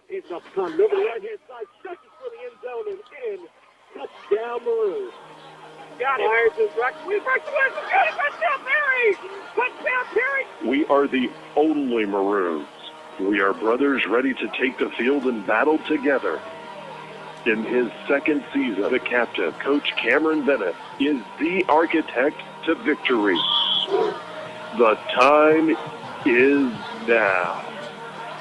He's up front, over the right-hand side, stretches for the end zone and in. Touchdown, Maroons. Got it. Fires his right. We first away. Got it. Touchdown, Perry. Touchdown, Perry. We are the only Maroons. We are brothers ready to take the field and battle together. In his second season, the captain, Coach Cameron Bennett, is the architect to victory. The time is now.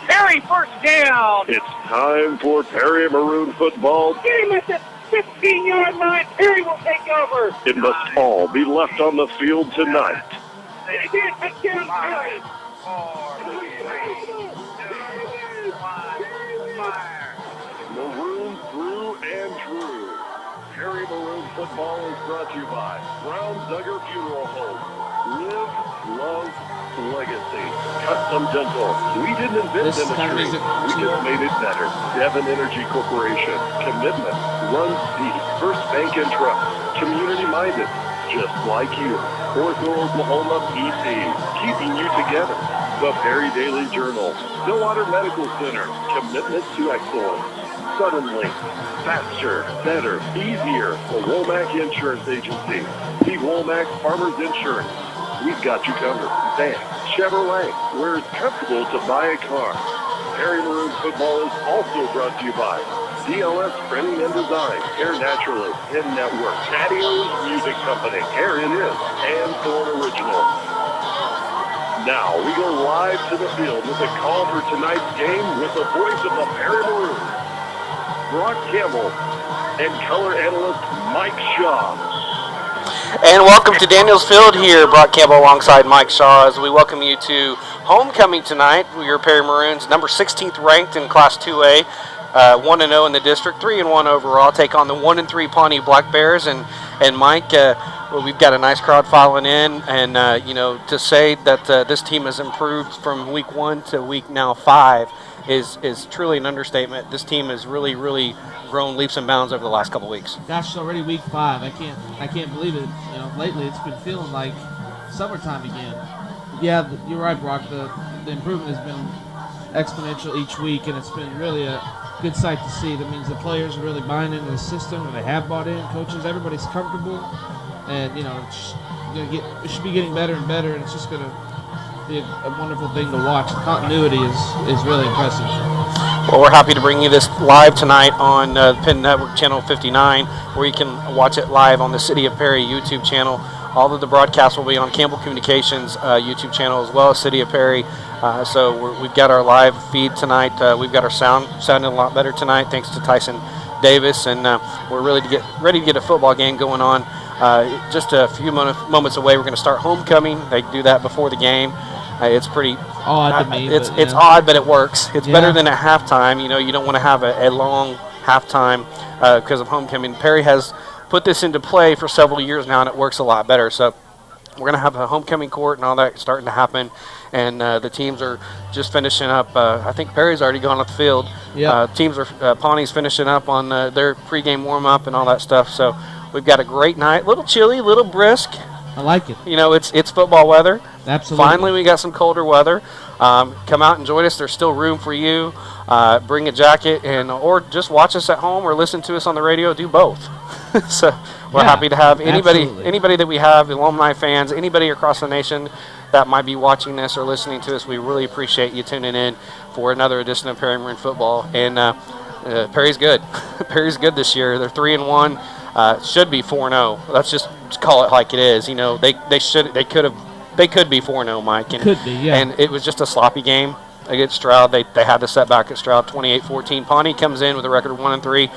Perry, first down. It's time for Perry Maroon football. Game at the 15-yard line. Perry will take over. It must all be left on the field tonight. Touchdown, Perry. Maroon through and true. Perry Maroon football is brought to you by Brown Duggar Funeral Home. Live, love, legacy. Custom Dental. We didn't invent dentistry. We just made it better. Devon Energy Corporation. Commitment. Runs deep. First Bank and Trust. Community-minded. Just like you. Ortho Oklahoma PC. Keeping you together. The Perry Daily Journal. Stillwater Medical Center. Commitment to excellence. Suddenly, faster, better, easier. The Womack Insurance Agency. The Womack Farmers Insurance. We've got you covered. Van, Chevrolet, where it's comfortable to buy a car. Perry Maroon football is also brought to you by DLS Printing and Design, Hair Naturally, Pin Network, Patio's Music Company, Hair It Is, and Thorn Original. Now we go live to the field with a call for tonight's game with the voice of the Perry Maroons, Brock Campbell, and color analyst Mike Shaw. And welcome to Daniels Field here, Brock Campbell alongside Mike Shaw as we welcome you to homecoming tonight. Your Perry Maroons, number 16th ranked in Class 2A, 1-0 in the district, 3-1 overall. Take on the 1-3 Pawnee Black Bears. And Mike, we've got a nice crowd filing in, and to say that this team has improved from week 1 to week now 5 is truly an understatement. This team has really, really grown leaps and bounds over the last couple weeks. Gosh, it's already week 5. I can't believe it. Lately it's been feeling like summertime again. Yeah, you're right, Brock. The improvement has been exponential each week, and it's been really a good sight to see. That means the players are really buying into the system, and they have bought in. Coaches, everybody's comfortable, and it should be getting better and better, and it's just gonna be a wonderful thing to watch. The continuity is really impressive. Well, we're happy to bring you this live tonight on Penn Network Channel 59, where you can watch it live on the City of Perry YouTube channel. All of the broadcasts will be on Campbell Communications YouTube channel as well as City of Perry. So we've got our live feed tonight. We've got our sounding a lot better tonight thanks to Tyson Davis, and we're really ready to get a football game going on. Just a few moments away, we're going to start homecoming. They do that before the game. It's pretty odd to me. It's odd, but it works. It's better than at halftime. You don't want to have a long halftime because of homecoming. Perry has put this into play for several years now, and it works a lot better. So we're going to have a homecoming court and all that starting to happen, and the teams are just finishing up. I think Perry's already gone off the field. Teams are Pawnee's finishing up on their pregame warm-up and all that stuff. So we've got a great night. A little chilly, a little brisk. I like it. It's football weather. Absolutely. Finally, we got some colder weather. Come out and join us. There's still room for you. Bring a jacket or just watch us at home or listen to us on the radio. Do both. So we're happy to have anybody that we have, alumni fans, anybody across the nation that might be watching this or listening to us. We really appreciate you tuning in for another edition of Perry Maroon Football. And Perry's good. Perry's good this year. They're 3-1. Should be 4-0. Let's just call it like it is. They could be 4-0, Mike. And, could be, yeah. And it was just a sloppy game against Stroud. They had to set back at Stroud 28-14. Pawnee comes in with a record of 1-3.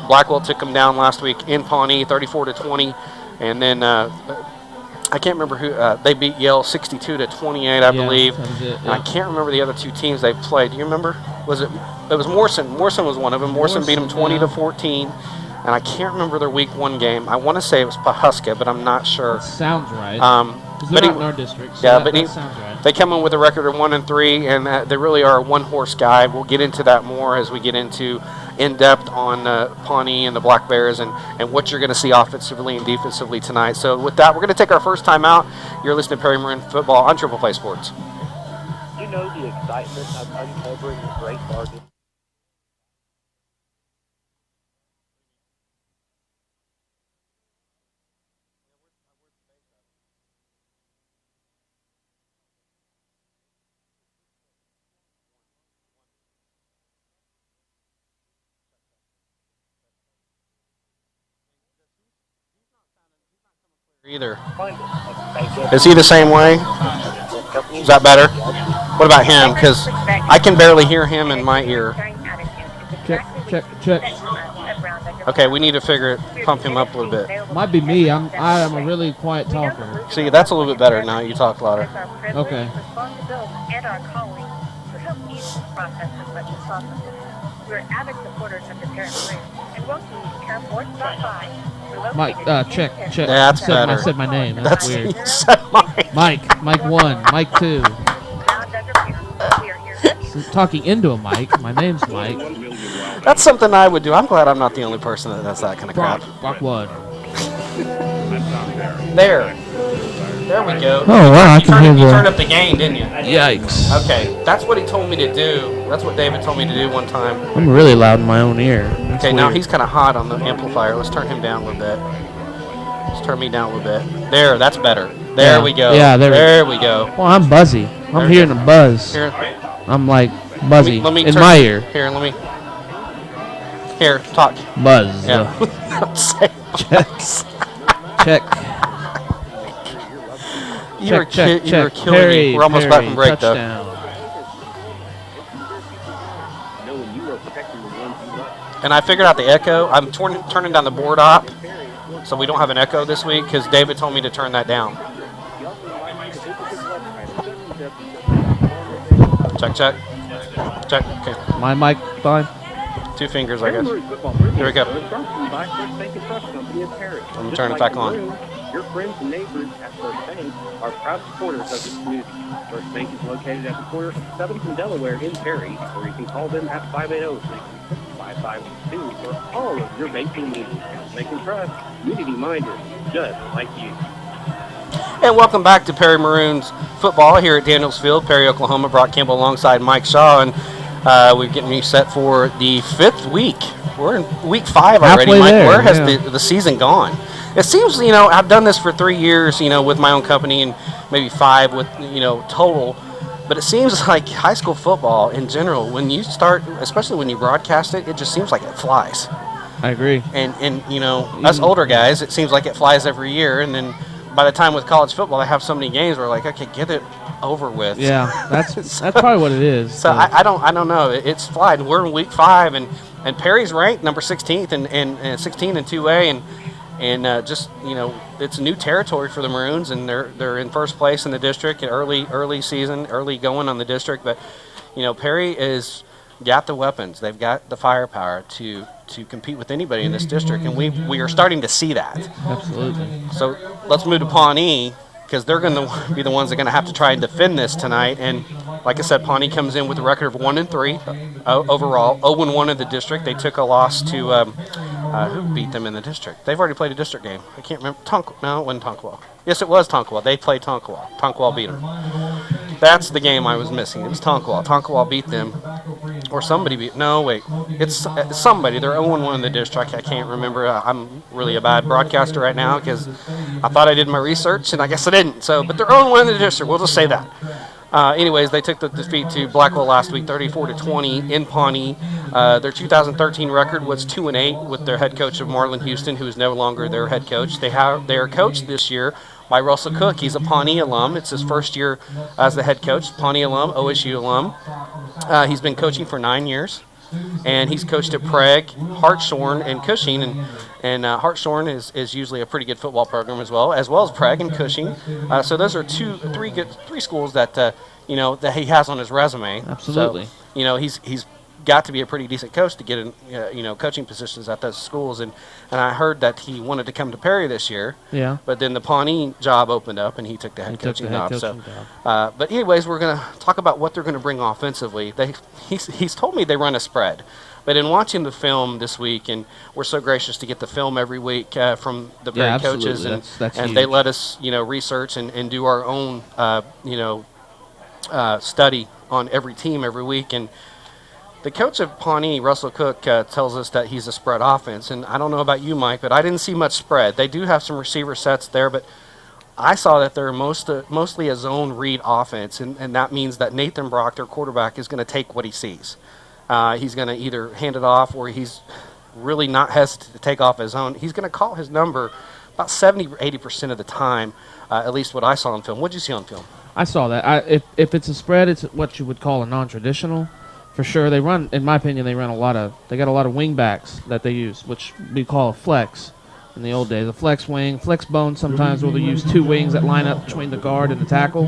Blackwell took them down last week in Pawnee 34-20. And then I can't remember who they beat Yale 62-28, I believe. That was it, and I can't remember the other two teams they played. Do you remember? It was Morrison. Morrison was one of them. Morrison beat them 20-14. And I can't remember their week 1 game. I want to say it was Pawhuska, but I'm not sure. That sounds right. But they're not in our district. So that sounds right. They come in with a record of 1-3, and they really are a one-horse guy. We'll get into that more as we get into in-depth on Pawnee and the Black Bears and what you're going to see offensively and defensively tonight. So with that, we're going to take our first time out. You're listening to Perry Maroon Football on Triple Play Sports. You know the excitement of uncovering the great bargain? Either. Is he the same way? Is that better? What about him? Because I can barely hear him in my ear. Check. Okay, we need to pump him up a little bit. Might be me. I am a really quiet talker. See, that's a little bit better now. You talk louder. Okay. We're avid supporters of the Perry Maroons and welcome you to Camp Fort Spot. Mike, check. That's better. I said my name. That's weird. You said Mike. Mike 1, Mike 2. So talking into a mic. My name's Mike. That's something I would do. I'm glad I'm not the only person that does that kind of crap. Brock 1. There we go. Oh, wow, I can hear You turned up the gain, didn't you? Yikes. Okay, that's what he told me to do. That's what David told me to do one time. I'm really loud in my own ear. That's Okay, now weird. he's kind of hot on the amplifier. Let's turn him down a little bit. Let's turn me down a little bit. There, that's better. There we go. Yeah, there we go. Well, I'm buzzy. I'm hearing a buzz. Here, I'm like buzzy let me in turn, my ear. Here, Here, talk. Buzz. Yeah. Check. You're Check. killing Perry, me. We're almost back from break, touchdown. though. And I figured out the echo. I'm turning down the board op, so we don't have an echo this week because David told me to turn that down. Check. Okay. My mic fine? 2 fingers, I guess. Here we go. Let me turn it back on. Your friends and neighbors at First Bank are proud supporters of this community. First Bank is located at the corner of 7th and Delaware in Perry, or you can call them at 580-665-52 for all of your banking needs. They can trust community minded, just like you. And welcome back to Perry Maroons football here at Daniels Field, Perry, Oklahoma. Brock Campbell alongside Mike Shaw, and we're getting you set for the 5th week. We're in week 5 already, Halfway Mike. there, Where has yeah. the season gone? It seems, I've done this for 3 years, with my own company, and maybe 5 with, total. But it seems like high school football in general, when you start, especially when you broadcast it, it just seems like it flies. I agree. And us older guys, it seems like it flies every year. And then by the time with college football, they have so many games, we're like, okay, get it over with. Yeah, that's probably what it is. So I don't know. It's flying. We're in week 5, and Perry's ranked number 16th and 16 in 2A, and just it's new territory for the Maroons, and they're in first place in the district, early season, early going on the district. But Perry is got the weapons. They've got the firepower to compete with anybody in this district, and we are starting to see that. Absolutely. So let's move to Pawnee, because they're going to be the ones that are going to have to try and defend this tonight. And like I said, Pawnee comes in with a record of 1-3 overall, 0-1 in the district. They took a loss to who beat them in the district? They've already played a district game. I can't remember. No, it wasn't Tonkawa. Yes, it was Tonkawa. They played Tonkawa. Tonkawa beat them. That's the game I was missing. It was Tonkawa. Tonkawa beat them. Or somebody beat. No, wait. It's somebody. They're 0-1 in the district. I can't remember. I'm really a bad broadcaster right now because I thought I did my research, and I guess I didn't. But they're 0-1 in the district. We'll just say that. Anyways, they took the defeat to Blackwell last week, 34-20 in Pawnee. Their 2013 record was 2-8 with their head coach of Marlon Houston, who is no longer their head coach. They are coached this year by Russell Cook. He's a Pawnee alum. It's his first year as the head coach. Pawnee alum, OSU alum. He's been coaching for 9 years, and he's coached at Preg, Hartshorn, and Cushing. And Hartshorn is usually a pretty good football program as well as Preg and Cushing. So those are three schools that that he has on his resume. Absolutely. So, he's got to be a pretty decent coach to get in coaching positions at those schools. And I heard that he wanted to come to Perry this year. Yeah. But then the Pawnee job opened up, and he took the head coaching job. But anyways, we're going to talk about what they're going to bring offensively. He's told me they run a spread. But in watching the film this week, and we're so gracious to get the film every week from the Perry coaches, and that's they let us research and do our own study on every team every week. And the coach of Pawnee, Russell Cook, tells us that he's a spread offense. And I don't know about you, Mike, but I didn't see much spread. They do have some receiver sets there, but I saw that they're mostly a zone read offense, and that means that Nathan Brock, their quarterback, is going to take what he sees. He's going to either hand it off, or he's really not hesitant to take off his own. He's going to call his number about 70 or 80% of the time, at least what I saw on film. What did you see on film? I saw that. If it's a spread, it's what you would call a non-traditional. For sure, they run. In my opinion, they got a lot of wing backs that they use, which we call a flex. In the old days, a flex wing, flex bone sometimes where they use two wings that line up between the guard and the tackle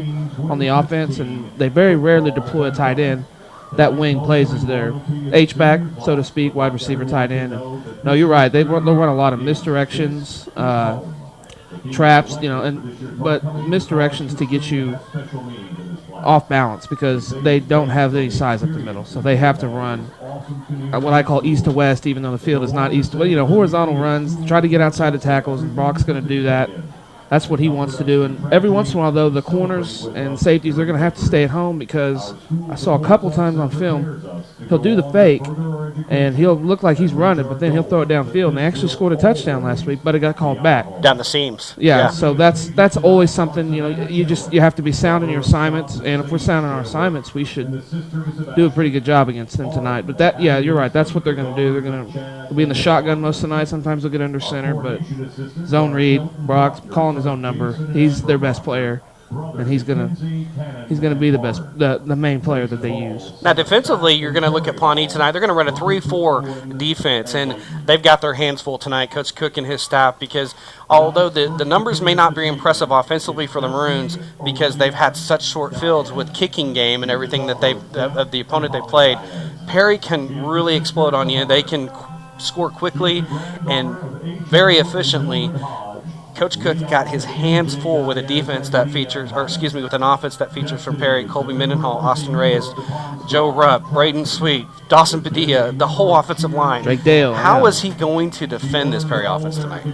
on the offense, and they very rarely deploy a tight end. That wing plays as their H-back, so to speak, wide receiver, tight end. And, no, you're right. They'll run a lot of misdirections, traps, but misdirections to get you off balance because they don't have any size up the middle. So they have to run what I call east to west, even though the field is not east to west. Horizontal runs, try to get outside the tackles, and Brock's going to do that. That's what he wants to do. And every once in a while, though, the corners and safeties, they're going to have to stay at home because I saw a couple times on film, he'll do the fake, and he'll look like he's running, but then he'll throw it downfield. And they actually scored a touchdown last week, but it got called back. Down the seams. Yeah. So that's always something, you have to be sound in your assignments. And if we're sound in our assignments, we should do a pretty good job against them tonight. But you're right. That's what they're going to do. They're going to be in the shotgun most of the night. Sometimes they'll get under center, but zone read, Brock's calling his own number. He's their best player, and he's gonna be the main player that they use. Now defensively, you're going to look at Pawnee tonight. They're going to run a 3-4 defense, and they've got their hands full tonight, Coach Cook and his staff, because although the numbers may not be impressive offensively for the Maroons because they've had such short fields with kicking game and everything that of the opponent they played, Perry can really explode on you. They can score quickly and very efficiently. Coach Cook got his hands full with a defense that features, with an offense that features from Perry, Colby Mendenhall, Austin Reyes, Joe Rupp, Braden Sweet, Dawson Padilla, the whole offensive line. Drake Dale. How is he going to defend this Perry offense tonight?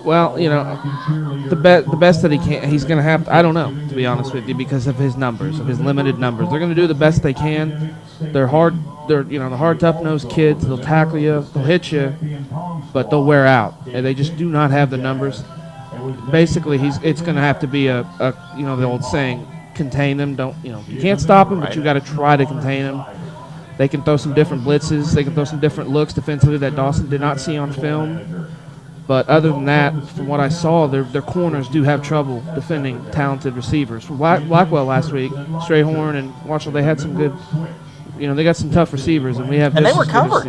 Well, the best that he can. He's going to have to, I don't know, to be honest with you, because of his numbers, of his limited numbers. They're going to do the best they can. They're hard. They're the hard, tough-nosed kids. They'll tackle you. They'll hit you, but they'll wear out. And they just do not have the numbers. Basically, it's going to have to be the old saying, contain them. You can't stop them, but you got to try to contain them. They can throw some different blitzes. They can throw some different looks defensively that Dawson did not see on film. But other than that, from what I saw, their corners do have trouble defending talented receivers. From Blackwell last week, Strayhorn and Marshall, they had some good, they got some tough receivers, and we have. And they were covered.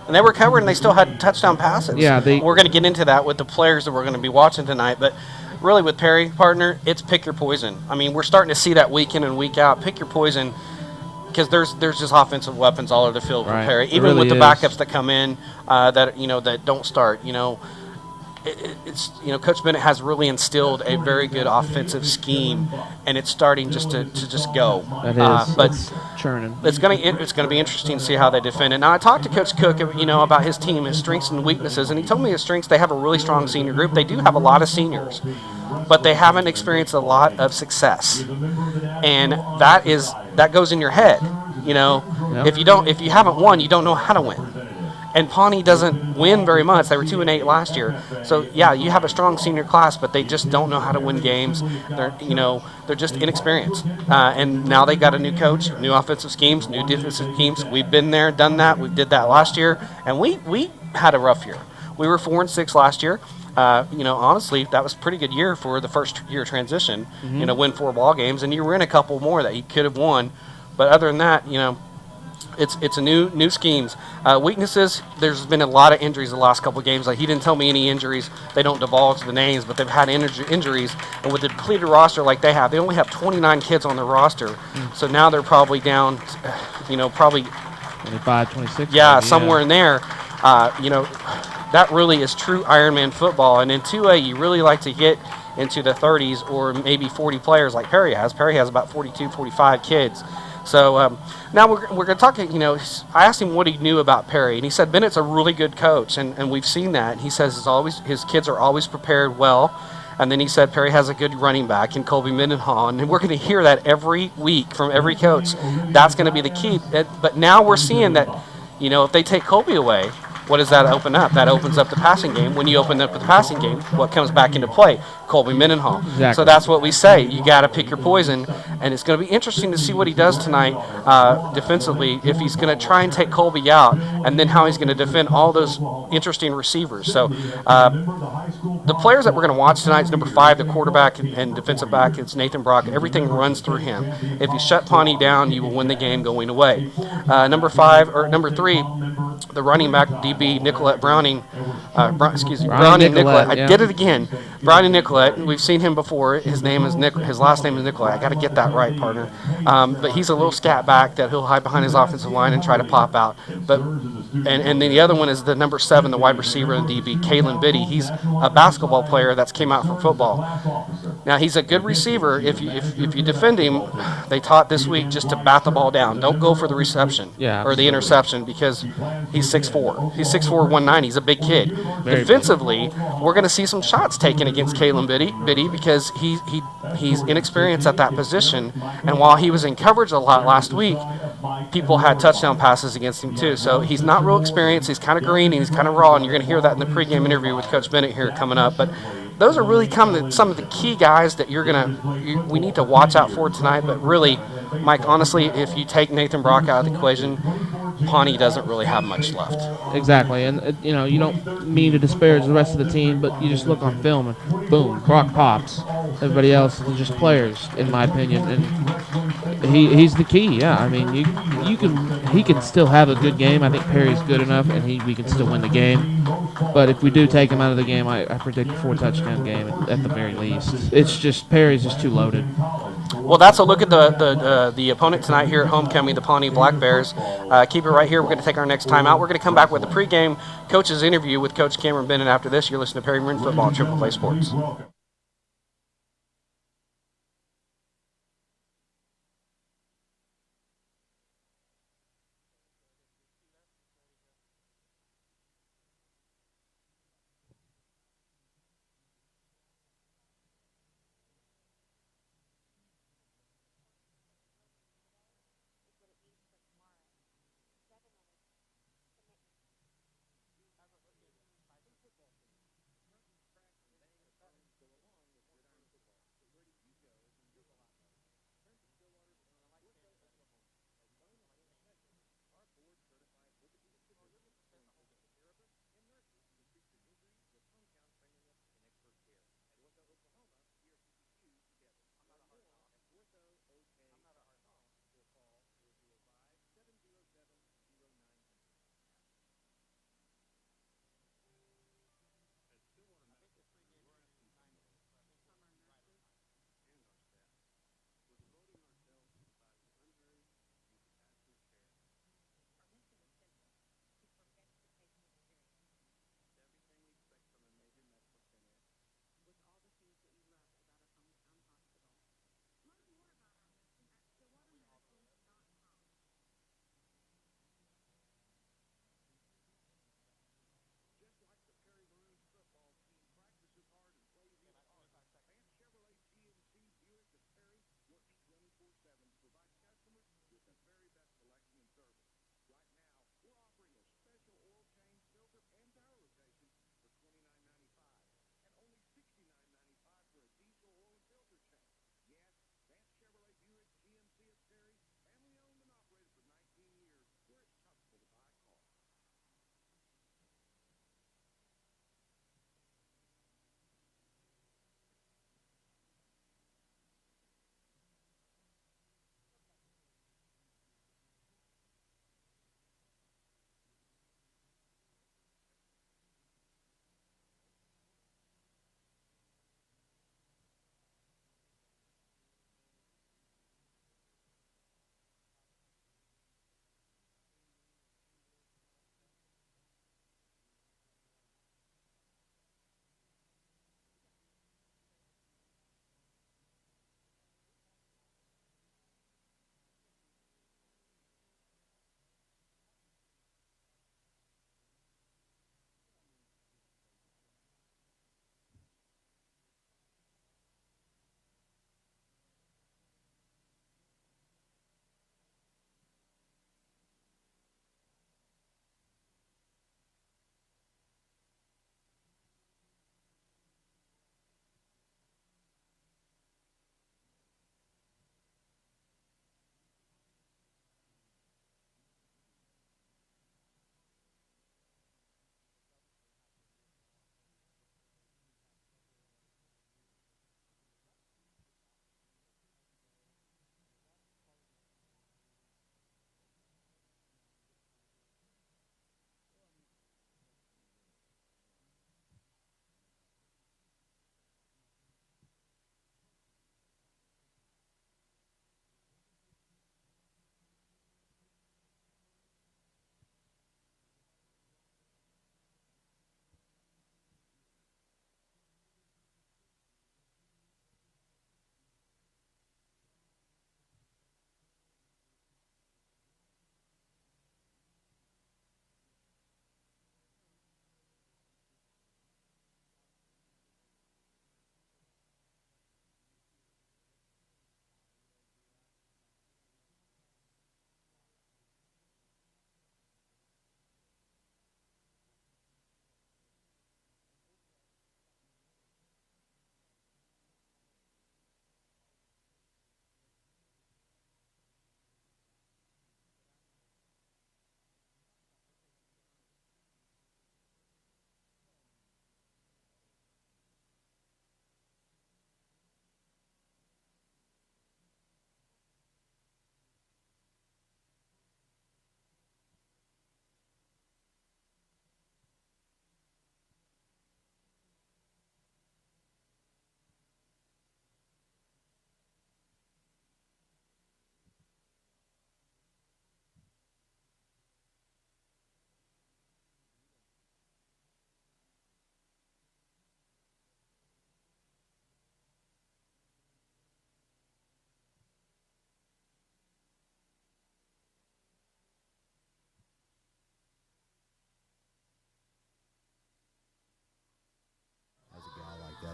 And they were covered, and they still had touchdown passes. Yeah, we're going to get into that with the players that we're going to be watching tonight. But really, with Perry, partner, it's pick your poison. I mean, we're starting to see that week in and week out. Pick your poison, because there's just offensive weapons all over the field for Perry. Even really with the backups that come in that don't start. It's Coach Bennett has really instilled a very good offensive scheme, and it's starting just to just go. That is, but it's churning. It's going to be interesting to see how they defend it. Now I talked to Coach Cook, about his team, his strengths and weaknesses, and he told me his strengths. They have a really strong senior group. They do have a lot of seniors, but they haven't experienced a lot of success, and that goes in your head. Yep. If you haven't won, you don't know how to win. And Pawnee doesn't win very much. They were 2-8 last year. So you have a strong senior class, but they just don't know how to win games. They're just inexperienced. And now they got a new coach, new offensive schemes, new defensive schemes. We've been there, done that. We did that last year, and we had a rough year. We were 4-6 last year. Honestly, that was a pretty good year for the first year transition. Mm-hmm. Win 4 ball games, and you were in a couple more that you could have won. But other than that, it's a new schemes. Weaknesses, there's been a lot of injuries the last couple of games. Like, he didn't tell me any injuries. They don't divulge the names, but they've had injuries. And with the depleted roster like they only have 29 kids on their roster. So now they're probably down, probably 25, 26. Yeah, somewhere in there. That really is true Ironman football. And in 2A, you really like to get into the 30s or maybe 40 players like Perry has. Perry has about 42, 45 kids. So now we're going to talk, I asked him what he knew about Perry, and he said Bennett's a really good coach, and we've seen that. He says his kids are always prepared well, And then he said Perry has a good running back in Colby Mendenhall. And we're going to hear that every week from every coach. That's going to be the key. But now we're seeing that, if they take Colby away, what does that open up? That opens up the passing game. When you open up the passing game, what comes back into play? Colby Mendenhall. Exactly. So that's what we say. You got to pick your poison, and it's going to be interesting to see what he does tonight defensively, if he's going to try and take Colby out, and then how he's going to defend all those interesting receivers. So the players that we're going to watch tonight is number 5, the quarterback and defensive back. It's Nathan Brock. Everything runs through him. If you shut Pawnee down, you will win the game going away. Number 3, the running back, DB Nicolette Browning. Browning Nicolette. I did it again. Browning Nicolette. We've seen him before. His name is His last name is Nicolette. I got to get that right, partner. But he's a little scat back that he'll hide behind his offensive line and try to pop out. But and then the other one is the number 7, the wide receiver, the DB, Kalen Biddy. He's a basketball player that's came out from football. Now he's a good receiver. If you defend him, they taught this week just to bat the ball down. Don't go for the reception or the interception, because he's 6'4". He's 6'4", 190. He's a big kid. Defensively, we're going to see some shots taken against Kalen Biddy because he's inexperienced at that position. And while he was in coverage a lot last week, people had touchdown passes against him too. So he's not real experienced. He's kind of green and he's kind of raw, and you're going to hear that in the pregame interview with Coach Bennett here coming up. But those are really some of the key guys that we need to watch out for tonight. But really, Mike, honestly, if you take Nathan Brock out of the equation, Pawnee doesn't really have much left. Exactly, and you don't mean to disparage the rest of the team, but you just look on film and boom, Brock pops. Everybody else is just players, in my opinion, and he's the key. Yeah, I mean, he can still have a good game. I think Perry's good enough, and we can still win the game. But if we do take him out of the game, I predict a 4-touchdown game at the very least. It's just Perry's just too loaded. Well, that's a look at the opponent tonight here at homecoming, the Pawnee Black Bears. Keep it right here. We're going to take our next time out. We're going to come back with a pregame coach's interview with Coach Cameron Bennett after this. You're listening to Perry Maroons Football on Triple Play Sports.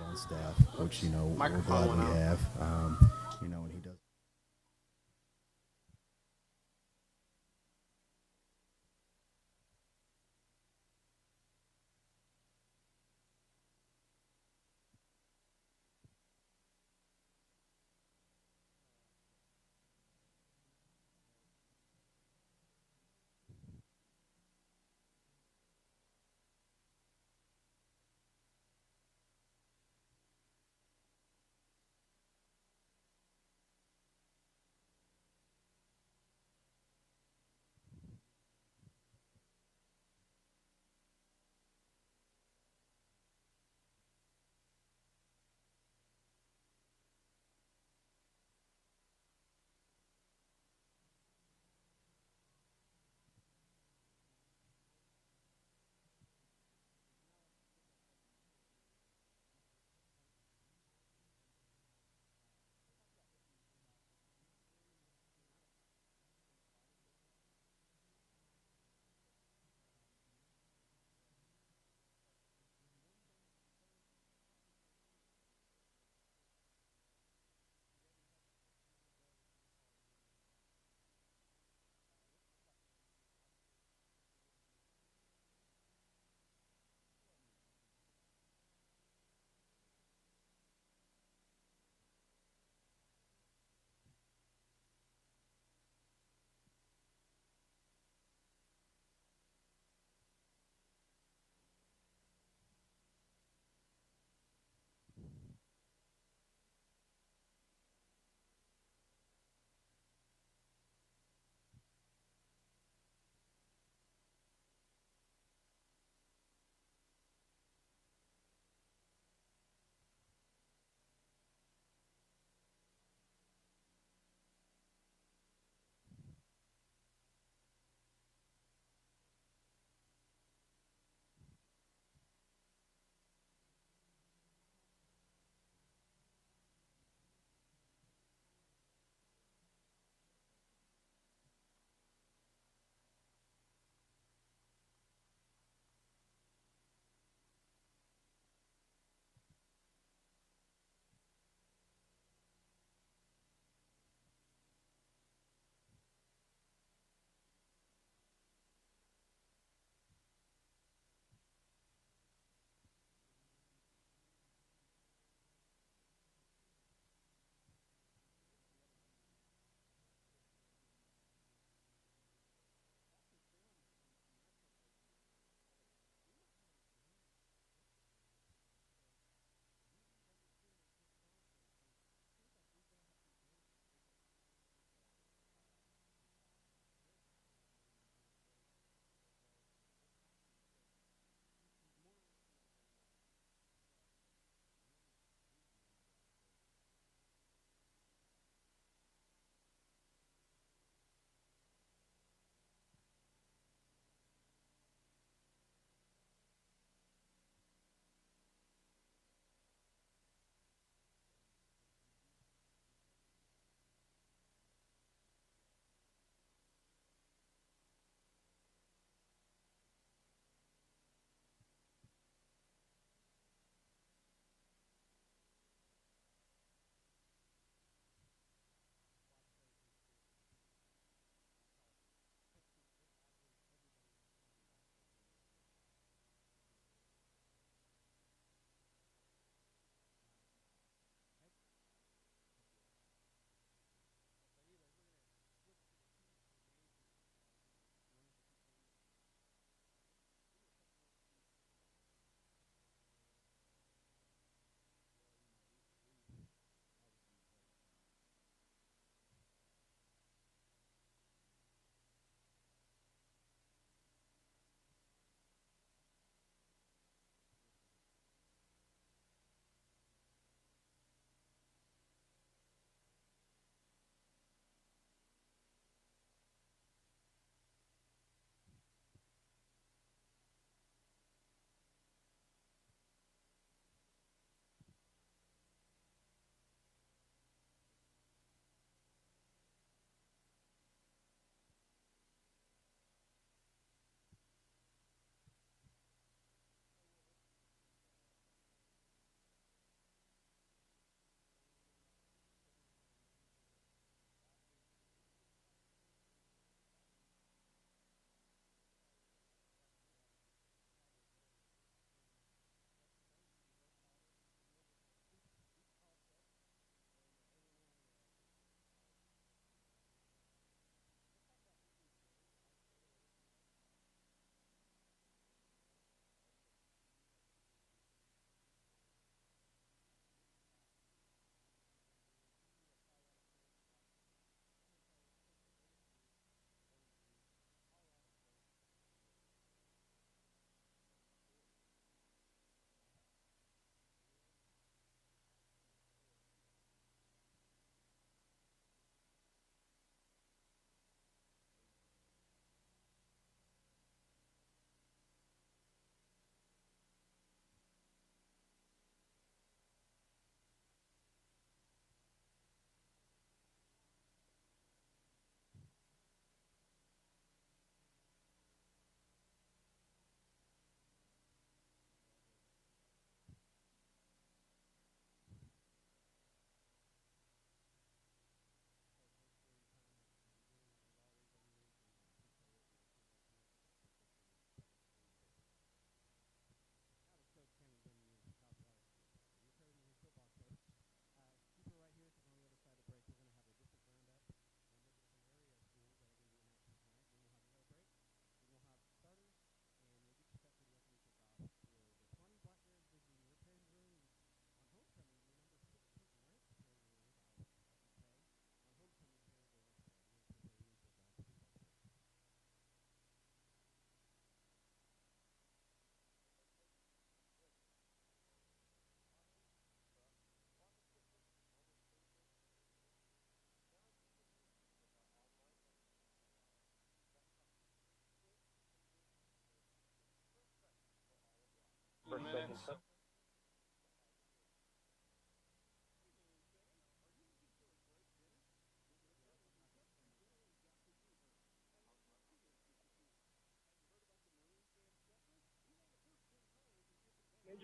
on staff, which we're Microphone glad went we out. have. And he does.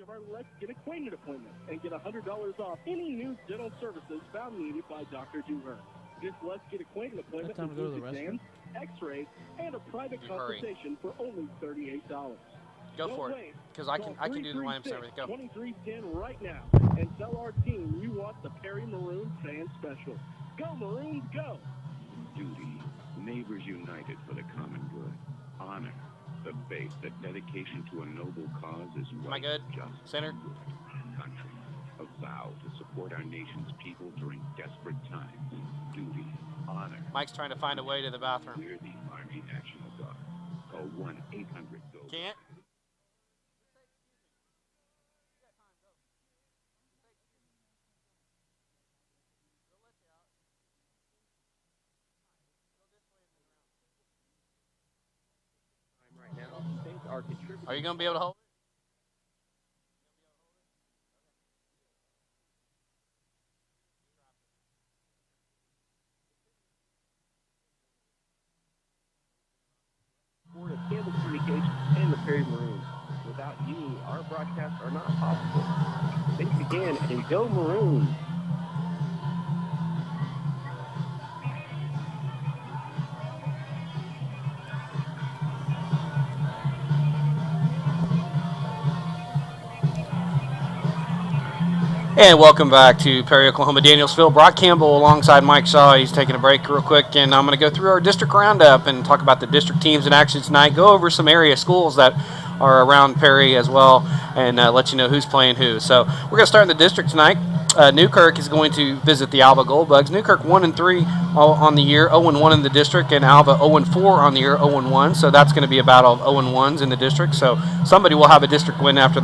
Of our Let's Get Acquainted appointment and get $100 off any new dental services found needed by Dr. Dewar. This Let's Get Acquainted appointment Time to go to includes the exams, x-rays, and a private consultation for only $38. Go for it, because I can do the lamps and everything. Go. 2310 right now and tell our team you want the Perry Maroons fan special. Go Maroons, go! Duty, neighbors united for the common good. Honor, the faith that dedication to a noble cause is right. Am I good? Just Centered? good. Country, a vow to support our nation's people during desperate times. Duty, honor. Mike's trying to find a way to the bathroom. We're the Army National Guard. Call 1-800-GO. Can't? Right now, things are contributing. Are you going to be able to hold it? Board of Campbell Communications and the Perry Maroons. Without you, our broadcasts are not possible. Thanks again, and go Maroons! And welcome back to Perry, Oklahoma, Danielsville. Brock Campbell alongside Mike Shaw. He's taking a break real quick, and I'm going to go through our district roundup and talk about the district teams in action tonight, go over some area schools that are around Perry as well, and let you know who's playing who. So we're going to start in the district tonight. Newkirk is going to visit the Alva Goldbugs. Newkirk 1-3 on the year, 0-1 in the district, and Alva 0-4 on the year, 0-1. So that's going to be a battle of 0-1s in the district. So somebody will have a district win after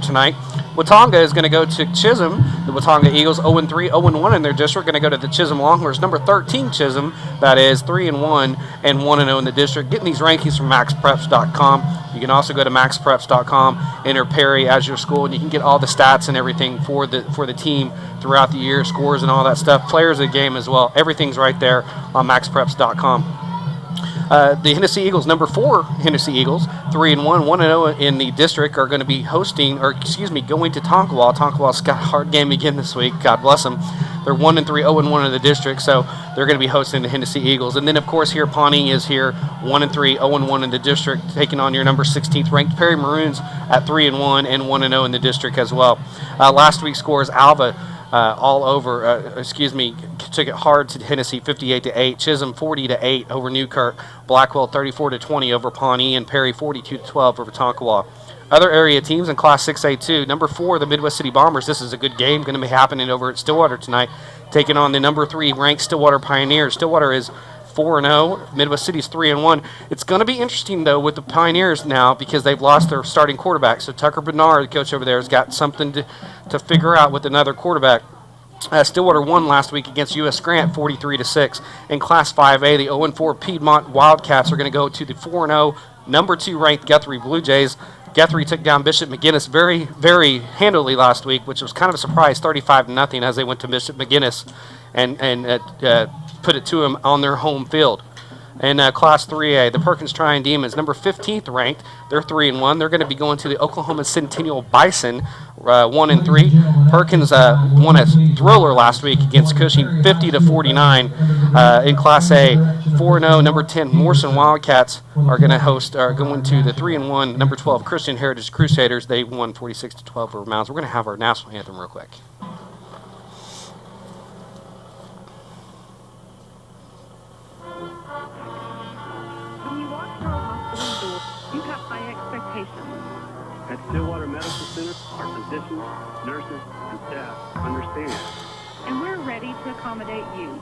tonight. Watonga is going to go to Chisholm. The Watonga Eagles 0-3, 0-1 in their district. Going to go to the Chisholm Longhorns, number 13 Chisholm. That is 3-1 and 1-0 in the district. Getting these rankings from maxpreps.com. You can also go to maxpreps.com, enter Perry as your school, and you can get all the stats and everything for the team throughout the year, scores and all that stuff, players of the game as well. Everything's right there on maxpreps.com. The Hennessy Eagles, number 4 Hennessy Eagles, 3-1, 1-0 in the district, are going to be going to Tonkawa. Tonkawa's got a hard game again this week. God bless them. They're 1-3, 0-1 in the district, so they're going to be hosting the Hennessy Eagles. And then, of course, here Pawnee is here, 1-3, 0-1 in the district, taking on your number 16th ranked Perry Maroons at 3-1 and 1-0 in the district as well. Last week's scores, Alva took it hard to Hennessy, 58-8. Chisholm 40-8 over Newkirk. Blackwell 34-20 over Pawnee, and Perry 42-12 over Tonkawa. Other area teams in Class 6A2, number 4, the Midwest City Bombers. This is a good game going to be happening over at Stillwater tonight, taking on the number 3 ranked Stillwater Pioneers. Stillwater is 4-0. Midwest City's 3-1. It's going to be interesting, though, with the Pioneers now because they've lost their starting quarterback. So Tucker Bernard, the coach over there, has got something to figure out with another quarterback. Stillwater won last week against U.S. Grant 43-6. In Class 5A, the 0-4 Piedmont Wildcats are going to go to the 4-0, number 2 ranked Guthrie Blue Jays. Guthrie took down Bishop McGinnis very, very handily last week, which was kind of a surprise, 35-0 as they went to Bishop McGinnis and put it to them on their home field. In Class 3A, the Perkins Trion Demons, number 15th ranked, they're 3-1. They're going to be going to the Oklahoma Centennial Bison, 1-3. Perkins won a thriller last week against Cushing, 50-49. In Class A, 4-0, number 10 Morrison Wildcats are going to the 3-1, number 12 Christian Heritage Crusaders. They won 46-12 over Mounds. We're going to have our national anthem real quick. At Stillwater Medical Center, our physicians, nurses, and staff understand. And we're ready to accommodate you.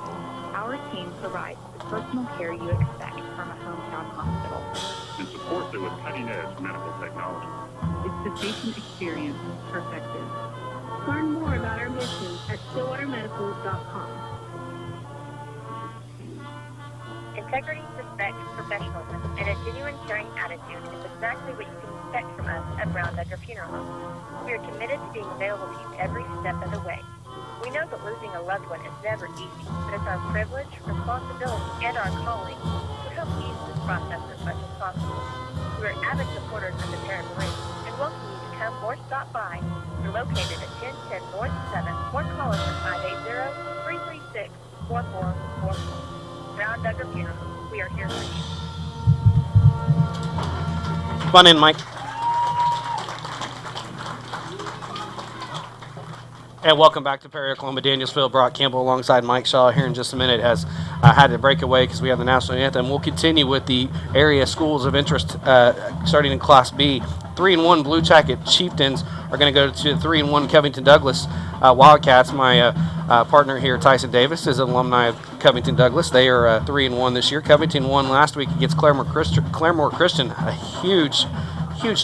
Our team provides the personal care you expect from a hometown hospital. And supports it with cutting-edge medical technology. It's the patient experience perfected. Learn more about our mission at stillwatermedical.com. Integrity, respect, professionalism, and a genuine caring attitude is exactly what you can expect from us at Brown Duggar Funeral Home. We are committed to being available to you every step of the way. We know that losing a loved one is never easy, but it's our privilege, responsibility, and our calling to help ease this process as much as possible. We are avid supporters of the Perry Maroons and welcome you to come or stop by. We're located at 1010 North 7th or call us at 580-336-4444. Brown Duggar Funeral Home. We are here for you. Come on in, Mike. And welcome back to Perry, Oklahoma. Danielsville, Brock Campbell alongside Mike Shaw here in just a minute has had to break away because we have the national anthem. We'll continue with the area schools of interest starting in Class B. 3-1 Blue Jacket Chieftains are going to go to 3-1 Covington Douglas Wildcats. My partner here, Tyson Davis, is an alumni of Covington Douglas. They are 3-1 this year. Covington won last week against Claremore Christian. A huge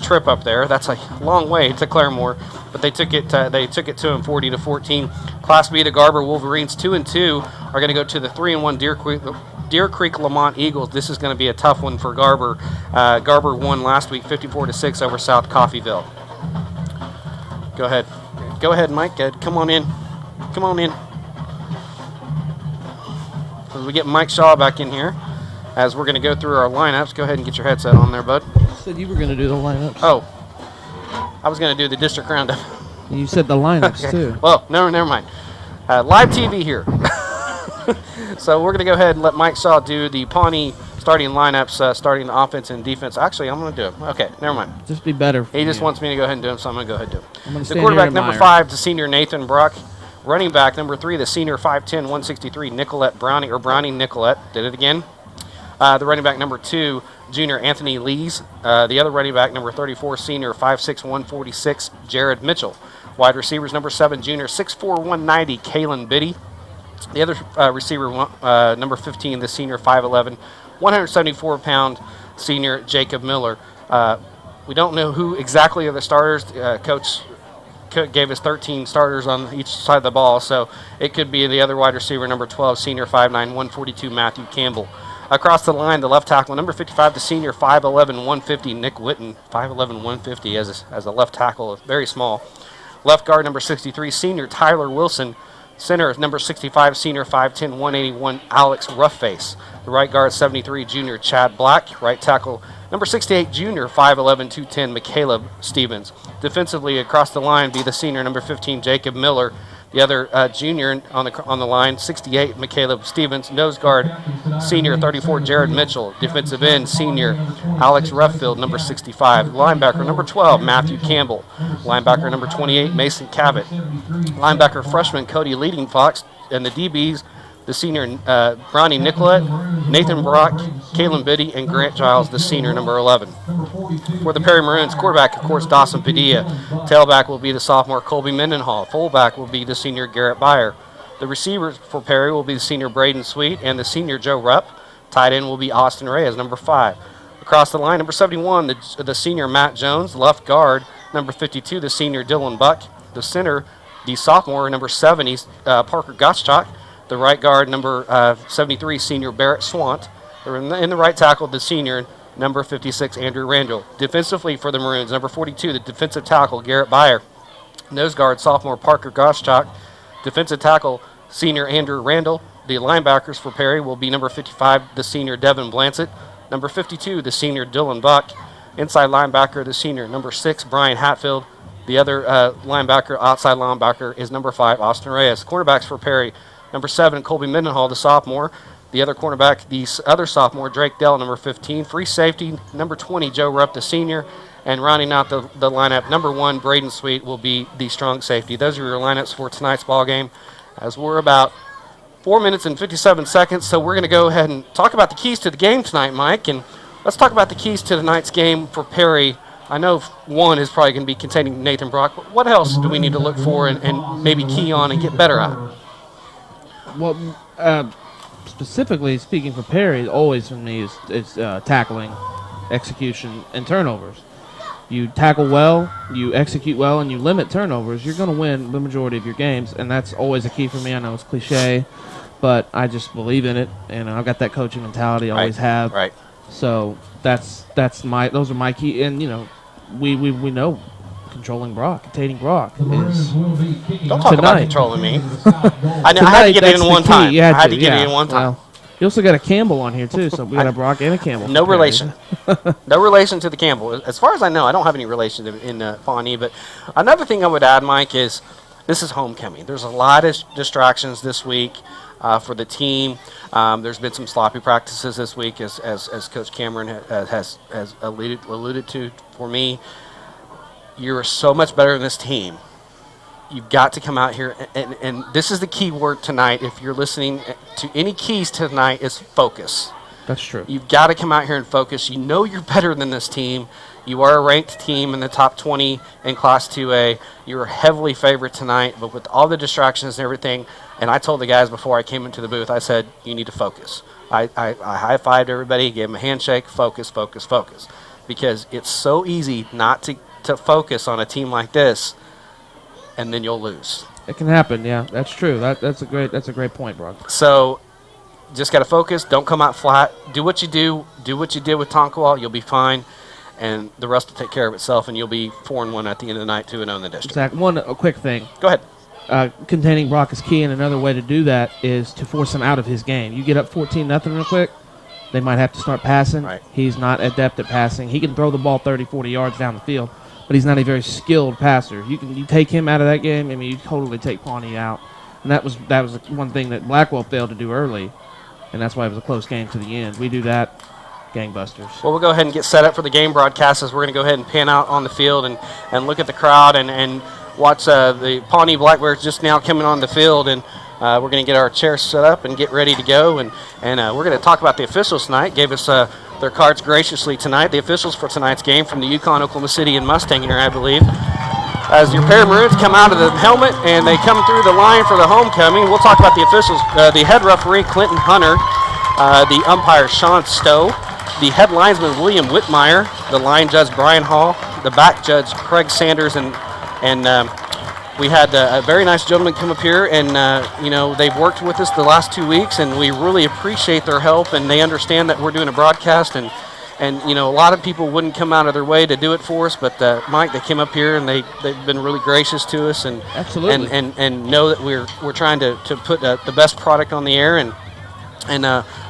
trip up there. That's a long way to Claremore, but they took it to them 40-14. Class B, the Garber Wolverines 2-2 are going to go to the 3-1 Deer Creek Lamont Eagles. This is going to be a tough one for Garber. Garber won last week 54-6 over South Coffeyville. Go ahead, Mike. Come on in. As we get Mike Shaw back in here, as we're going to go through our lineups. Go ahead and get your headset on there, bud. Said you were going to do the lineups. Oh, I was going to do the district roundup. You said the lineups too. Well, never mind. Live TV here. So we're going to go ahead and let Mike Shaw do the Pawnee starting lineups, starting offense and defense. Actually, I'm going to do them. Okay, never mind. Just be better. He just wants me to go ahead and do them, so I'm going to go ahead and do them. The quarterback, number 5, the senior Nathan Brock. Running back, number 3, the senior 5'10", 163, Browning Nicolette. Did it again. The running back, number 2, junior Anthony Lees. The other running back, number 34, senior 5'6", 146, Jared Mitchell. Wide receivers, number 7, junior 6'4", 190, Kalen Biddy. The other receiver, number 15, the senior 5'11", 174-pound senior Jacob Miller. We don't know who exactly are the starters. Coach gave us 13 starters on each side of the ball, so it could be the other wide receiver, number 12, senior 5'9", 142, Matthew Campbell. Across the line, the left tackle, number 55, the senior 5'11", 150, Nick Witten, 5'11", 150 as a left tackle, very small. Left guard, number 63, senior Tyler Wilson. Center, number 65, senior 5'10", 181, Alex Roughface. The right guard, 73, junior Chad Black. Right tackle, number 68, junior 5'11", 210, McCaleb Stevens. Defensively, across the line, be the senior, number 15, Jacob Miller. The other junior on the line, 68, McCaleb Stevens. Nose guard, senior 34, Jared Mitchell. Defensive end, senior Alex Ruffield, number 65. Linebacker, number 12, Matthew Campbell. Linebacker, number 28, Mason Cavett. Linebacker, freshman Cody Leading Fox. And the DBs, the senior Brownie Nicolette, Nathan Brock, Kalen Biddy, and Grant Giles, the senior, number 11. For the Perry Maroons, quarterback, of course, Dawson Padilla. Tailback will be the sophomore Colby Mendenhall. Fullback will be the senior Garrett Byer. The receivers for Perry will be the senior Braden Sweet and the senior Joe Rupp. Tight end will be Austin Reyes, number 5. Across the line, number 71, the senior Matt Jones. Left guard, number 52, the senior Dylan Buck. The center, the sophomore, number 70, Parker Gottschalk. The right guard, number 73, senior Barrett Swant. In the right tackle, the senior, number 56, Andrew Randall. Defensively for the Maroons, number 42, the defensive tackle, Garrett Byer. Nose guard, sophomore Parker Gottschalk. Defensive tackle, senior Andrew Randall. The linebackers for Perry will be number 55, the senior Devin Blancett. Number 52, the senior Dylan Buck. Inside linebacker, the senior number 6, Brian Hatfield. The other linebacker, outside linebacker, is number 5, Austin Reyes. Cornerbacks for Perry, number 7, Colby Mendenhall, the sophomore. The other cornerback, the other sophomore, Drake Dell, number 15. Free safety, number 20, Joe Rupp, the senior. And rounding out the lineup, number 1, Braden Sweet, will be the strong safety. Those are your lineups for tonight's ball game. As we're about 4 minutes and 57 seconds, so we're going to go ahead and talk about the keys to the game tonight, Mike. And let's talk about the keys to tonight's game for Perry. I know one is probably going to be containing Nathan Brock, but what else do we need to look for and maybe key on and get better at? Well, specifically speaking for Perry, always for me is tackling, execution, and turnovers. You tackle well, you execute well, and you limit turnovers, you're going to win the majority of your games, and that's always a key for me. I know it's cliche, but I just believe in it, and I've got that coaching mentality, I always have. Right. So those are my key, and we know controlling Brock, containing Brock is Don't talk about controlling me. I had to get it in one time. I had to get it in one time. Well, you also got a Campbell on here, too, so we got a Brock and a Campbell. No relation. No relation to the Campbell. As far as I know, I don't have any relation in Pawnee. But another thing I would add, Mike, is this is homecoming. There's a lot of distractions this week for the team. There's been some sloppy practices this week, as Coach Cameron has alluded to for me. You're so much better than this team. You've got to come out here, and this is the key word tonight. If you're listening to any keys tonight, is focus. That's true. You've got to come out here and focus. You know you're better than this team. You are a ranked team in the top 20 in Class 2A. You were heavily favored tonight, but with all the distractions and everything, and I told the guys before I came into the booth, I said, you need to focus. I high-fived everybody, gave them a handshake, focus, focus, focus. Because it's so easy not to focus on a team like this, and then you'll lose. It can happen, yeah. That's true. That's a great point, Brock. So just got to focus. Don't come out flat. Do what you do. Do what you did with Tonkawa. You'll be fine, and the rest will take care of itself, and you'll be 4-1 at the end of the night, 2-0 in the district. Exactly. A quick thing. Go ahead. Containing Brock is key, and another way to do that is to force him out of his game. You get up 14-0 real quick, they might have to start passing. Right. He's not adept at passing. He can throw the ball 30, 40 yards down the field, but he's not a very skilled passer. You take him out of that game, I mean, you totally take Pawnee out. And that was one thing that Blackwell failed to do early, and that's why it was a close game to the end. We do that, gangbusters. Well, we'll go ahead and get set up for the game broadcast as we're going to go ahead and pan out on the field and look at the crowd and watch the Pawnee Black Bears just now coming on the field. And we're going to get our chairs set up and get ready to go. And we're going to talk about the officials tonight. Gave us their cards graciously tonight. The officials for tonight's game from the Yukon, Oklahoma City, and Mustanger, I believe. As your Perry Maroons come out of the helmet and they come through the line for the homecoming, we'll talk about the officials. The head referee, Clinton Hunter. The umpire, Sean Stowe. The head linesman, William Whitmire. The line judge, Brian Hall. The back judge, Craig Sanders. And we had a very nice gentleman come up here, and they've worked with us the last 2 weeks, and we really appreciate their help, and they understand that we're doing a broadcast, and a lot of people wouldn't come out of their way to do it for us, but Mike, they came up here and they've been really gracious to us, and absolutely, and know that we're trying to put the best product on the air, and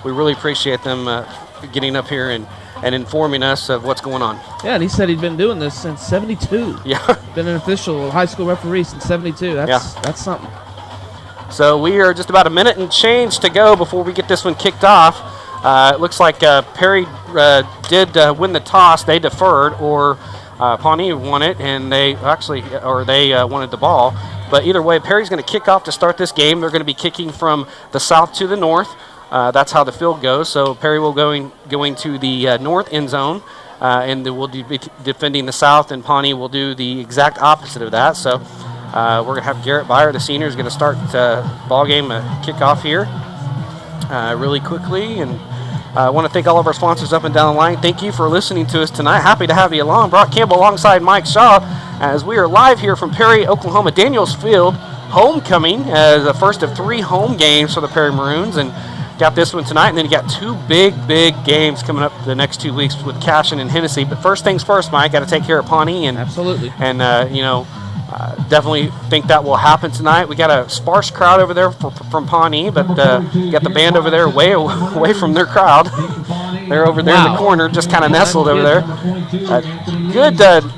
we really appreciate them getting up here and informing us of what's going on. Yeah, and he said he'd been doing this since '72. Yeah, been an official high school referee since '72. That's something. So we are just about a minute and change to go before we get this one kicked off. It looks like Perry did win the toss. They deferred, or Pawnee won it, and they wanted the ball. But either way, Perry's going to kick off to start this game. They're going to be kicking from the south to the north. That's how the field goes. So Perry will going to the north end zone, and we'll be defending the south, and Pawnee will do the exact opposite of that. So we're going to have Garrett Byer, the senior, is going to start ball game kickoff here really quickly. And I want to thank all of our sponsors up and down the line. Thank you for listening to us tonight. Happy to have you along. Brock Campbell alongside Mike Shaw as we are live here from Perry, Oklahoma, Daniels Field. Homecoming as the first of 3 home games for the Perry Maroons, and got this one tonight, and then you got 2 big games coming up the next 2 weeks with Cashin and Hennessy. But first things first, Mike, got to take care of Pawnee, and absolutely, and definitely think that will happen tonight. We got a sparse crowd over there from Pawnee, but you got the band over there way away from their crowd. They're over there in the corner, just kind of nestled over there.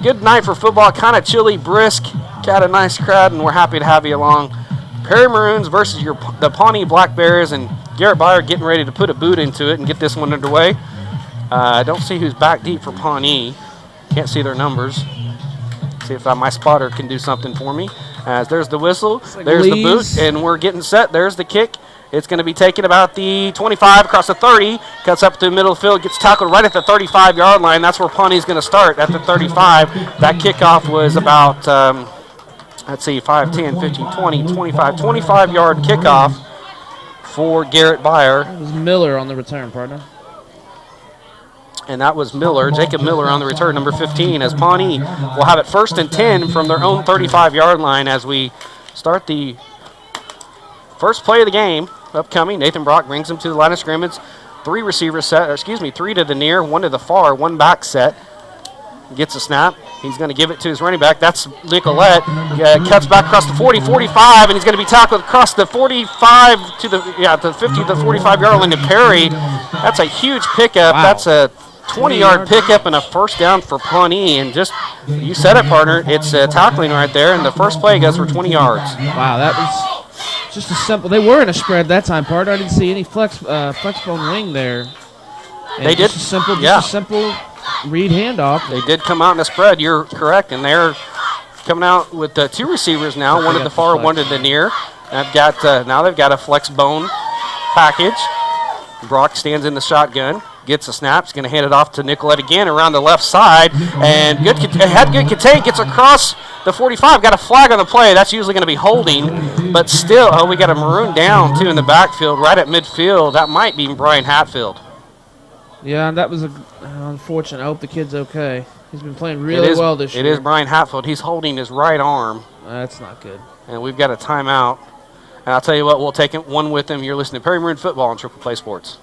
Good night for football, kind of chilly, brisk. Got a nice crowd, and we're happy to have you along. Perry Maroons versus the Pawnee Black Bears, and Garrett Byer getting ready to put a boot into it and get this one underway. I don't see who's back deep for Pawnee. Can't see their numbers. See if my spotter can do something for me. There's the whistle. There's the boot, and we're getting set. There's the kick. It's going to be taken about the 25 across the 30. Cuts up to the middle of the field. Gets tackled right at the 35-yard line. That's where Pawnee's going to start, at the 35. That kickoff was about, 5, 10, 15, 20, 25, 25-yard kickoff for Garrett Byer. It was Miller on the return, partner. And that was Miller, Jacob Miller on the return, number 15, as Pawnee will have it 1st and 10 from their own 35-yard line as we start the first play of the game upcoming. Nathan Brock brings them to the line of scrimmage. 3 receivers set, 3 to the near, 1 to the far, 1 back set. gets a snap. He's going to give it to his running back. That's Nicolette. Cuts back across the 40, 45, and he's going to be tackled across the 45 to the 50 to the 45-yard line to Perry. That's a huge pickup. Wow. That's a 20-yard pickup and a first down for Pawnee. And just, you said it, partner, it's tackling right there, and the first play goes for 20 yards. Wow, that was just a simple. They were in a spread that time, partner. I didn't see any flex bone wing there. And they did. A simple read handoff. They did come out in a spread. You're correct, and they're coming out with two receivers now, one at the far, one at the near. And now they've got a flex bone package. Brock stands in the shotgun, gets a snap. He's going to hand it off to Nicolette again around the left side, and good contain, gets across the 45. Got a flag on the play. That's usually going to be holding, but still, we got a Maroon down too in the backfield, right at midfield. That might be Brian Hatfield. Yeah, that was unfortunate. I hope the kid's okay. He's been playing really well this year. It is Brian Hatfield. He's holding his right arm. That's not good. And we've got a timeout. And I'll tell you what, we'll take one with him. You're listening to Perry Maroon Football on Triple Play Sports.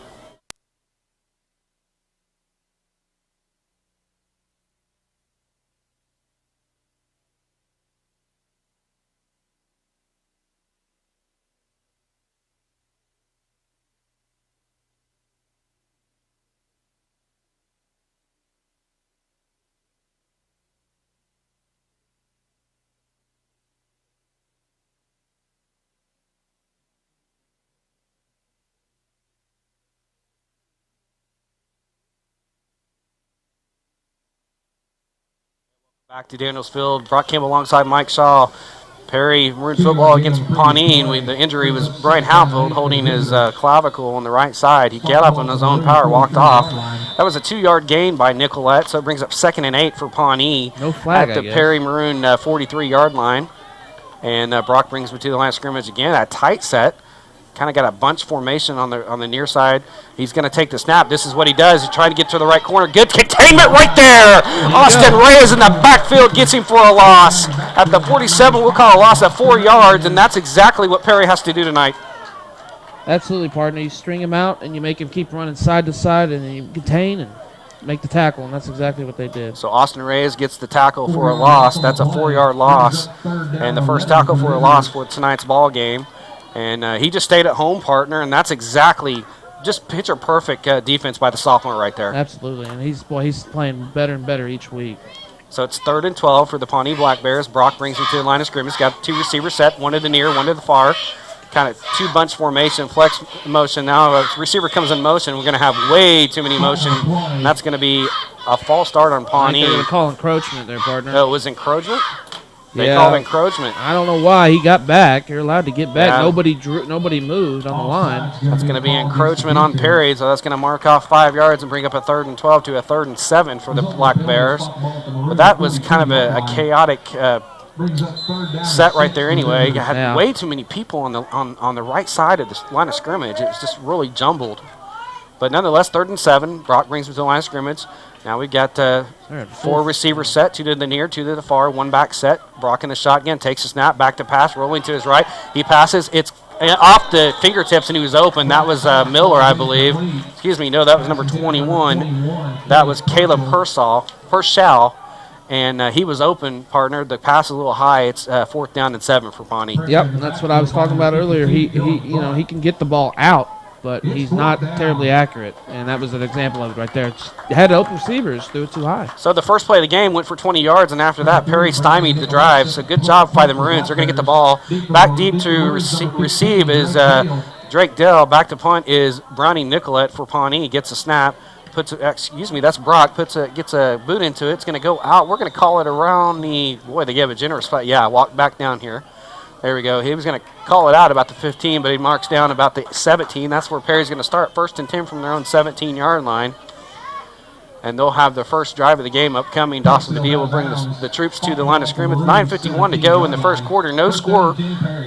Back to Danielsfield. Brock Campbell alongside Mike Shaw. Perry Maroon Football against Pawnee. The injury was Brian Hatfield holding his clavicle on the right side. He got up on his own power, walked off. That was a 2-yard gain by Nicolette, so it brings up 2nd and 8 for Pawnee. No flag, at the Perry Maroon 43-yard line. And Brock brings me to the line of scrimmage again. A tight set. Kind of got a bunch formation on the near side. He's going to take the snap. This is what he does. He's trying to get to the right corner. Good containment right there. Austin Reyes in the backfield gets him for a loss. At the 47, we'll call a loss of 4 yards, and that's exactly what Perry has to do tonight. Absolutely, partner. You string him out, and you make him keep running side to side, and then you contain and make the tackle, and that's exactly what they did. So Austin Reyes gets the tackle for a loss. That's a 4-yard loss, and the first tackle for a loss for tonight's ball game. And he just stayed at home, partner, and that's exactly just picture-perfect defense by the sophomore right there. Absolutely, and he's playing better and better each week. So it's 3rd and 12 for the Pawnee Black Bears. Brock brings him to the line of scrimmage. Got 2 receivers set, one to the near, one to the far. Kind of 2-bunch formation, flex motion. Now a receiver comes in motion. We're going to have way too many motion, and that's going to be a false start on Pawnee. They're going to call encroachment there, partner. Oh, it was encroachment? They called encroachment. I don't know why he got back. You're allowed to get back. Yeah. Nobody moved on the line. That's going to be encroachment on Perry, so that's going to mark off 5 yards and bring up a 3rd and 12 to a 3rd and 7 for the Black Bears. But that was kind of a chaotic set right there anyway. You had way too many people on the right side of the line of scrimmage. It was just really jumbled. But nonetheless, 3rd and 7. Brock brings him to the line of scrimmage. Now we got 4 receivers set, 2 to the near, 2 to the far, 1 back set. Brock in the shotgun, takes a snap, back to pass, rolling to his right. He passes. It's off the fingertips, and he was open. That was Miller, I believe. Excuse me, no, that was number 21. That was Caleb Pershall, and he was open, partner. The pass is a little high. It's 4th down and 7 for Pawnee. Yep, and that's what I was talking about earlier. He can get the ball out, but he's not terribly accurate, and that was an example of it right there. Had open receivers, threw it too high. So the first play of the game went for 20 yards, and after that, Perry stymied the drive. So good job by the Maroons. They're going to get the ball. Back deep to receive is Drake Dell. Back to punt is Brownie Nicolette for Pawnee. Gets a snap. That's Brock. Gets a boot into it. It's going to go out. We're going to call it around the, they gave a generous spot. Yeah, walk back down here. There we go. He was going to call it out about the 15, but he marks down about the 17. That's where Perry's going to start. 1st and 10 from their own 17-yard line. And they'll have the first drive of the game upcoming. Dawson DeVille will bring the troops to the line of scrimmage. 9:51 to go in the first quarter. No score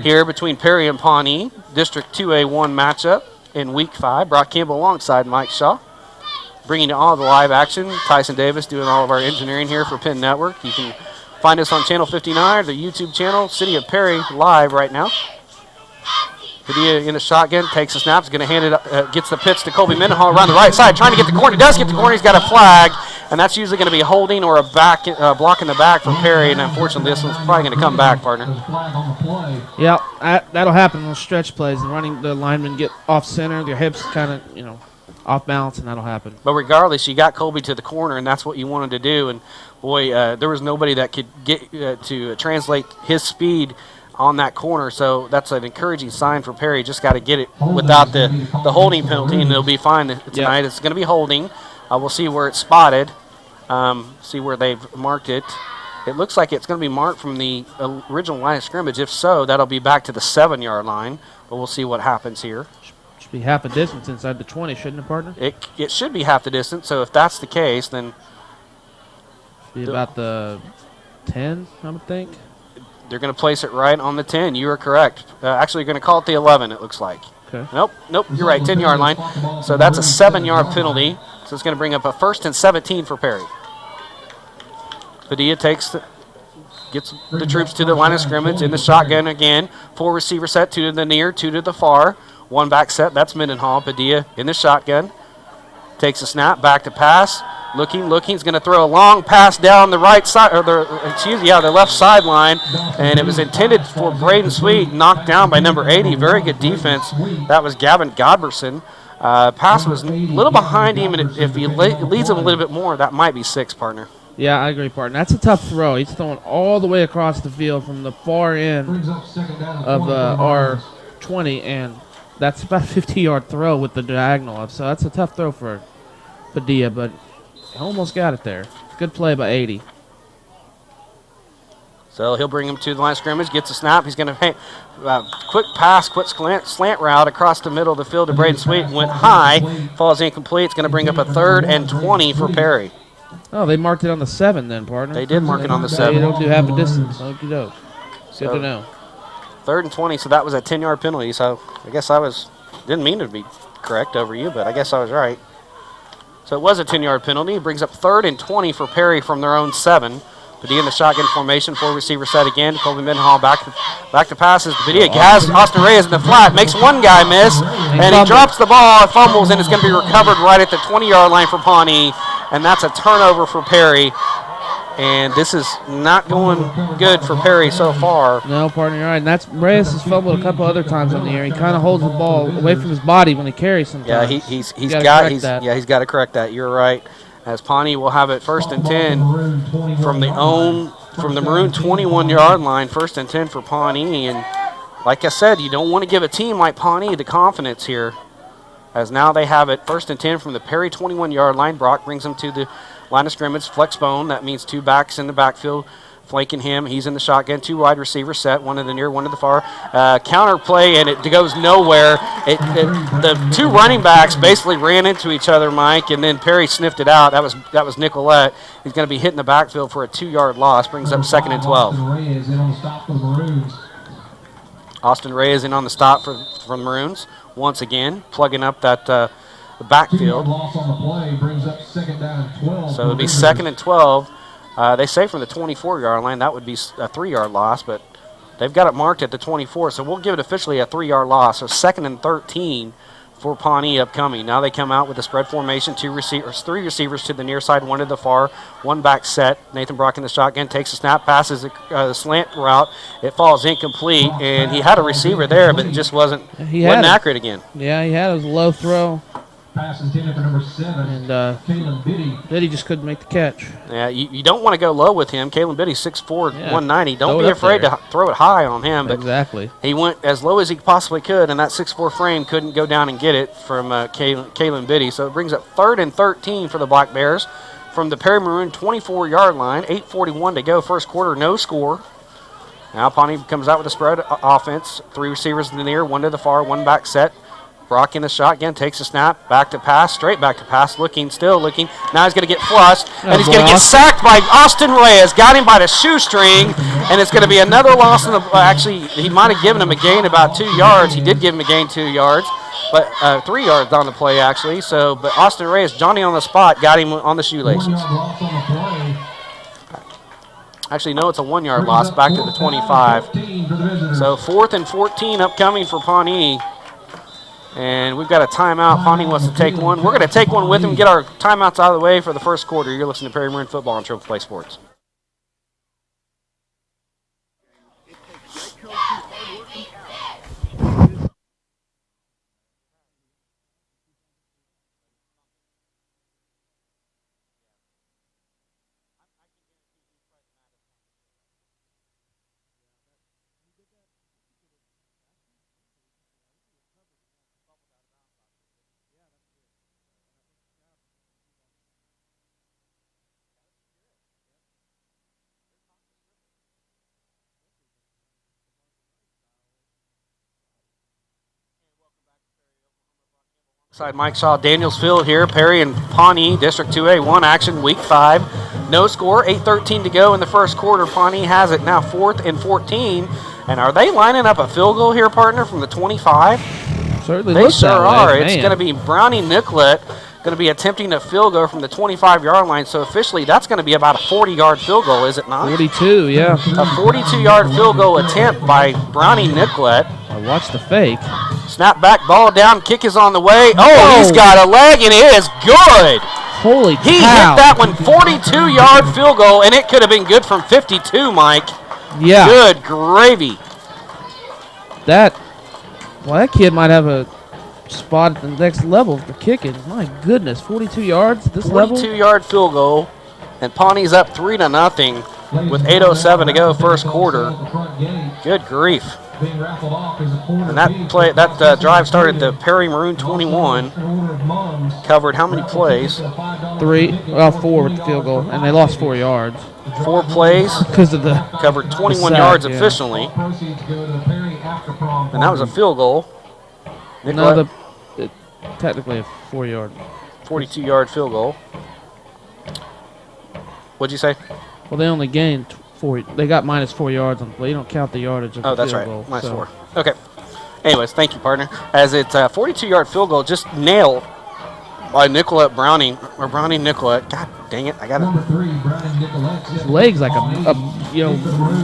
here between Perry and Pawnee. District 2A1 matchup in Week 5. Brock Campbell alongside Mike Shaw. Bringing you all the live action. Tyson Davis doing all of our engineering here for Penn Network. You can find us on Channel 59, the YouTube channel, City of Perry, live right now. Padilla in the shotgun, takes the snaps, going to hand it up, gets the pitch to Colby Mendenhall around the right side, trying to get the corner. He does get the corner. He's got a flag, and that's usually going to be holding or a back block in the back for Perry, and unfortunately this one's probably going to come back, partner. Yeah, that'll happen on stretch plays. The linemen get off center, their hips kind of, off balance, and that'll happen. But regardless, you got Colby to the corner, and that's what you wanted to do. And, boy, there was nobody that could get to translate his speed on that corner. So that's an encouraging sign for Perry. Just got to get it without the holding penalty, and it'll be fine tonight. Yep. It's going to be holding. We'll see where it's spotted, see where they've marked it. It looks like it's going to be marked from the original line of scrimmage. If so, that'll be back to the 7-yard line. But we'll see what happens here. Should be half a distance inside the 20, shouldn't it, partner? It should be half the distance. So if that's the case, then be about the 10, I would think. They're going to place it right on the 10. You are correct. Actually, you're going to call it the 11, it looks like. Okay. Nope, you're right, 10-yard line. So that's a 7-yard penalty. So it's going to bring up a 1st and 17 for Perry. Padilla gets the troops to the line of scrimmage in the shotgun again. 4 receiver set, 2 to the near, 2 to the far. 1 back set, that's Mendenhall. Padilla in the shotgun. Takes a snap, back to pass. Looking, he's going to throw a long pass down the right side, or the left sideline, and it was intended for Braden Sweet, knocked down by number 80. Very good defense. That was Gavin Godberson. Pass was a little behind him, and if he leads him a little bit more, that might be 6, partner. Yeah, I agree, partner. That's a tough throw. He's throwing all the way across the field from the far end of our 20, and that's about a 50-yard throw with the diagonal up. So that's a tough throw for Padilla, but almost got it there. Good play by 80. So he'll bring him to the line of scrimmage, gets a snap. He's going to quick pass, quick slant route across the middle of the field to Braden Sweet. Went high, falls incomplete. It's going to bring up a 3rd and 20 for Perry. Oh, they marked it on the 7 then, partner. They did mark it on the 7. They don't do half a distance. Okie doke. Good to know. 3rd and 20, so that was a 10-yard penalty. So I guess didn't mean to be correct over you, but I guess I was right. So it was a 10-yard penalty. It brings up 3rd and 20 for Perry from their own 7. Padilla in the shotgun formation, 4 receiver set again. Colby Mendenhall back to passes. Padilla has Austin Reyes in the flat, makes one guy miss, and he drops the ball, it fumbles, and it's going to be recovered right at the 20-yard line for Pawnee, and that's a turnover for Perry. And this is not going good for Perry so far. No, partner, you're right. And Reyes has fumbled a couple other times on the air. He kind of holds the ball away from his body when he carries sometimes. Yeah, he's got to correct that. You're right. As Pawnee will have it 1st and 10 from the Maroon 21-yard line, 1st and 10 for Pawnee. And like I said, you don't want to give a team like Pawnee the confidence here, as now they have it 1st and 10 from the Perry 21-yard line. Brock brings them to the line of scrimmage, flex bone. That means 2 backs in the backfield flanking him. He's in the shotgun, 2 wide receivers set, 1 to the near, 1 to the far. Counter play, and it goes nowhere. The 2 running backs basically ran into each other, Mike, and then Perry sniffed it out. That was Nicolette. He's going to be hitting the backfield for a 2-yard loss. Brings up 2nd and 12. Austin Reyes in on the stop for the Maroons once again, plugging up that the backfield. So it'll be 2nd and 12. They say from the 24-yard line that would be a 3-yard loss, but they've got it marked at the 24, so we'll give it officially a 3-yard loss. So 2nd and 13 for Pawnee upcoming. Now they come out with a spread formation, 3 receivers to the near side, 1 to the far, 1 back set. Nathan Brock in the shotgun, takes a snap, passes the slant route. It falls incomplete, and he had a receiver there, but it just wasn't accurate again. Yeah, he had a low throw. Pass intended for number 7, and Kalen Biddy just couldn't make the catch. Yeah, you don't want to go low with him. Kalen Biddy, 6'4", 190. Don't be afraid to throw it high on him. But exactly. He went as low as he possibly could, and that 6'4" frame couldn't go down and get it from Kalen Biddy. So it brings up 3rd and 13 for the Black Bears from the Perry Maroon 24-yard line. 8:41 to go, first quarter, no score. Now Pawnee comes out with a spread offense. 3 receivers in the near, 1 to the far, 1 back set. Brock in the shotgun, takes a snap, back to pass, straight back to pass, still looking. Now he's going to get flushed, and he's going to get sacked by Austin Reyes. Got him by the shoestring, and it's going to be another loss. Actually, he might have given him a gain about 2 yards. He did give him a gain 2 yards, but 3 yards on the play, actually. So, but Austin Reyes, Johnny on the spot, got him on the shoelaces. Actually, no, it's a 1-yard loss back to the 25. So 4th and 14 upcoming for Pawnee. And we've got a timeout. Pawnee wants to take one. We're going to take one with him, get our timeouts out of the way for the first quarter. You're listening to Perry Maroon Football on Triple Play Sports. Side Mike Shaw, Daniels Field here. Perry and Pawnee, District 2A, 1 action, week 5. No score, 8:13 to go in the first quarter. Pawnee has it now 4th and 14. And are they lining up a field goal here, partner, from the 25? Certainly They looks sure that way, are. man. It's going to be Brownie Nicollet going to be attempting a field goal from the 25-yard line. So officially that's going to be about a 40-yard field goal, is it not? 42, yeah. A 42-yard field goal attempt by Brownie Nicollet. Watch the fake. Snap back, ball down, kick is on the way. Oh, he's got a leg, and it is good. Holy cow. He hit that one, 42-yard field goal, and it could have been good from 52, Mike. Yeah. Good gravy. That kid might have a spot at the next level for kicking. My goodness, 42 yards at this level? 42-yard field goal, and Pawnee's up 3-0 with 8:07 to go first quarter. Good grief. And that drive started the Perry Maroon 21. Covered how many plays? 4 with the field goal, and they lost 4 yards. 4 plays. Because of the covered 21 sack, yards yeah. efficiently. And that was a field goal. No, technically a 4-yard. 42-yard field goal. What'd you say? Well, they only gained 4. They got minus 4 yards on the play. You don't count the yardage of the that's field right. goal. Minus 4. Okay. Anyways, thank you, partner. As it's a 42-yard field goal, just nailed by Nicolette Browning, or Browning Nicolette. God dang it, I got it. His legs like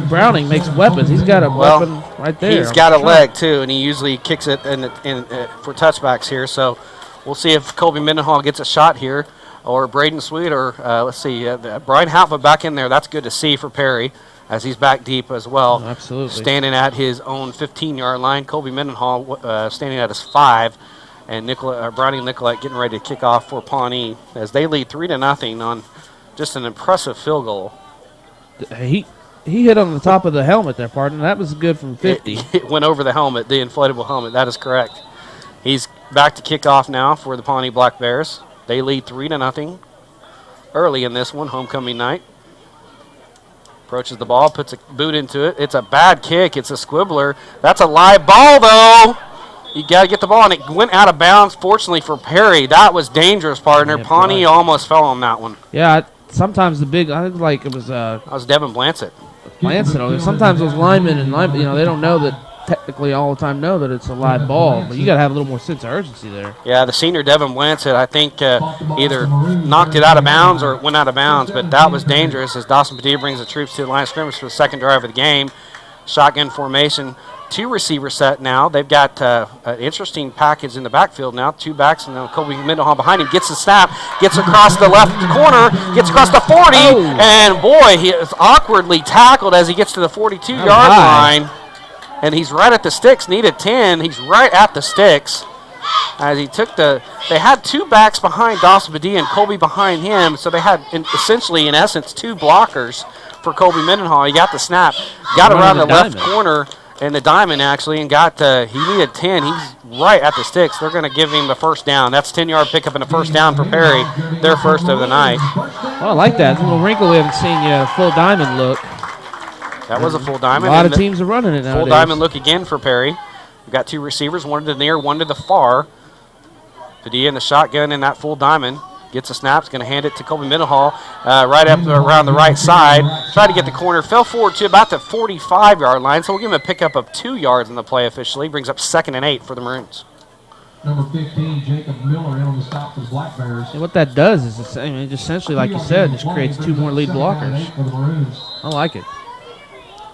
Browning makes weapons. He's got a weapon right there. He's got a leg, too, and he usually kicks it for touchbacks here. So we'll see if Colby Mendenhall gets a shot here, or Braden Sweet, or let's see, Brian Halfa back in there. That's good to see for Perry, as he's back deep as well. Absolutely. Standing at his own 15-yard line. Colby Mendenhall standing at his 5. And Brownie Nicolette getting ready to kick off for Pawnee as they lead 3-0 on just an impressive field goal. He hit on the top of the helmet there, partner. That was good from 50. It went over the helmet, the inflatable helmet. That is correct. He's back to kick off now for the Pawnee Black Bears. They lead 3-0 early in this one, homecoming night. Approaches the ball, puts a boot into it. It's a bad kick. It's a squibbler. That's a live ball, though. You got to get the ball, and it went out of bounds, fortunately, for Perry. That was dangerous, partner. Yeah, Pawnee almost fell on that one. Yeah, sometimes I think like it was... that was Devin Blancett. Sometimes those linemen they don't know that, technically all the time know that it's a live ball, but you got to have a little more sense of urgency there. Yeah, the senior Devin Blancett, I think, either knocked it out of bounds or it went out of bounds, but that was dangerous as Dawson Padilla brings the troops to the line of scrimmage for the second drive of the game. Shotgun formation. 2 receiver set now. They've got an interesting package in the backfield now. 2 backs, and then Colby Mendenhall behind him. Gets the snap, gets across the left corner, gets across the 40, and boy, he is awkwardly tackled as he gets to the 42-yard line. And he's right at the sticks, needed 10. He's right at the sticks. As he took they had 2 backs behind Dawson Padilla and Colby behind him, so they had essentially, in essence, 2 blockers for Colby Mendenhall. He got the snap, got around the left corner and the diamond actually, and he needed 10. He's right at the sticks. They're going to give him the first down. That's 10-yard pickup and a first down for Perry, their first of the night. Well, I like that. It's a little wrinkle we haven't seen yet, a full diamond look. That was a full diamond. A lot of teams are running it nowadays. Full diamond look again for Perry. We've got 2 receivers, one to the near, one to the far. Padilla in the shotgun in that full diamond. Gets a snap, is going to hand it to Colby Mendenhall right up around the right side. Tried to get the corner, fell forward to about the 45-yard line, so we'll give him a pickup of 2 yards in the play officially. Brings up 2nd and 8 for the Maroons. Number 15, Jacob Miller, in on the stop for the Black Bears. And what that does is, just essentially, like you said, just creates 2 more lead blockers. I like it.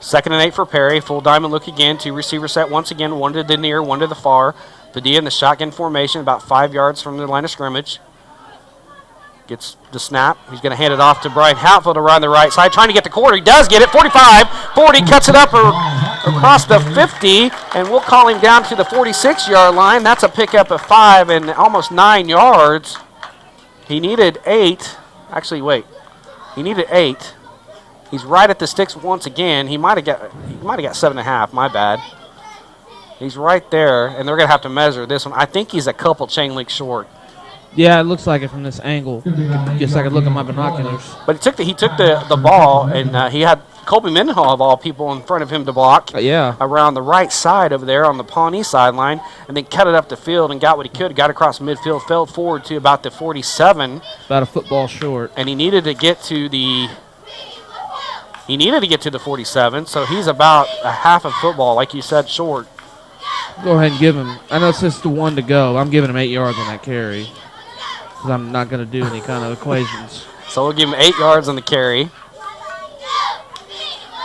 2nd and 8 for Perry. Full diamond look again. 2 receiver set once again. One to the near, one to the far. Padilla in the shotgun formation, about 5 yards from the line of scrimmage. Gets the snap. He's going to hand it off to Brian Hatfield around the right side, trying to get the quarter. He does get it. 45, 40, cuts it up across the 50, and we'll call him down to the 46-yard line. That's a pickup of 5 and almost 9 yards. He needed 8. Actually, wait. He needed 8. He's right at the sticks once again. He might have got 7.5. My bad. He's right there, and they're going to have to measure this one. I think he's a couple chain link short. Yeah, it looks like it from this angle. Guess I could look at my binoculars. But he took the ball, and he had Colby Mendenhall, of all people, in front of him to block. Yeah. Around the right side over there on the Pawnee sideline, and then cut it up the field and got what he could. Got across midfield, fell forward to about the 47. About a football short. And he needed to get to the 47, so he's about a half a football, like you said, short. Go ahead and give him. I know it's just the 1 to go. I'm giving him 8 yards on that carry. Because I'm not going to do any kind of equations. So we'll give him 8 yards on the carry.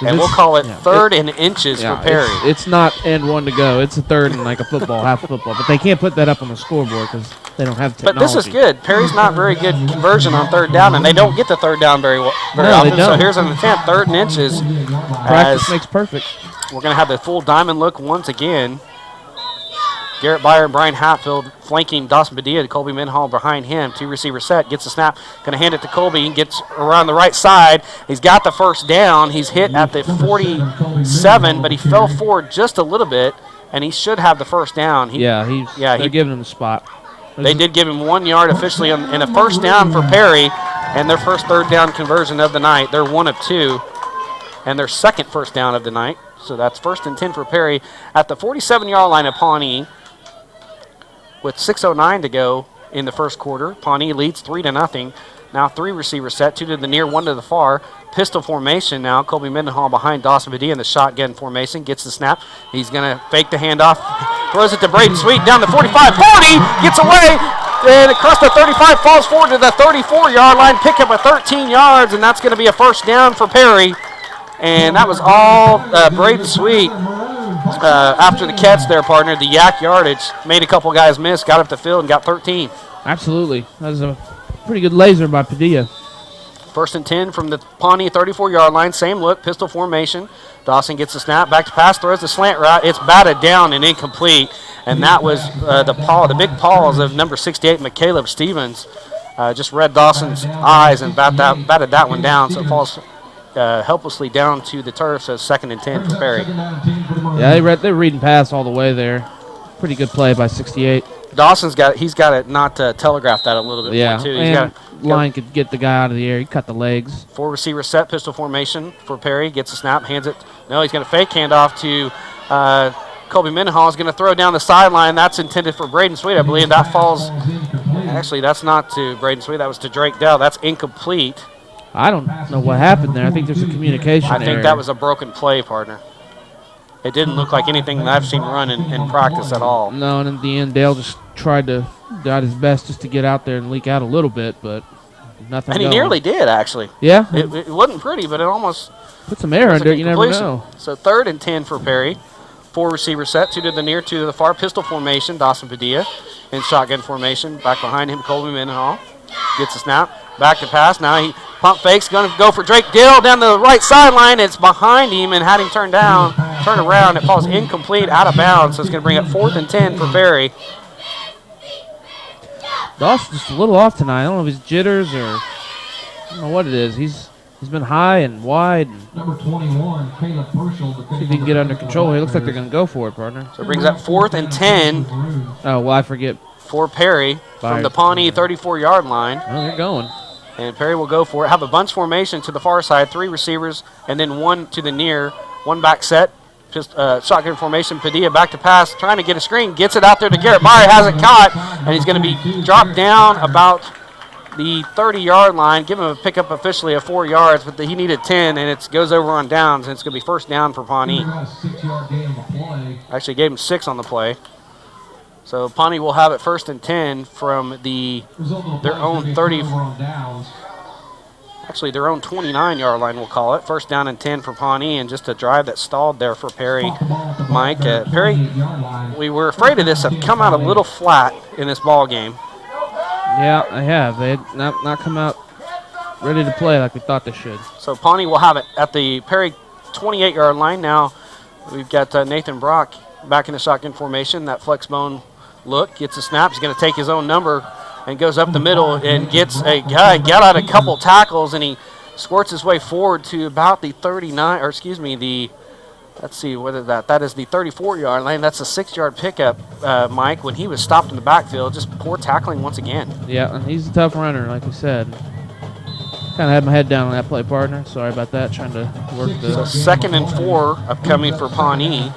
And we'll call it third and inches for Perry. It's not and 1 to go. It's a third and like a football, half a football. But they can't put that up on the scoreboard because they don't have technology. But this is good. Perry's not very good conversion on third down, and they don't get the third down very often. They don't. So here's an attempt, third and inches. Practice makes perfect. We're going to have the full diamond look once again. Garrett Byer and Brian Hatfield flanking Dawson Padilla. Colby Mendenhall behind him. 2 receiver set. Gets the snap. Going to hand it to Colby. Gets around the right side. He's got the first down. He's hit at the 47, but he fell forward just a little bit, and he should have the first down. They're giving him the spot. They did give him 1 yard officially in a first down for Perry, and their first third down conversion of the night. They're 1 of 2, and their second first down of the night. So that's 1st and 10 for Perry at the 47-yard line of Pawnee. With 6:09 to go in the first quarter, Pawnee leads 3-0. Now 3 receivers set, 2 to the near, 1 to the far. Pistol formation now. Colby Mendenhall behind Dawson Padilla in the shotgun formation. Gets the snap. He's going to fake the handoff. Throws it to Braden Sweet down the 45. 40! Gets away! And across the 35, falls forward to the 34-yard line. Pick up a 13 yards, and that's going to be a first down for Perry. And that was all Braden Sweet. After the catch there, partner, the yak yardage, made a couple guys miss, got up the field, and got 13. Absolutely. That was a pretty good laser by Padilla. 1st and 10 from the Pawnee 34-yard line. Same look, pistol formation. Dawson gets the snap, back to pass, throws the slant route. It's batted down and incomplete. And that was the big paws of number 68, McCaleb Stevens. Just read Dawson's eyes and batted that one down, so it falls helplessly down to the turf, so 2nd and 10 for Perry. Yeah, they're reading pass all the way there. Pretty good play by 68. Dawson's got it not telegraph that a little bit more, too. And line could get the guy out of the air. He cut the legs. 4 receiver set, pistol formation for Perry. Gets the snap, hands it. No, he's going to fake handoff to Colby Mendenhall. Is going to throw down the sideline. That's intended for Braden Sweet, I believe. That falls. Actually, that's not to Braden Sweet. That was to Drake Dell. That's incomplete. I don't know what happened there. I think there's a communication I think that was a broken play, partner. It didn't look like anything that I've seen run in practice at all. No, and in the end, Dale just tried his best just to get out there and leak out a little bit, but nothing. And he nearly did, actually. Yeah? It wasn't pretty, but it almost put some air under it. You never know. So 3rd and 10 for Perry. 4 receiver set, 2 to the near, 2 to the far. Pistol formation, Dawson Padilla in shotgun formation. Back behind him, Colby Mendenhall. Gets a snap. Back to pass. Now he pump fakes. Going to go for Drake Dill down the right sideline. It's behind him and had him turn around. It falls incomplete, out of bounds. So it's going to bring up 4th and 10 for Perry. Dawson's just a little off tonight. I don't know if he's jitters or I don't know what it is. He's been high and wide. And Number 21, Caleb Purcell. See if he can get under control here. Looks like they're going to go for it, partner. So it brings up 4th and 10. Oh, well, I forget. For Perry from the Pawnee 34-yard line. Well, they're going. And Perry will go for it. Have a bunch formation to the far side, 3 receivers, and then 1 to the near. 1 back set, just shotgun formation. Padilla back to pass, trying to get a screen. Gets it out there to Garrett Byer, has it caught, and he's going to be dropped down about the 30-yard line. Give him a pickup officially of 4 yards, but he needed 10, and it goes over on downs, and it's going to be first down for Pawnee. Actually gave him 6 on the play. So Pawnee will have it 1st and 10 from their own 30. actually their own 29-yard line, we'll call it. First down and 10 for Pawnee, and just a drive that stalled there for Perry. Mike, Perry, we were afraid of this, have come out a little flat in this ball game. Yeah, they have. They had not come out ready to play like we thought they should. So Pawnee will have it at the Perry 28-yard line. Now we've got Nathan Brock back in the shotgun formation. That flex bone look, gets a snap. He's going to take his own number and goes up the middle and gets a guy, got out a couple tackles, and he squirts his way forward to about the 39, or excuse me, the, let's see whether that is the 34-yard line. That's a 6-yard pickup, Mike, when he was stopped in the backfield. Just poor tackling once again. Yeah, and he's a tough runner, like we said. Kind of had my head down on that play, partner. Sorry about that. Trying to work the. So 2nd and 4 upcoming for Pawnee.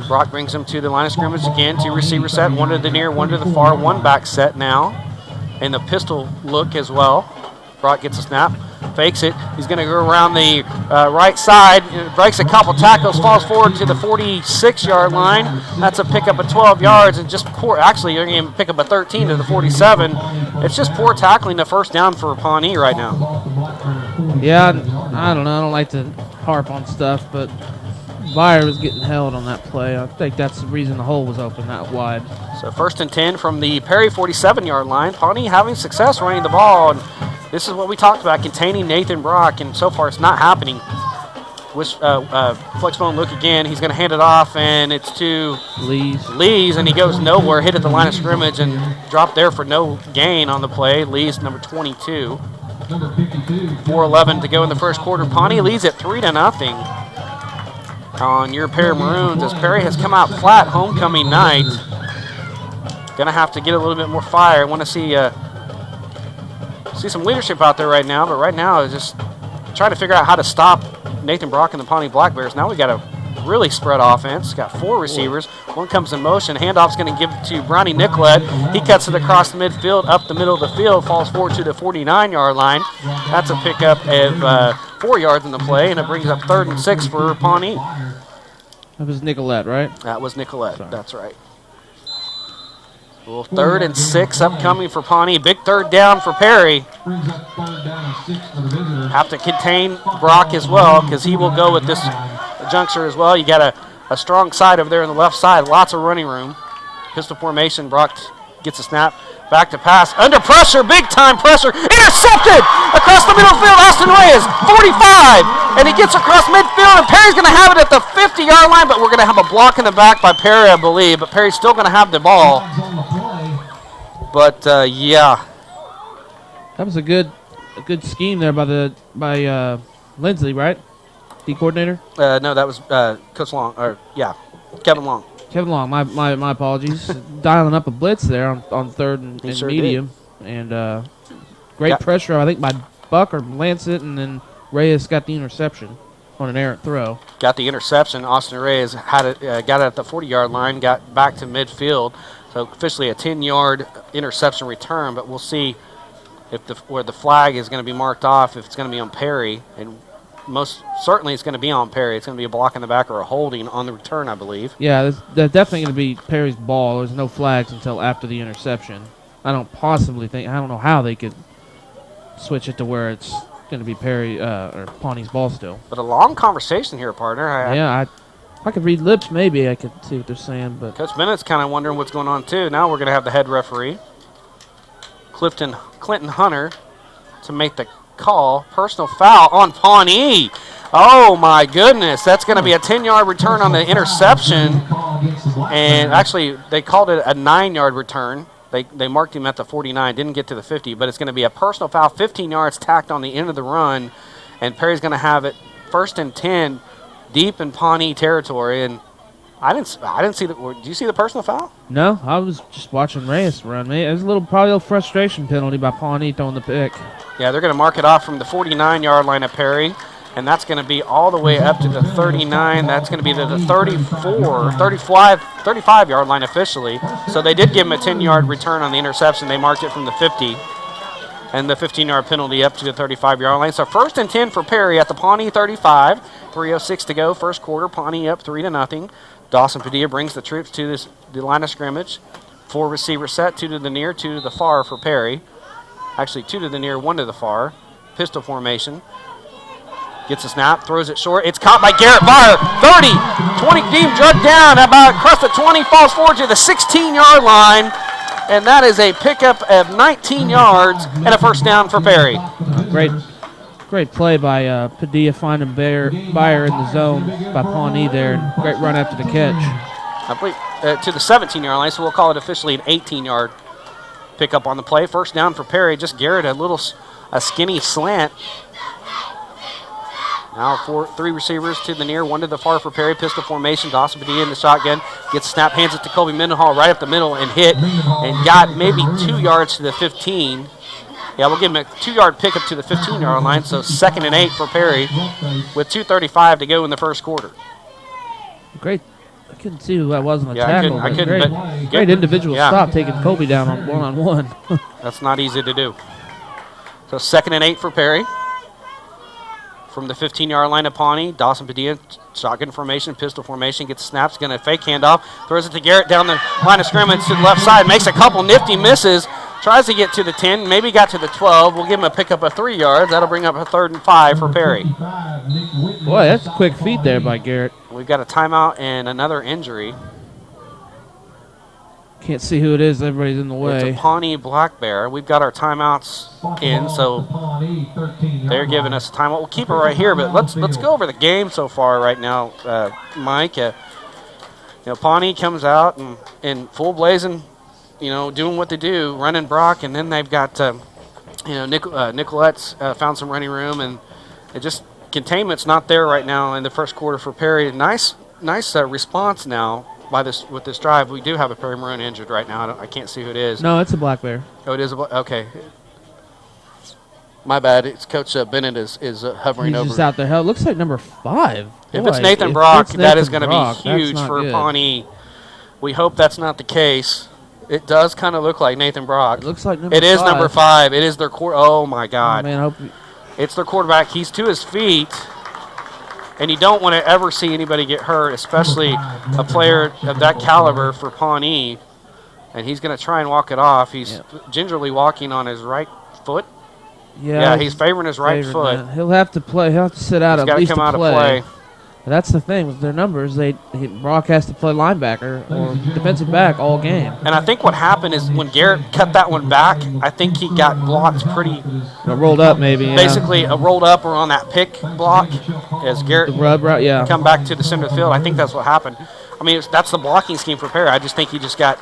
Brock brings him to the line of scrimmage again. 2 receiver set, 1 to the near, 1 to the far, 1 back set now. And the pistol look as well. Brock gets a snap, fakes it. He's going to go around the right side, breaks a couple tackles, falls forward to the 46-yard line. That's a pickup of 12 yards, and just poor. Actually, you're going to pick up a 13 to the 47. It's just poor tackling the first down for Pawnee right now. Yeah, I don't know. I don't like to harp on stuff, but Byer was getting held on that play. I think that's the reason the hole was open that wide. So 1st and 10 from the Perry 47-yard line. Pawnee having success running the ball, and this is what we talked about, containing Nathan Brock, and so far it's not happening. Flexbone look again. He's going to hand it off, and it's to Lees, and he goes nowhere, hit at the line of scrimmage, and dropped there for no gain on the play. Lees, number 22. 4:11 to go in the first quarter. Pawnee leads at 3-0 on your Perry Maroons, as Perry has come out flat homecoming night. Going to have to get a little bit more fire. I want to see some leadership out there right now, but right now is just trying to figure out how to stop Nathan Brock and the Pawnee Black Bears. Now we got a really spread offense. Got 4 receivers. 1 comes in motion. Handoff's going to give it to Brownie Nicolette. He cuts it across the midfield, up the middle of the field, falls forward to the 49-yard line. That's a pickup of 4 yards in the play, and it brings up 3rd and 6 for Pawnee. That was Nicolette, right? That was Nicolette. Sorry. That's right. Well, 3rd and 6 upcoming for Pawnee. Big 3rd down for Perry. Have to contain Brock as well, because he will go with this juncture as well. You got a strong side over there on the left side. Lots of running room. Pistol formation. Brock gets a snap. Back to pass. Under pressure. Big time pressure. Intercepted! Across the middle field. Austin Reyes. 45. And he gets across midfield. And Perry's going to have it at the 50-yard line. But we're going to have a block in the back by Perry, I believe. But Perry's still going to have the ball. But, yeah. That was a good scheme there by Lindsley, right? D coordinator? No, that was Coach Long. Kevin Long. Kevin Long, my apologies. Dialing up a blitz there on 3rd and sure medium. did. And great pressure, I think, by Buck or Lancet, and then Reyes got the interception on an errant throw. Got the interception. Austin Reyes had it, got it at the 40-yard line, got back to midfield. So officially a 10-yard interception return, but we'll see if where the flag is going to be marked off, if it's going to be on Perry, and most certainly it's going to be on Perry. It's going to be a block in the back or a holding on the return, I believe. Yeah, that's definitely going to be Perry's ball. There's no flags until after the interception. I don't know how they could switch it to where it's going to be Perry or Pawnee's ball still. But a long conversation here, partner. If I could read lips, maybe I could see what they're saying. But Coach Bennett's kind of wondering what's going on, too. Now we're going to have the head referee, Clinton Hunter, to make the call. Personal foul on Pawnee. Oh, my goodness. That's going to be a 10-yard return on the interception. And actually, they called it a 9-yard return. They marked him at the 49, didn't get to the 50, but it's going to be a personal foul, 15 yards tacked on the end of the run, and Perry's going to have it 1st and 10 deep in Pawnee territory. And I didn't see did you see the personal foul? No, I was just watching Reyes run. It was probably a little frustration penalty by Pawnee throwing the pick. Yeah, they're going to mark it off from the 49-yard line of Perry, and that's going to be all the way up to the 39. That's going to be the 35-yard line officially. So they did give him a 10-yard return on the interception. They marked it from the 50, and the 15-yard penalty up to the 35-yard line. So 1st and 10 for Perry at the Pawnee 35. 3:06 to go, first quarter. Pawnee up 3-0. Dawson Padilla brings the troops to the line of scrimmage. 4 receiver set, 2 to the near, 2 to the far for Perry. Actually, 2 to the near, 1 to the far. pistol formation. Gets a snap, throws it short. It's caught by Garrett Byer. 30, 20 deep, drug down about across the 20, falls forward to the 16-yard line. And that is a pickup of 19 yards and a first down for Perry. Great play by Padilla finding Byer in the zone by Pawnee there. And great run after the catch. I believe to the 17-yard line, so we'll call it officially an 18-yard pickup on the play. First down for Perry. Just Garrett, a skinny slant. Now three receivers to the near, one to the far for Perry. Pistol formation. Dawson Padilla in the shotgun. Gets snap, hands it to Colby Mendenhall right up the middle and hit. And got maybe 2 yards to the 15. Yeah, we'll give him a 2-yard pickup to the 15-yard line. So 2nd and 8 for Perry with 2:35 to go in the first quarter. Great. I couldn't see who that was on the tackle. I couldn't. Great individual stop taking Colby down on one-on-one. That's not easy to do. So 2nd and 8 for Perry. From the 15-yard line of Pawnee, Dawson Padilla, shotgun formation, pistol formation, gets snaps, going to fake handoff, throws it to Garrett down the line of scrimmage to the left side, makes a couple nifty misses, tries to get to the 10, maybe got to the 12. We'll give him a pickup of 3 yards. That'll bring up a 3rd and 5 for Perry. Boy, that's a quick feed there by Garrett. We've got a timeout and another injury. Can't see who it is. Everybody's in the way. It's a Pawnee Black Bear. We've got our timeouts in, so they're giving us a timeout. We'll keep it right here, but let's go over the game so far right now, Mike. Pawnee comes out and in full blazing, doing what they do, running Brock, and then they've got Nicolette's found some running room, and it just containment's not there right now in the first quarter for Perry. Nice response now. With this drive, we do have a Perry Maroon injured right now. I can't see who it is. No, it's a Black Bear. Oh, it is okay. My bad. It's Coach Bennett is hovering over. He's just out there. Hell, it looks like number 5. If it's Nathan Brock, that is going to be huge for Pawnee. We hope that's not the case. It does kind of look like Nathan Brock. It looks like number 5. It is number 5. It is their oh my God. Oh, man, it's their quarterback. He's to his feet. And you don't want to ever see anybody get hurt, especially a player of that caliber for Pawnee. And he's going to try and walk it off. He's gingerly walking on his right foot. Yeah, he's favoring his right foot. Man. He'll have to play. He'll have to sit out at least to play. He's got to come out of play. That's the thing with their numbers. Brock has to play linebacker or defensive back all game. And I think what happened is when Garrett cut that one back, I think he got blocked pretty. Rolled up maybe. Basically, a rolled up or on that pick block as Garrett come back to the center of the field. I think that's what happened. I mean, that's the blocking scheme for Perry. I just think he just got,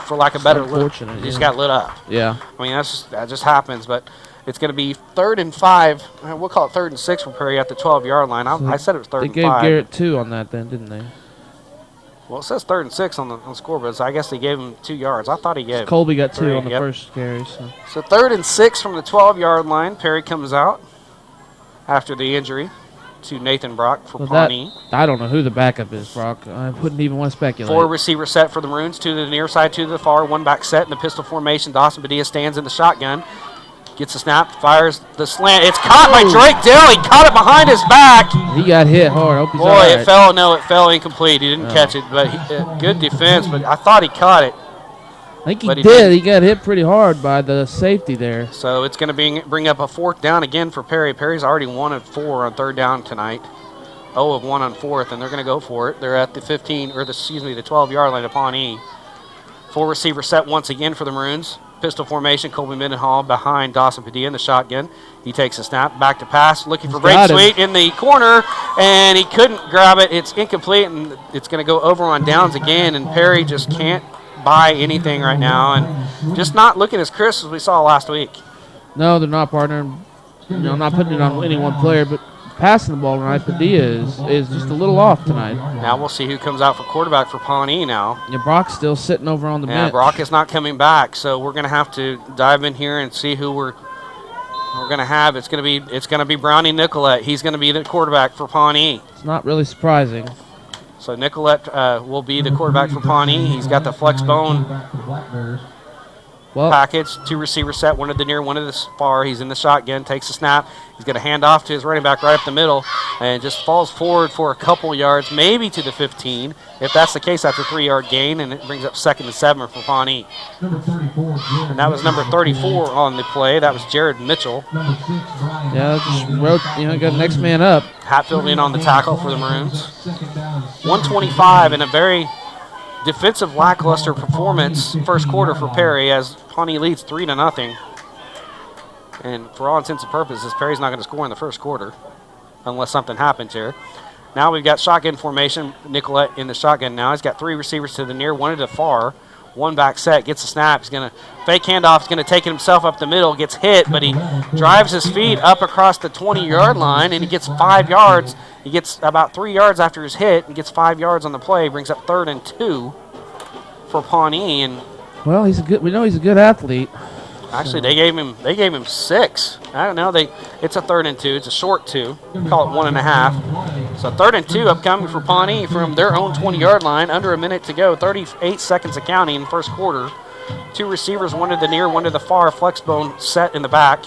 for lack of better word, he just got lit up. Yeah. I mean, that just happens, but. It's going to be 3rd and 5. We'll call it 3rd and 6 for Perry at the 12-yard line. I said it was 3rd and 5. They gave Garrett 2 on that then, didn't they? Well, it says 3rd and 6 on the scoreboard, so I guess they gave him 2 yards. I thought he gave Colby got 2 on the first carry. So 3rd and 6 from the 12-yard line. Perry comes out after the injury to Nathan Brock for Pawnee. I don't know who the backup is, Brock. I wouldn't even want to speculate. 4 receiver set for the Maroons, 2 to the near side, 2 to the far, 1 back set in the pistol formation. Dawson Padilla stands in the shotgun. Gets a snap, fires the slant. It's caught by Drake Dill. He caught it behind his back. He got hit hard. I hope he's all right. It fell. No, it fell incomplete. He didn't catch it, but good defense. But I thought he caught it. I think he did. He got hit pretty hard by the safety there. So it's going to bring up a 4th down again for Perry. Perry's already 1 of 4 on 3rd down tonight. 0 of 1 on 4th, and they're going to go for it. They're at the 12-yard line of Pawnee. 4 receiver set once again for the Maroons. Pistol formation, Colby Mendenhall behind Dawson Padilla in the shotgun. He takes a snap, back to pass, looking for Brady Sweet in the corner, and he couldn't grab it. It's incomplete, and it's going to go over on downs again, and Perry just can't buy anything right now, and just not looking as crisp as we saw last week. No, they're not partnering. Not putting it on any one player, but passing the ball tonight, Padilla is just a little off tonight. Now we'll see who comes out for quarterback for Pawnee now. Yeah, Brock's still sitting over on the bench. Yeah, Brock is not coming back, so we're going to have to dive in here and see who we're going to have. It's going to be Brownie Nicolette. He's going to be the quarterback for Pawnee. It's not really surprising. So Nicolette will be the quarterback for Pawnee. He's got the flex bone package. 2 receivers set, one to the near, one to the far. He's in the shotgun, takes the snap. He's going to hand off to his running back right up the middle and just falls forward for a couple yards, maybe to the 15. If that's the case, that's a 3-yard gain, and it brings up 2nd and 7 for Pawnee. And that was number 34 on the play. That was Jared Mitchell. Yeah, just got the next man up. Hatfield in on the tackle for the Maroons. 125 in a very defensive lackluster performance first quarter for Perry as Pawnee leads 3-0. And for all intents and purposes, Perry's not going to score in the first quarter unless something happens here. Now we've got shotgun formation. Nicolette in the shotgun now. He's got 3 receivers to the near, 1 to the far. 1 back set, gets a snap. He's going to fake handoff. He's going to take it himself up the middle, gets hit, but he drives his feet up across the 20-yard line, and he gets 5 yards. He gets about 3 yards after his hit and gets 5 yards on the play. Brings up 3rd and 2 for Pawnee. And well, we know he's a good athlete. Actually, they gave him 6. I don't know. It's a 3rd and 2. It's a short 2. Call it 1.5. So 3rd and 2 upcoming for Pawnee from their own 20-yard line. Under a minute to go. 38 seconds of counting in the first quarter. 2 receivers, 1 to the near, 1 to the far. Flex bone set in the back.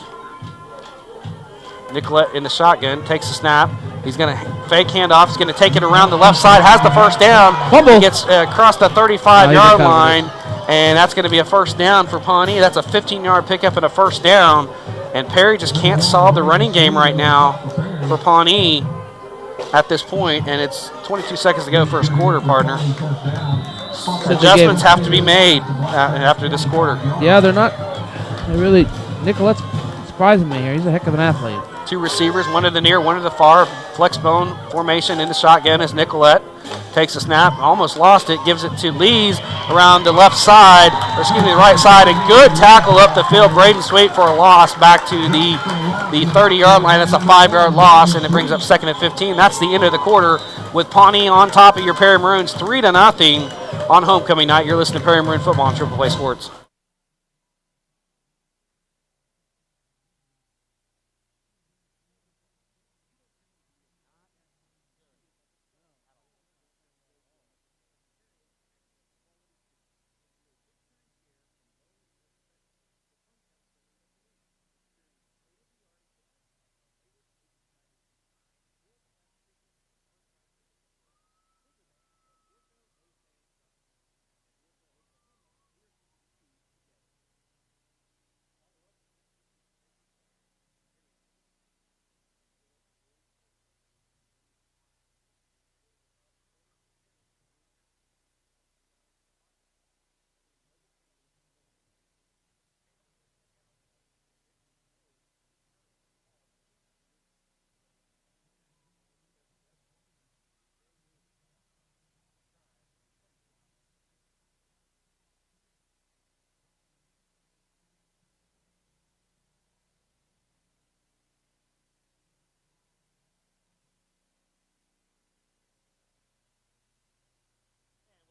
Nicolette in the shotgun takes the snap. He's going to fake handoff. He's going to take it around the left side. Has the first down. Fumble. He gets across the 35-yard line. And that's going to be a first down for Pawnee. That's a 15-yard pickup and a first down. And Perry just can't solve the running game right now for Pawnee at this point. And it's 22 seconds to go first quarter, partner. Adjustments have to be made after this quarter. Yeah, they're not. Nicolette's surprising me here. He's a heck of an athlete. 2 receivers, 1 to the near, 1 to the far. Flex bone formation in the shotgun as Nicolette takes a snap, almost lost it, gives it to Lees around the left side, the right side. A good tackle up the field. Braden Sweet for a loss back to the 30-yard line. That's a 5-yard loss, and it brings up 2nd and 15. That's the end of the quarter with Pawnee on top of your Perry Maroons 3-0 on homecoming night. You're listening to Perry Maroon Football on Triple Play Sports.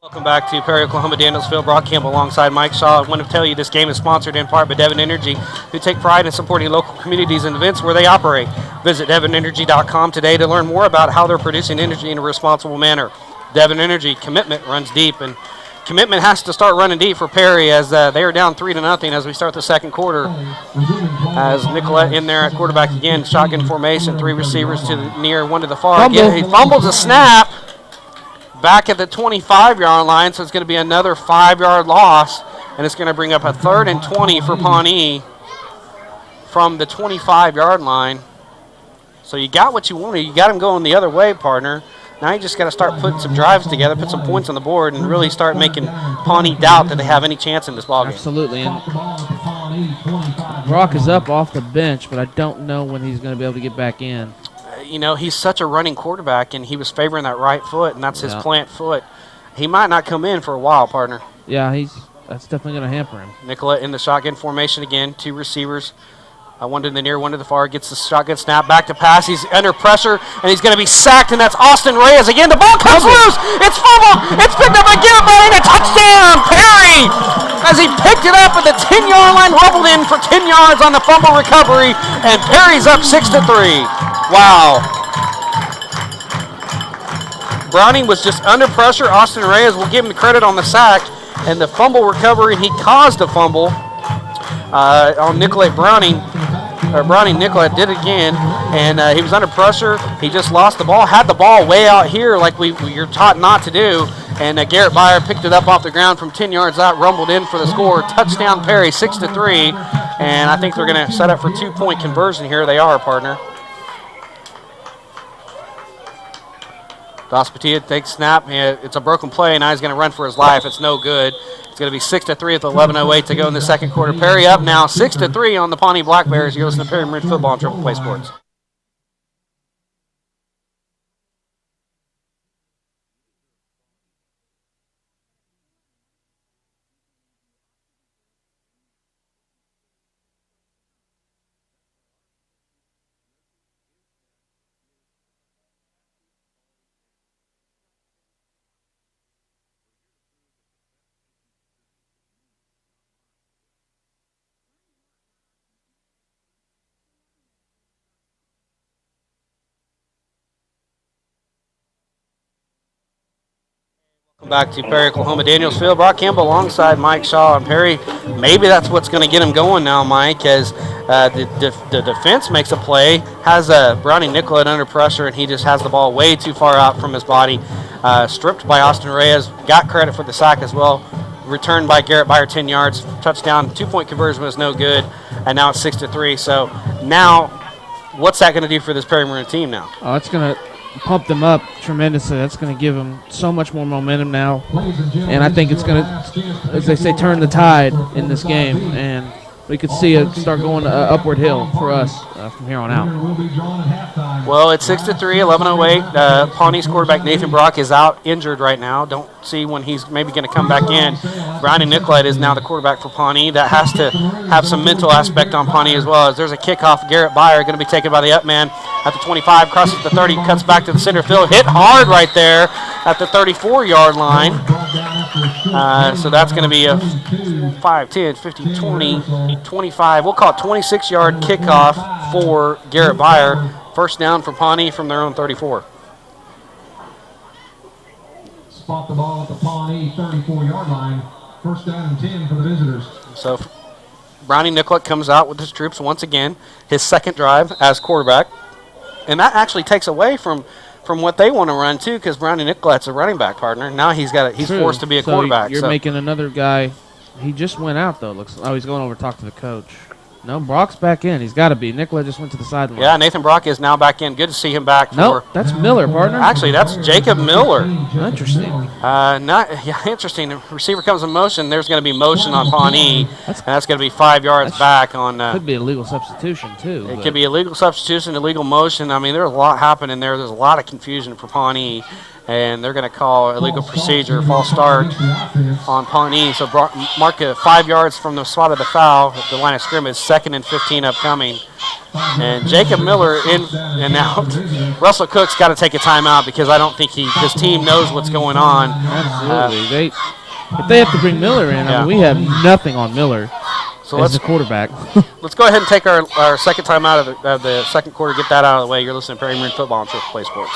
Welcome back to Perry, Oklahoma, Danielsville. Brock Campbell alongside Mike Shaw. I want to tell you this game is sponsored in part by Devon Energy, who take pride in supporting local communities and events where they operate. Visit DevonEnergy.com today to learn more about how they're producing energy in a responsible manner. Devon Energy, commitment runs deep, and commitment has to start running deep for Perry as they are down 3-0 as we start the second quarter. As Nicolette in there at quarterback again, shotgun formation, 3 receivers to the near, 1 to the far. He fumbles a snap back at the 25-yard line, so it's going to be another 5-yard loss, and it's going to bring up a 3rd and 20 for Pawnee from the 25-yard line. So you got what you wanted. You got him going the other way, partner. Now you just got to start putting some drives together, put some points on the board, and really start making Pawnee doubt that they have any chance in this ballgame. Absolutely. And Brock is up off the bench, but I don't know when he's going to be able to get back in. You know, he's such a running quarterback, and he was favoring that right foot, and that's his plant foot. He might not come in for a while, partner. Yeah, that's definitely going to hamper him. Nicolette in the shotgun formation again, 2 receivers. 1 to the near, 1 to the far, gets the shotgun snap, back to pass. He's under pressure, and he's going to be sacked, and that's Austin Reyes again. The ball comes loose. It's fumbled. It's picked up again by a touchdown. Perry, as he picked it up at the 10-yard line, hobbled in for 10 yards on the fumble recovery, and Perry's up 6-3. Wow. Browning was just under pressure. Austin Reyes will give him the credit on the sack and the fumble recovery. He caused a fumble. on Nicolette Browning. Browning Nicolette did it again, and he was under pressure. He just lost the ball, had the ball way out here like you're taught not to do, and Garrett Byer picked it up off the ground from 10 yards out, rumbled in for the score. Touchdown Perry, 6-3, and I think they're going to set up for 2-point conversion here. They are, partner. Dos Petita takes snap. It's a broken play, and now he's going to run for his life. It's no good. It's going to be 6-3 with 11:08 to go in the second quarter. Perry up now, 6-3 on the Pawnee Black Bears. You're listening to Perry Maroons football on Triple Play Sports. Back to Perry, Oklahoma, Daniels Field. Brock Campbell alongside Mike Shaw and Perry. Maybe that's what's going to get him going now, Mike, as the defense makes a play, has Brownie Nicolette under pressure, and he just has the ball way too far out from his body. Stripped by Austin Reyes. Got credit for the sack as well. Returned by Garrett Byer, 10 yards. Touchdown. 2-point conversion was no good, and now it's 6-3. So now, what's that going to do for this Perry Maroon team now? Oh, it's going to pump them up tremendously. That's going to give them so much more momentum now. And I think it's going to, as they say, turn the tide in this game. And we could see it start going upward hill for us from here on out. Well, it's 6-3, 11:08. Pawnee's quarterback Nathan Brock is out injured right now. Don't see when he's maybe going to come back in. Brownie Nicolette is now the quarterback for Pawnee. That has to have some mental aspect on Pawnee as well. As there's a kickoff, Garrett Byer going to be taken by the up man at the 25, crosses the 30, cuts back to the center field. Hit hard right there at the 34-yard line. So that's going to be a 5, 10, 15, 20, 25. We'll call it 26-yard kickoff for Garrett Byer. First down for Pawnee from their own 34. Spot the ball at the Pawnee 34-yard line. First down and 10 for the visitors. So Brownie Nicolette comes out with his troops once again, his second drive as quarterback. And that actually takes away from what they want to run, too, because Brownie Nicolette's a running back partner. Now he's forced to be a quarterback. You're making another guy. He just went out, though. He's going over to talk to the coach. No, Brock's back in. He's got to be. Nicolette just went to the sideline. Yeah, Nathan Brock is now back in. Good to see him back. No, that's Miller, partner. Actually, that's Jacob Miller. Interesting. Interesting. The receiver comes in motion. There's going to be motion on Pawnee, and that's going to be 5 yards back on. Could be a legal substitution, too. It could be a legal substitution, illegal motion. I mean, there's a lot happening there. There's a lot of confusion for Pawnee, and they're going to call illegal procedure, false start on Pawnee. So mark 5 yards from the spot of the foul at the line of scrimmage, 2nd and 15 upcoming. And Jacob Miller in and out. Russell Cook's got to take a timeout because I don't think his team knows what's going on. Absolutely. If they have to bring Miller in, I mean, we have nothing on Miller as the quarterback. Let's go ahead and take our second timeout of the second quarter, get that out of the way. You're listening to Perry Maroon football on Triple Play Sports.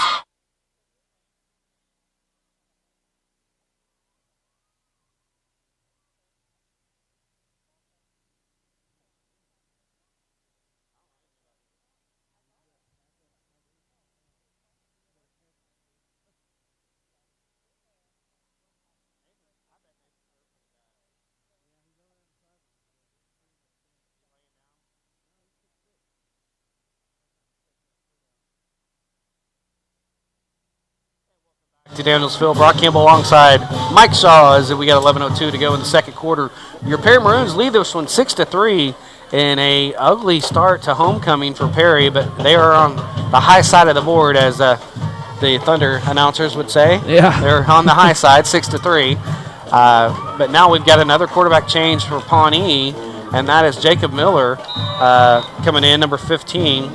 To Danielsville, Brock Campbell alongside Mike Shaw as we got 11:02 to go in the second quarter. Your Perry Maroons lead this one 6-3 in a ugly start to homecoming for Perry, but they are on the high side of the board, as the Thunder announcers would say. Yeah, they're on the high side, 6-3. But now we've got another quarterback change for Pawnee, and that is Jacob Miller coming in, number 15.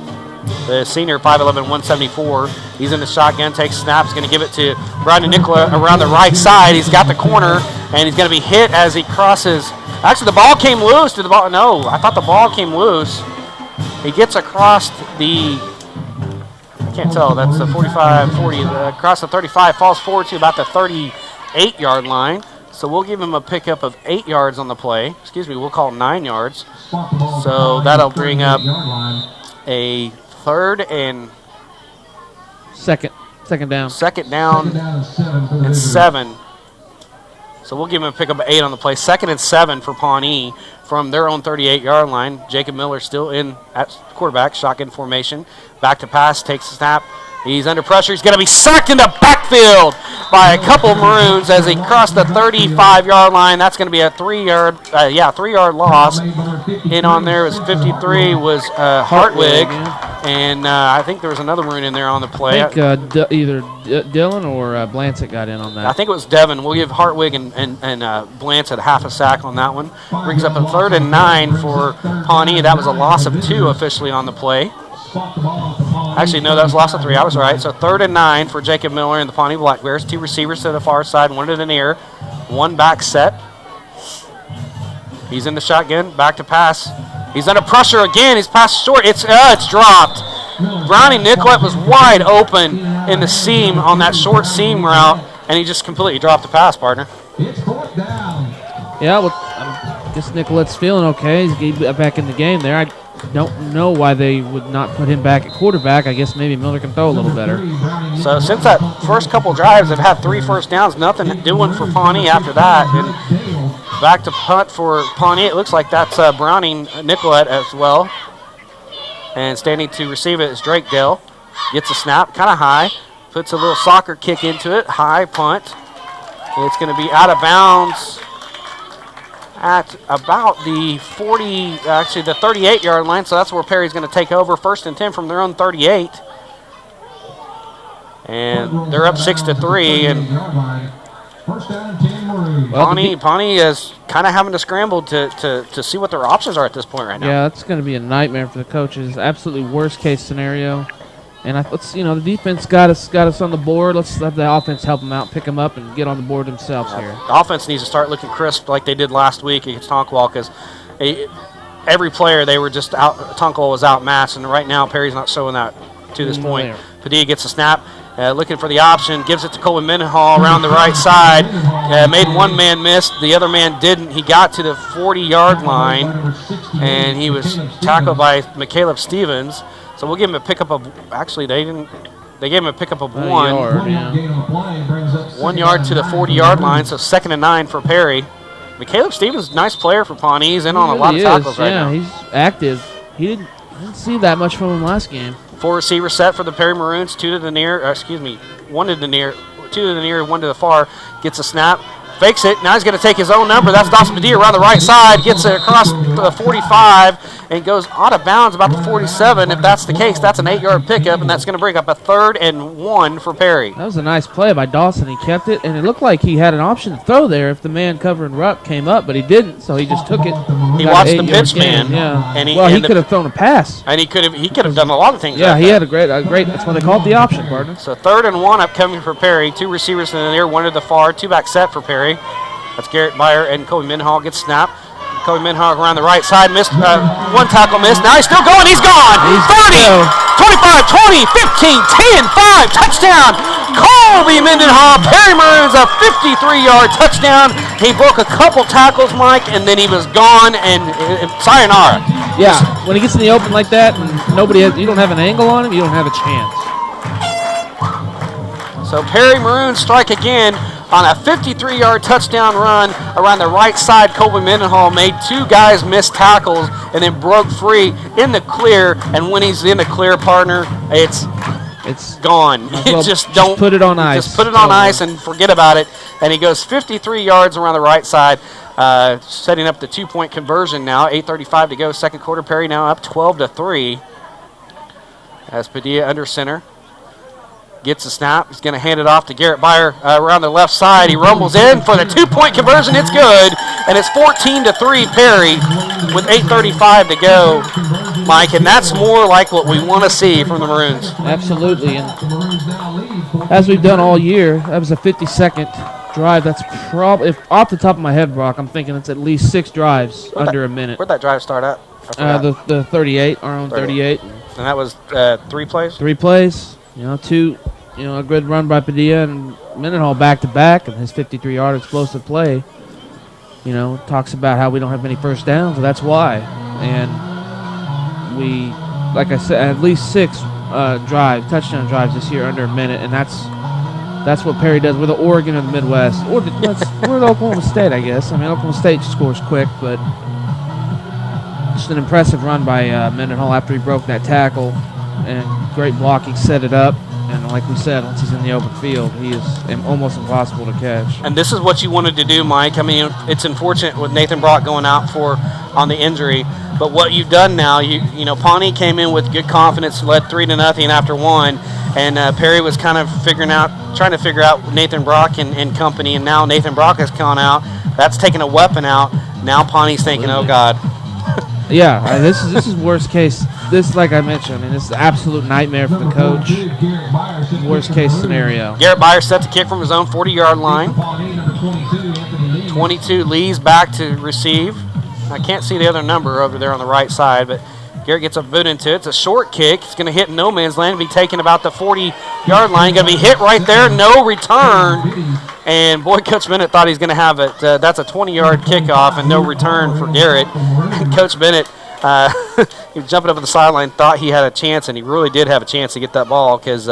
The senior, 5'11", 174. He's in the shotgun, takes snaps, going to give it to Brandon Nicolette around the right side. He's got the corner, and he's going to be hit as he crosses. Actually, the ball came loose. No, I thought the ball came loose. He gets across I can't tell. That's the 45, 40. Across the 35, falls forward to about the 38-yard line. So we'll give him a pickup of 8 yards on the play. Excuse me, we'll call 9 yards. So that'll bring up a third and second down. Second down and 7. So we'll give him a pickup of 8 on the play. 2nd and 7 for Pawnee from their own 38-yard line. Jacob Miller still in at quarterback, shotgun formation. Back to pass, takes the snap. He's under pressure. He's going to be sacked in the backfield by a couple of Maroons as he crossed the 35-yard line. That's going to be a 3-yard loss. In on there was 53 was Hartwig, and I think there was another Maroon in there on the play. I think either Dylan or Blancett got in on that. I think it was Devin. We'll give Hartwig and Blancett half a sack on that one. Brings up a 3rd and 9 for Pawnee. That was a loss of 2 officially on the play. Actually, no, that was a loss of 3. I was right. So 3rd and 9 for Jacob Miller and the Pawnee Black Bears. 2 receivers to the far side, 1 to the near, 1 back set. He's in the shotgun, back to pass. He's under pressure again. He's passed short. It's dropped. Brownie Nicolette was wide open in the seam on that short seam route, and he just completely dropped the pass, partner. Yeah, well, I guess Nicolette's feeling okay. He's back in the game there. I don't know why they would not put him back at quarterback. I guess maybe Miller can throw a little better. So since that first couple drives, they've had 3 first downs. Nothing doing for Pawnee after that. And back to punt for Pawnee. It looks like that's Browning Nicolette as well. And standing to receive it is Drake Dale. Gets a snap, kind of high. Puts a little soccer kick into it. High punt. It's going to be out of bounds at about the 38-yard line. So that's where Perry's going to take over. 1st and 10 from their own 38. And they're up 6-3. And Pawnee is kind of having to scramble to see what their options are at this point right now. Yeah, that's going to be a nightmare for the coaches. Absolutely worst case scenario. And the defense got us on the board. Let's let the offense help them out, pick them up, and get on the board themselves here. The offense needs to start looking crisp like they did last week against Tonkwall, because every player they were just out. Tonkwall was outmatched, and right now Perry's not showing that to this point. Padilla gets a snap. Looking for the option, gives it to Coleman Mendenhall around the right side. Made one man miss, the other man didn't. He got to the 40-yard line, and he was tackled by McCaleb Stevens. So we'll give him a pickup of. Actually, they didn't. They gave him a pickup of 1. 1 yard to the 40-yard line. So 2nd and 9 for Perry. McCaleb Stevens, nice player for Pawnee. He's in on a lot of tackles right now. Yeah, he's active. He didn't see that much from him last game. 4 receiver set for the Perry Maroons. 2 to the near. 1 to the near. 2 to the near. 1 to the far. Gets a snap. Fakes it. Now he's going to take his own number. That's Dawson Padilla around the right side. Gets it across the 45 and goes out of bounds about the 47. If that's the case, that's an 8-yard pickup, and that's going to bring up a 3rd and 1 for Perry. That was a nice play by Dawson. He kept it, and it looked like he had an option to throw there if the man covering Rupp came up, but he didn't, so he just took it. He watched the pitch man. Yeah. And he could have thrown a pass. And he could have done a lot of things. Yeah, like he that. had a great. That's why they call it the option, partner. So 3rd and 1 upcoming for Perry. 2 receivers in the near, 1 to the far, 2 back set for Perry. That's Garrett Byer and Kobe Mendenhall gets snapped. Kobe Mendenhall around the right side, missed 1 tackle missed. Now he's still going. He's gone. 30, 25, 20, 15, 10, 5, touchdown. Kobe Mendenhall, Perry Maroons, a 53-yard touchdown. He broke a couple tackles, Mike, and then he was gone, and sayonara. Yeah, when he gets in the open like that, and you don't have an angle on him, you don't have a chance. So Perry Maroons strike again on a 53-yard touchdown run around the right side. Colby Mendenhall made 2 guys miss tackles and then broke free in the clear. And when he's in the clear, partner, it's gone. Well, just put it on ice. Just put it on ice and forget about it. And he goes 53 yards around the right side, setting up the 2-point conversion now. 8:35 to go, 2nd quarter. Perry now up 12-3 as Padilla under center. Gets a snap. He's going to hand it off to Garrett Byer around the left side. He rumbles in for the 2-point conversion. It's good. And it's 14-3 Perry with 8:35 to go, Mike. And that's more like what we want to see from the Maroons. Absolutely. And as we've done all year, that was a 50-second drive. That's probably, if off the top of my head, Brock, I'm thinking it's at least 6 drives under a minute. Where'd that drive start at? The 38, our own 38. And that was 3 plays? 3 plays. 2. A good run by Padilla and Mendenhall back-to-back and his 53-yard explosive play, talks about how we don't have many first downs, and that's why. And we, like I said, at least 6 touchdown drives this year under a minute, and that's what Perry does. We're the Oregon of the Midwest. We're the Oklahoma State, I guess. I mean, Oklahoma State scores quick, but just an impressive run by Mendenhall after he broke that tackle, and great blocking, set it up. And like we said, once he's in the open field, he is almost impossible to catch. And this is what you wanted to do, Mike. I mean, it's unfortunate with Nathan Brock going out on the injury, but what you've done now, Pawnee came in with good confidence, led 3-0 after 1, and Perry was kind of trying to figure out Nathan Brock and company, and now Nathan Brock has gone out. That's taken a weapon out. Now Pawnee's thinking, oh God. Yeah, this is worst case. This, like I mentioned, this is an absolute nightmare for the coach. Worst case scenario. Garrett Byers set to kick from his own 40-yard line. 22 Lee's back to receive. I can't see the other number over there on the right side, but Garrett gets a boot into it. It's a short kick. It's going to hit no man's land, be taken about the 40-yard line. Going to be hit right there. No return. And boy, Coach Bennett thought he's going to have it. That's a 20-yard kickoff and no return for Garrett. Coach Bennett, he was jumping up at the sideline, thought he had a chance, and he really did have a chance to get that ball because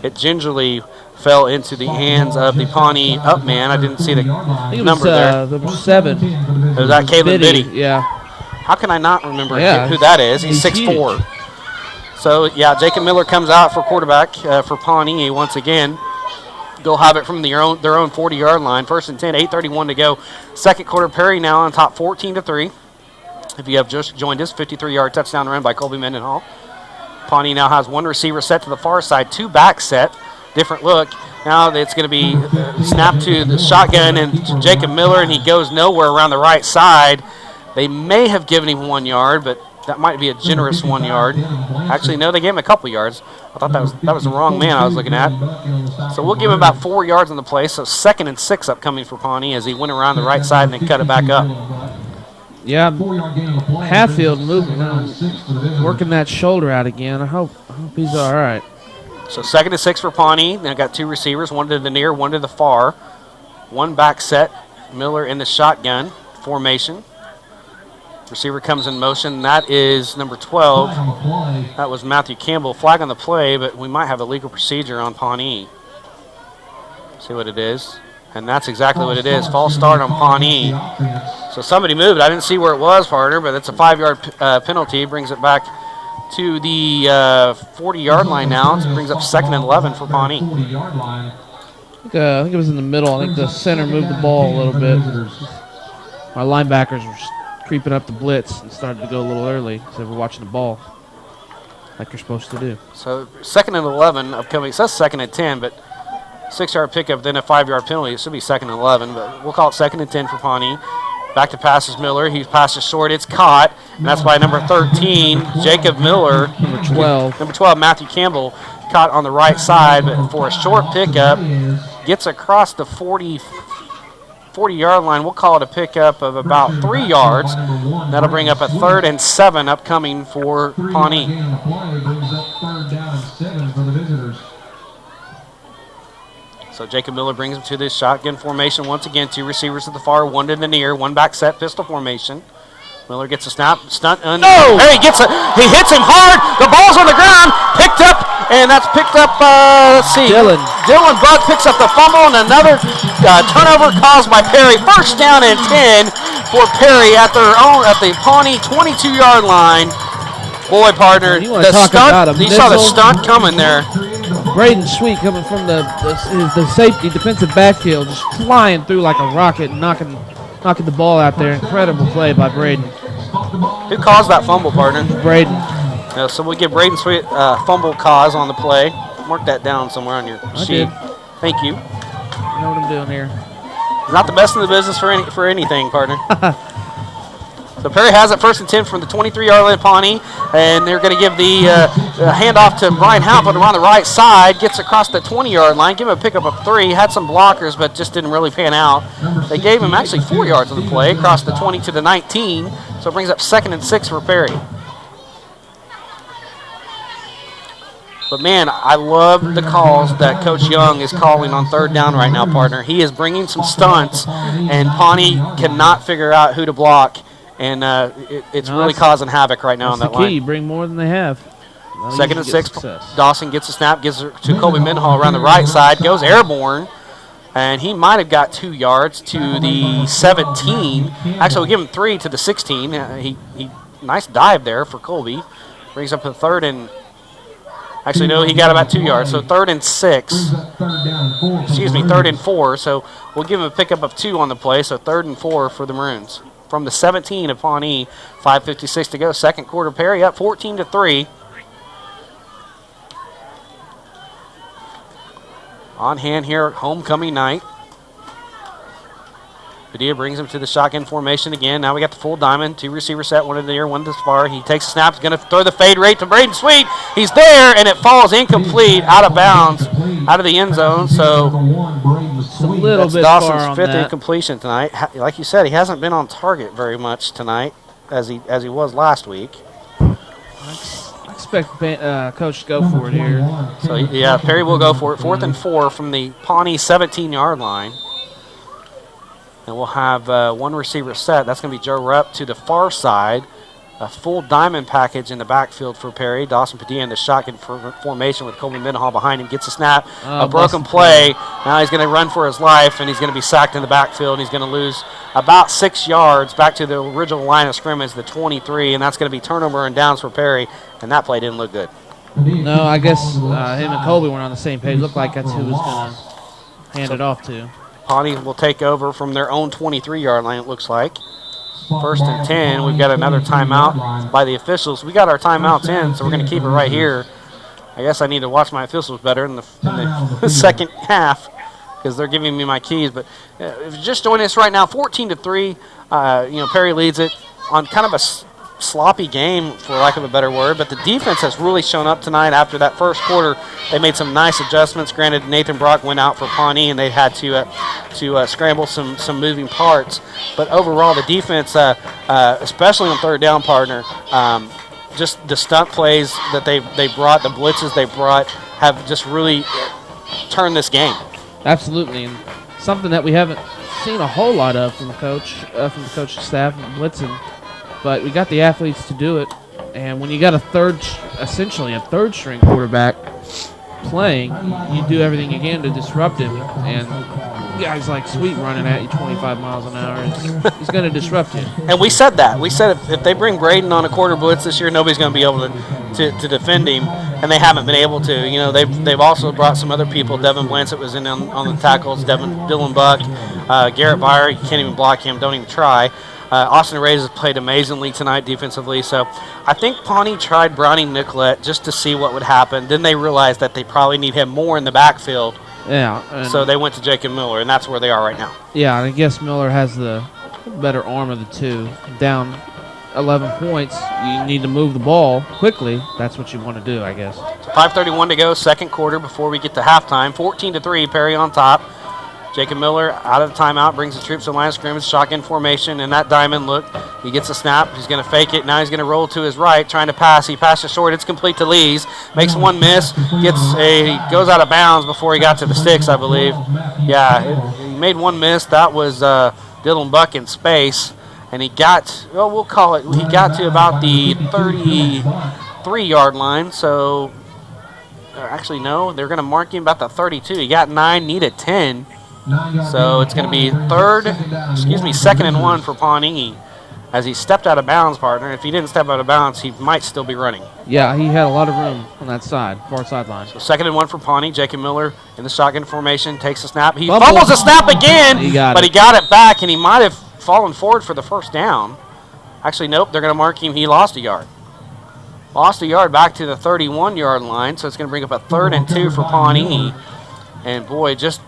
it gingerly fell into the hands of the Pawnee up man. I didn't see the number there. Number 7. Was that Caleb Biddy? Yeah. How can I not remember who that is? He's 6'4". So, yeah, Jacob Miller comes out for quarterback for Pawnee once again. They'll have it from their own 40-yard line. 1st and 10, 8:31 to go. Second quarter, Perry now on top 14-3. If you have just joined us, 53-yard touchdown run by Colby Mendenhall. Pawnee now has 1 receiver set to the far side, 2 back set. Different look. Now it's going to be snapped to the shotgun and Jacob Miller, and he goes nowhere around the right side. They may have given him 1 yard, but that might be a generous 1 yard. Actually, no, they gave him a couple yards. I thought that was the wrong man I was looking at. So we'll give him about 4 yards on the play. So 2nd and 6 upcoming for Pawnee as he went around the right side and then cut it back up. Yeah, Hatfield moving, working that shoulder out again. I hope he's all right. So 2nd and 6 for Pawnee. Then I got 2 receivers, 1 to the near, 1 to the far. 1 back set. Miller in the shotgun formation. Receiver comes in motion. That is number 12. That was Matthew Campbell. Flag on the play, but we might have a legal procedure on Pawnee. See what it is. And that's exactly what it is. False start on Pawnee. So somebody moved. I didn't see where it was, partner, but it's a 5-yard penalty. Brings it back to the 40-yard line now. So it brings up 2nd and 11 for Pawnee. I think it was in the middle. I think the center moved the ball a little bit. My linebackers were creeping up the blitz and started to go a little early, so we're watching the ball like you're supposed to do. So 2nd and 11 upcoming. It says 2nd and 10, but 6-yard pickup, then a 5-yard penalty. It should be 2nd and 11, but we'll call it 2nd and 10 for Pawnee. Back to passes Miller. He passes short. It's caught, and that's by number 13, Jacob Miller. Number 12. Number 12, Matthew Campbell, caught on the right side, but for a short pickup, gets across the 40-yard line. We'll call it a pickup of about 3 yards. That'll bring up a 3rd and 7 upcoming for Pawnee. So Jacob Miller brings him to this shotgun formation once again. 2 receivers at the far, 1 to the near, 1 back set pistol formation. Miller gets a snap, stunt. No! There he hits him hard. The ball's on the ground, picked up, and that's picked up. Let's see. Dylan Buck picks up the fumble, and another turnover caused by Perry. 1st down and 10 for Perry at the Pawnee 22-yard line. Boy, partner, you saw the stunt coming there. Braden Sweet coming from the safety defensive backfield, just flying through like a rocket, knocking the ball out there. Incredible play by Braden. Who caused that fumble, partner? Braden. Yeah, so we give Braden Sweet fumble cause on the play. Mark that down somewhere on your sheet. Thank you. You know what I'm doing here. Not the best in the business for anything, partner. So Perry has it 1st and 10 from the 23-yard line, Pawnee, and they're going to give the handoff to Brian Halpin around the right side. Gets across the 20-yard line, give him a pickup of 3. Had some blockers, but just didn't really pan out. They gave him actually 4 yards on the play, across the 20 to the 19. So it brings up 2nd and 6 for Perry. But, man, I love the calls that Coach Young is calling on third down right now, partner. He is bringing some stunts, and Pawnee cannot figure out who to block, and it's really causing havoc right now on that line. You bring more than they have. Second and 6. Dawson gets a snap, gives it to Colby Mendenhall around the right side, goes airborne, and he might have got 2 yards to the 17. Actually, we'll give him 3 to the 16. He nice dive there for Colby. Brings up the third and actually, no, he got about 2 yards. So 3rd and 6. Excuse me, 3rd and 4. So we'll give him a pickup of 2 on the play. So 3rd and 4 for the Maroons. From the 17 of Pawnee, 5:56 to go. Second quarter, Perry up 14-3. On hand here, homecoming night. Padilla brings him to the shotgun formation again. Now we got the full diamond. 2 receiver set, one in the air, one this far. He takes a snap. He's going to throw the fade right to Braden Sweet. He's there, and it falls incomplete, out of bounds, out of the end zone. So a little that's bit Dawson's far on 5th that. incompletion tonight. Like you said, he hasn't been on target very much tonight as he was last week. I expect Coach to go for it here. So, yeah, Perry will go for it. 4th and 4 from the Pawnee 17-yard line. And we'll have one receiver set. That's going to be Joe Rupp to the far side. A full diamond package in the backfield for Perry. Dawson Padilla in the shotgun formation with Colby Mendenhall behind him. Gets a snap. A broken play. Now he's going to run for his life, and he's going to be sacked in the backfield. He's going to lose about 6 yards back to the original line of scrimmage, the 23, and that's going to be turnover and downs for Perry, and that play didn't look good. No, I guess him and Colby weren't on the same page. Looked like that's who was going to hand it off to. Pawnee will take over from their own 23-yard line, it looks like. 1st and 10. We've got another timeout by the officials. We got our timeouts in, so we're going to keep it right here. I guess I need to watch my officials better in the second half because they're giving me my keys. But if you're just joining us right now, 14-3. Perry leads it on kind of a sloppy game, for lack of a better word, but the defense has really shown up tonight. After that first quarter, they made some nice adjustments. Granted, Nathan Brock went out for Pawnee, and they had to scramble some moving parts. But overall, the defense, especially on third down, partner, just the stunt plays that they brought, the blitzes they brought, have just really turned this game. Absolutely, and something that we haven't seen a whole lot of from the coaching staff, blitzing. But we got the athletes to do it, and when you got essentially a third string quarterback playing, you do everything you can to disrupt him. And guys like Sweet running at you 25 miles an hour, he's going to disrupt you. And we said that. We said if they bring Braden on a quarter blitz this year, nobody's going to be able to defend him, and they haven't been able to. You know, they've also brought some other people. Devin Blansett was in on the tackles. Dylan Buck, Garrett Byer. You can't even block him. Don't even try. Austin Reyes has played amazingly tonight defensively. So I think Pawnee tried Brownie Nicolette just to see what would happen. Then they realized that they probably need him more in the backfield. Yeah. So they went to Jacob Miller, and that's where they are right now. Yeah, I guess Miller has the better arm of the two. Down 11 points, you need to move the ball quickly. That's what you want to do, I guess. 5:31 to go, second quarter before we get to halftime. 14-3, Perry on top. Jacob Miller out of the timeout, brings the troops to the line of scrimmage, shotgun formation, and that diamond look. He gets a snap. He's going to fake it. Now he's going to roll to his right, trying to pass. He passes short. It's complete to Lees. Makes one miss. He goes out of bounds before he got to the sticks, I believe. Yeah, he made one miss. That was Dylan Buck in space. And he got, we'll call it, he got to about the 33-yard line. So, actually, no, they're going to mark him about the 32. He got 9, needed 10. So it's going to be second and 1 for Pawnee as he stepped out of bounds, partner. If he didn't step out of bounds, he might still be running. Yeah, he had a lot of room on that side, far sideline. So second and 1 for Pawnee. Jacob Miller in the shotgun formation takes a snap. He fumbles a snap again, he got it back, and he might have fallen forward for the first down. Actually, nope, they're going to mark him. He lost a yard. Lost a yard back to the 31-yard line, so it's going to bring up a 3rd and 2 for Pawnee. And, boy, just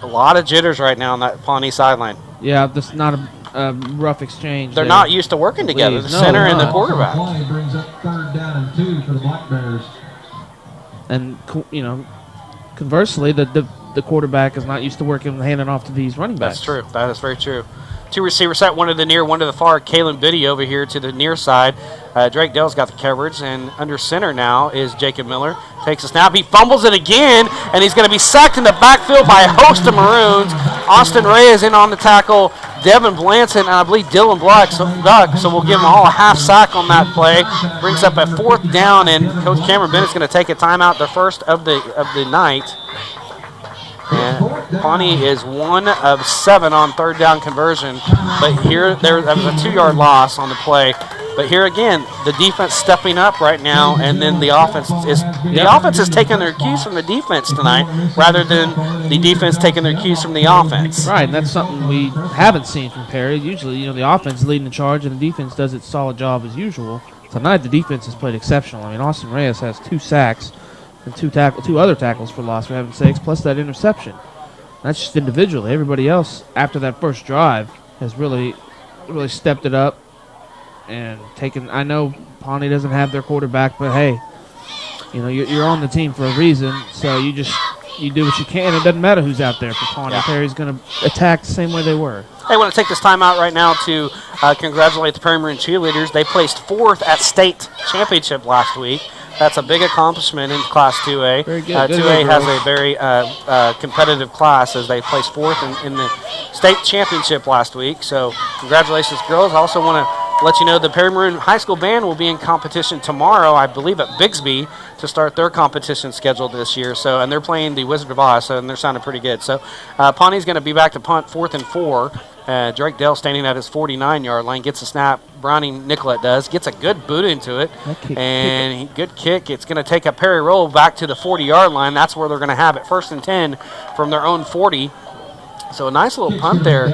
a lot of jitters right now on that Pawnee sideline. Yeah, this is not a rough exchange. They're not used to working together, the center and the quarterback. Play brings up 3rd down and 2 for the Black Bears. And, conversely, the quarterback is not used to working handing off to these running backs. That's true. That is very true. Two receiver set, one to the near, one to the far. Kalen Biddy over here to the near side. Drake Dell's got the coverage, and under center now is Jacob Miller. Takes a snap. He fumbles it again, and he's going to be sacked in the backfield by a host of Maroons. Austin Reyes in on the tackle. Devin Blanton, and I believe Dylan Black. So we'll give them all a half sack on that play. Brings up a 4th down, and Coach Cameron Bennett's going to take a timeout, the first of the night. And Pawnee is 1 of 7 on 3rd down conversion, but here there was a 2-yard loss on the play. But here again, the defense stepping up right now, and then the offense is taking their cues from the defense tonight, rather than the defense taking their cues from the offense. Right, and that's something we haven't seen from Perry. Usually, the offense is leading the charge, and the defense does its solid job as usual. Tonight, the defense has played exceptional. I mean, Austin Reyes has 2 sacks. And 2 other tackles for loss, for heaven's sakes, plus that interception. That's just individually. Everybody else, after that first drive, has really stepped it up and taken. I know Pawnee doesn't have their quarterback, but hey, you're on the team for a reason. So you do what you can. It doesn't matter who's out there for Pawnee. Yeah. Perry's going to attack the same way they were. I want to take this time out right now to congratulate the Perry Maroon cheerleaders. They placed 4th at state championship last week. That's a big accomplishment in Class 2A. Very good. 2A has a very competitive class as they placed 4th in the state championship last week. So congratulations, girls. I also want to let you know the Perry Maroon High School Band will be in competition tomorrow, I believe, at Bixby to start their competition schedule this year. So, and they're playing the Wizard of Oz, and they're sounding pretty good. So Pawnee's going to be back to punt 4th and 4. Drake Dell standing at his 49-yard line, gets a snap. Brownie Nicolette gets a good boot into it, and good kick. It's going to take a Perry roll back to the 40-yard line. That's where they're going to have it, 1st and 10 from their own 40. So a nice little punt there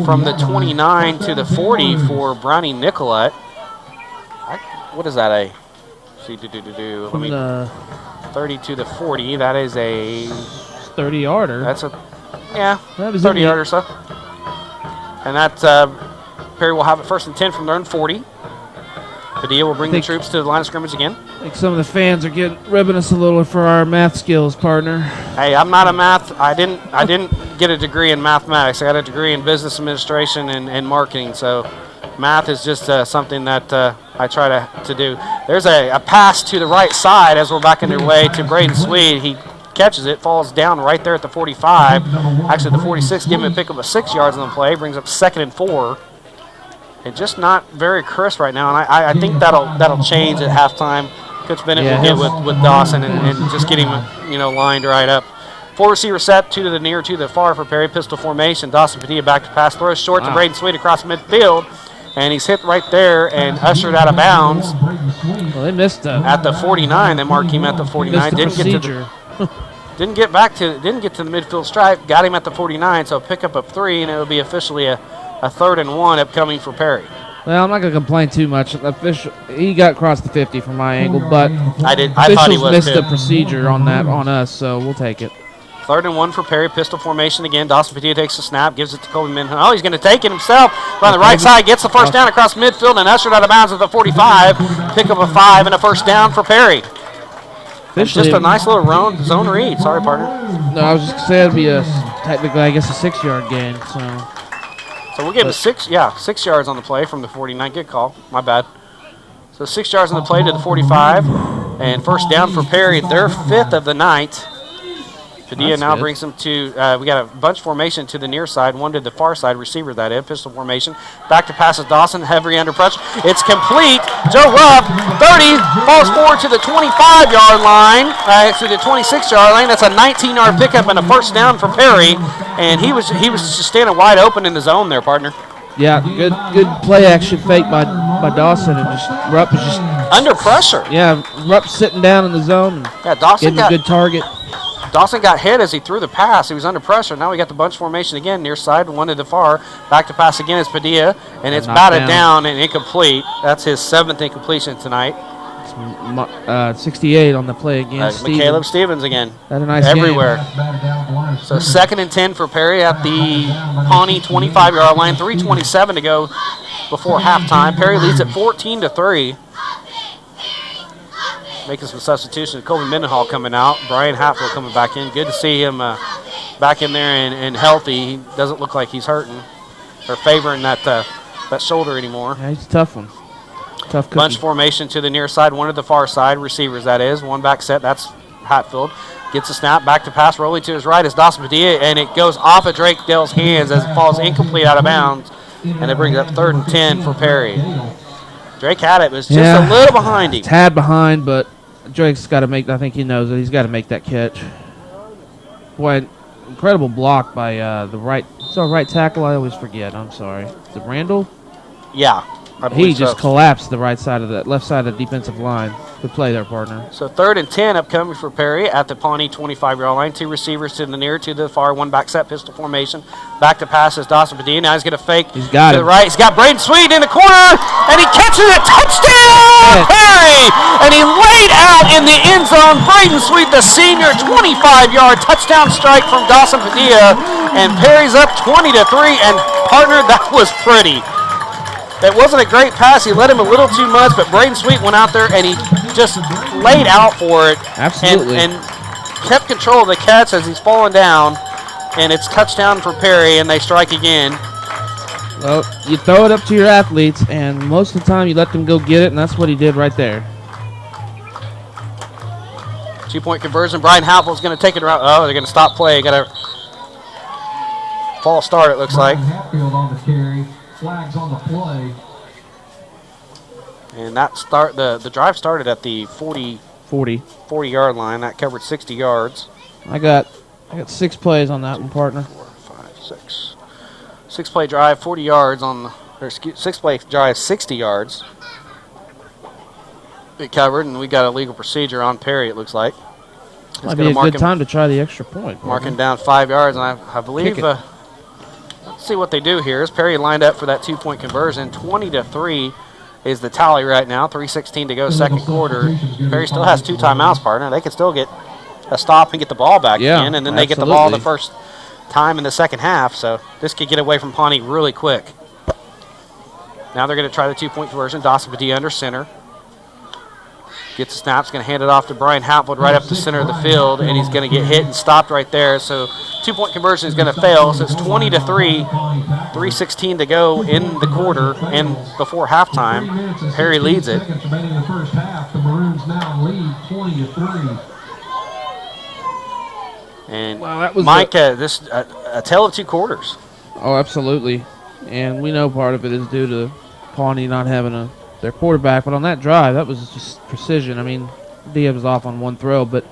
from the 29 to the 40 for Brownie Nicolette. What is that? Let me 30 to the 40. That is a 30-yarder. That's a 30-yarder or so. And that Perry will have it 1st and 10 from their own 40. Padilla will bring the troops to the line of scrimmage again. I think some of the fans are ribbing us a little for our math skills, partner. Hey, I'm not a math. I didn't get a degree in mathematics. I got a degree in business administration and marketing. So math is just something that I try to do. There's a pass to the right side as we're backing their way to Braden Sweet. He catches it, falls down right there at the 45. Actually, the 46 giving him a pick up of 6 yards on the play, brings up 2nd and 4. And just not very crisp right now, and I think that'll change at halftime. Coach Bennett will get with Dawson and just get him lined right up. 4 receiver set, 2 to the near, 2 to the far for Perry. Pistol formation. Dawson Padilla back to pass, throws short to Braden Sweet across midfield, and he's hit right there and ushered out of bounds. Well, they missed at the 49. They marked him at the 49. Didn't get to the midfield stripe. Got him at the 49. So pick up of 3, and it'll be officially a 3rd and 1 upcoming for Perry. Well, I'm not going to complain too much. He got across the 50 from my angle, but I thought he was missed the procedure on us, so we'll take it. 3rd and 1 for Perry. Pistol formation again. Dawson Padilla takes the snap, gives it to Colby Minham. Oh, he's going to take it himself. On the right side, gets the first down across midfield and ushered out of bounds at the 45. Pick up a 5 and a 1st down for Perry. It's just a nice little zone read. Sorry, partner. No, I was just saying it'd be technically, I guess, a 6-yard gain. So we'll give it 6 yards on the play from the 49. Good call. My bad. So 6 yards on the play to the 45. And 1st down for Perry, their 5th of the night. Padilla now brings them to, we got a bunch formation to the near side, 1 to the far side, receiver that is, pistol formation. Back to passes Dawson, heavy under pressure. It's complete. Joe Ruff, 30, falls forward to the 25-yard line, to the 26-yard line. That's a 19-yard pickup and a 1st down for Perry. And he was just standing wide open in the zone there, partner. Yeah, good play action fake by Dawson, and Rupp is just under pressure. Yeah, Rupp sitting down in the zone. And Dawson got a good target. Dawson got hit as he threw the pass. He was under pressure. Now we got the bunch formation again, near side, 1 to the far. Back to pass again is Padilla, and it's batted down and incomplete. That's his 7th incompletion tonight. 68 on the play again. Caleb Stevens again. Had a nice everywhere. So 2nd and 10 for Perry at the Pawnee 25-yard line. 3:27 to go before halftime. Perry leads at 14-3. Making some substitutions. Colby Mendenhall coming out. Brian Hatfield coming back in. Good to see him back in there and healthy. He doesn't look like he's hurting. or favoring that shoulder anymore. Yeah, he's a tough one. Tough cookie. Bunch formation to the near side, one to the far side. Receivers, that is. One back set. That's Hatfield. Gets a snap, back to pass, rolling to his right is Dawson Padilla, and it goes off of Drake Dell's hands as it falls incomplete out of bounds, and it brings up 3rd and 10 for Perry. Drake had it, was just a little behind him. Tad behind, but Drake's got to make, I think he knows it. He's got to make that catch. Boy, incredible block by the right tackle. I always forget. I'm sorry. Is it Randall? Yeah. He just collapsed the right side of the left side of the defensive line. Good play there, partner. So 3rd and 10 upcoming for Perry at the Pawnee 25-yard line. 2 receivers to the near, to the far, 1 back set, pistol formation. Back to pass is Dawson Padilla. Now he's going to fake to the right. He's got Braden Sweet in the corner, and he catches it. Touchdown, Perry! And he laid out in the end zone. Braden Sweet, the senior, 25-yard touchdown strike from Dawson Padilla, and Perry's up 20-3. And partner, that was pretty. That wasn't a great pass. He let him a little too much, but Braden Sweet went out there and he just laid out for it. Absolutely. And kept control of the catch as he's falling down. And it's touchdown for Perry, and they strike again. Well, you throw it up to your athletes, and most of the time you let them go get it, and that's what he did right there. 2-point conversion. Brian Hatfield's going to take it around. Oh, they're going to stop play. Got a false start, it looks like. Hatfield on the carry. Flags on the play. And that the drive started at the 40-yard line. That covered 60 yards. I got 6 plays on that one, partner. 4, 5, 6. 6-play drive, 40 yards on the 6-play drive, 60 yards. It covered, and we got a legal procedure on Perry, it looks like. Might be a good time to try the extra point. Marking down 5 yards, and I believe let's see what they do here. Is Perry lined up for that 2-point conversion? 20-3 is the tally right now. 3:16 to go, second quarter. Perry still has 2 timeouts, partner. They can still get a stop and get the ball back in, and then they get the ball the first time in the second half. So this could get away from Pawnee really quick. Now they're going to try the 2-point conversion. Dawson Padilla under center. Gets the snaps, going to hand it off to Brian Hatfield right up the center of the field, and he's going to get hit and stopped right there. So 2-point conversion is going to fail. So it's 20-3, 3:16 to go in the quarter and before halftime. Perry leads it. In the first half, the Maroons now lead 20-3. And wow, that was Mike, this a tale of 2 quarters. Oh, absolutely. And we know part of it is due to Pawnee not having their quarterback, but on that drive, that was just precision. I mean, Diaz was off on 1 throw, but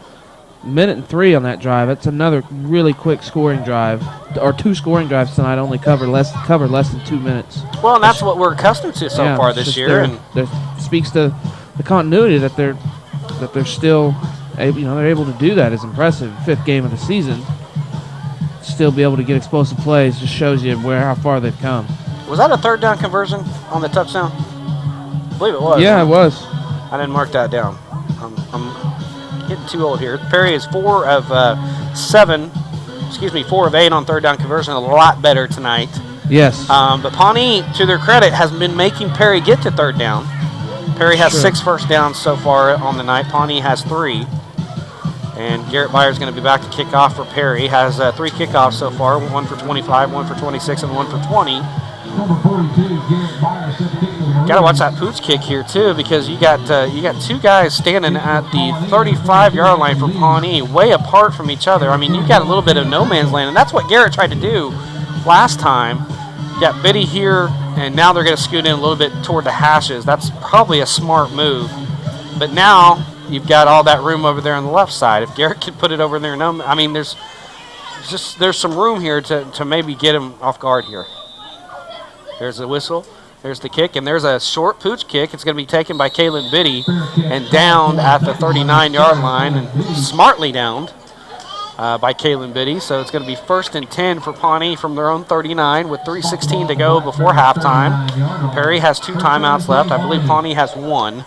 1:03 on that drive. That's another really quick scoring drive. Or 2 scoring drives tonight only covered less than 2 minutes. Well, and that's what we're accustomed to so far this year. And that speaks to the continuity that they're still, they're able to do that is impressive. 5th game of the season, still be able to get explosive plays just shows you how far they've come. Was that a 3rd down conversion on the touchdown? I believe it was. Yeah, it was. I didn't mark that down. I'm getting too old here. Perry is 4 of 8 on 3rd down conversion. A lot better tonight. Yes. But Pawnee, to their credit, has been making Perry get to 3rd down. Perry has 6 first downs so far on the night. Pawnee has 3. And Garrett Byers going to be back to kick off for Perry. Has 3 kickoffs so far, 1 for 25, 1 for 26, and 1 for 20. Number 42, Garrett Byers set to kick for the Maroons. Got to watch that pooch kick here too, because you got 2 guys standing at the 35-yard line for Pawnee, way apart from each other. I mean, you got a little bit of no man's land, and that's what Garrett tried to do last time. You got Biddy here, and now they're going to scoot in a little bit toward the hashes. That's probably a smart move. But now you've got all that room over there on the left side. If Garrett could put it over there, I mean, there's some room here to maybe get him off guard here. There's the whistle. There's the kick, and there's a short pooch kick. It's going to be taken by Kalen Biddy and downed at the 39-yard line, and smartly downed by Kalen Biddy. So it's going to be 1st and 10 for Pawnee from their own 39 with 3:16 to go before halftime. Perry has 2 timeouts left. I believe Pawnee has 1. I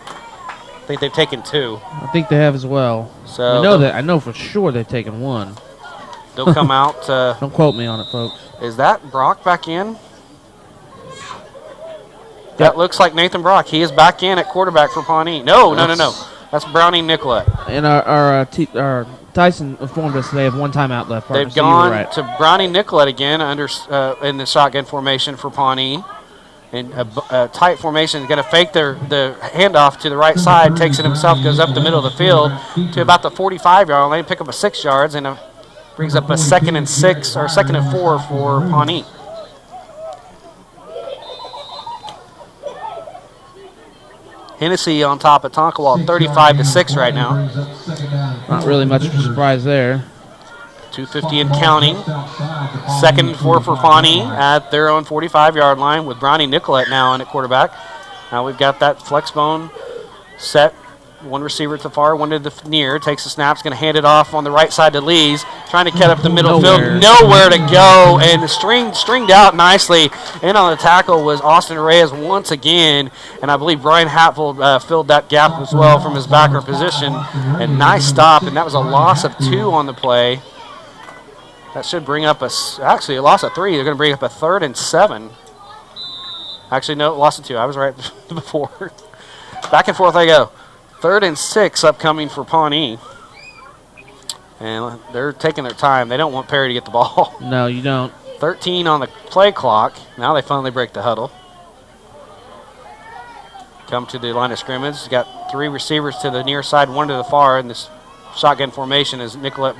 think they've taken 2. I think they have as well. So I know for sure they've taken 1. They'll come out. Don't quote me on it, folks. Is that Brock back in? That looks like Nathan Brock. He is back in at quarterback for Pawnee. No. That's Brownie Nicolette. And our Tyson informed us they have one timeout left. Partner, They've so you were gone right. to Brownie Nicolette again under in the shotgun formation for Pawnee. And a tight formation is going to fake the handoff to the right side, takes it himself, goes up the middle of the field to about the 45-yard line, pick up a 6 yards, and brings up a 2nd and 6 or 2nd and 4 for Pawnee. Hennessy on top of Tonkawa, 35-6 right now. Not really much of a surprise there. 2:50 and counting. 2nd and 4 for Pawnee at their own 45-yard line with Brownie Nicolette now in at quarterback. Now we've got that flex bone set. One receiver to the far, one to the near. Takes the snaps, going to hand it off on the right side to Lees. Trying to cut up the middle field. Nowhere to go. And stringed out nicely. In on the tackle was Austin Reyes once again. And I believe Brian Hatfield filled that gap as well from his backer position. And nice stop. And that was a loss of 2 on the play. That should bring up a loss of 3. They're going to bring up a 3rd and 7. Actually, no, loss of 2. I was right before. Back and forth they go. 3rd and 6 upcoming for Pawnee. And they're taking their time. They don't want Perry to get the ball. No, you don't. 13 on the play clock. Now they finally break the huddle. Come to the line of scrimmage. Got 3 receivers to the near side, 1 to the far. And this shotgun formation is Nicolette.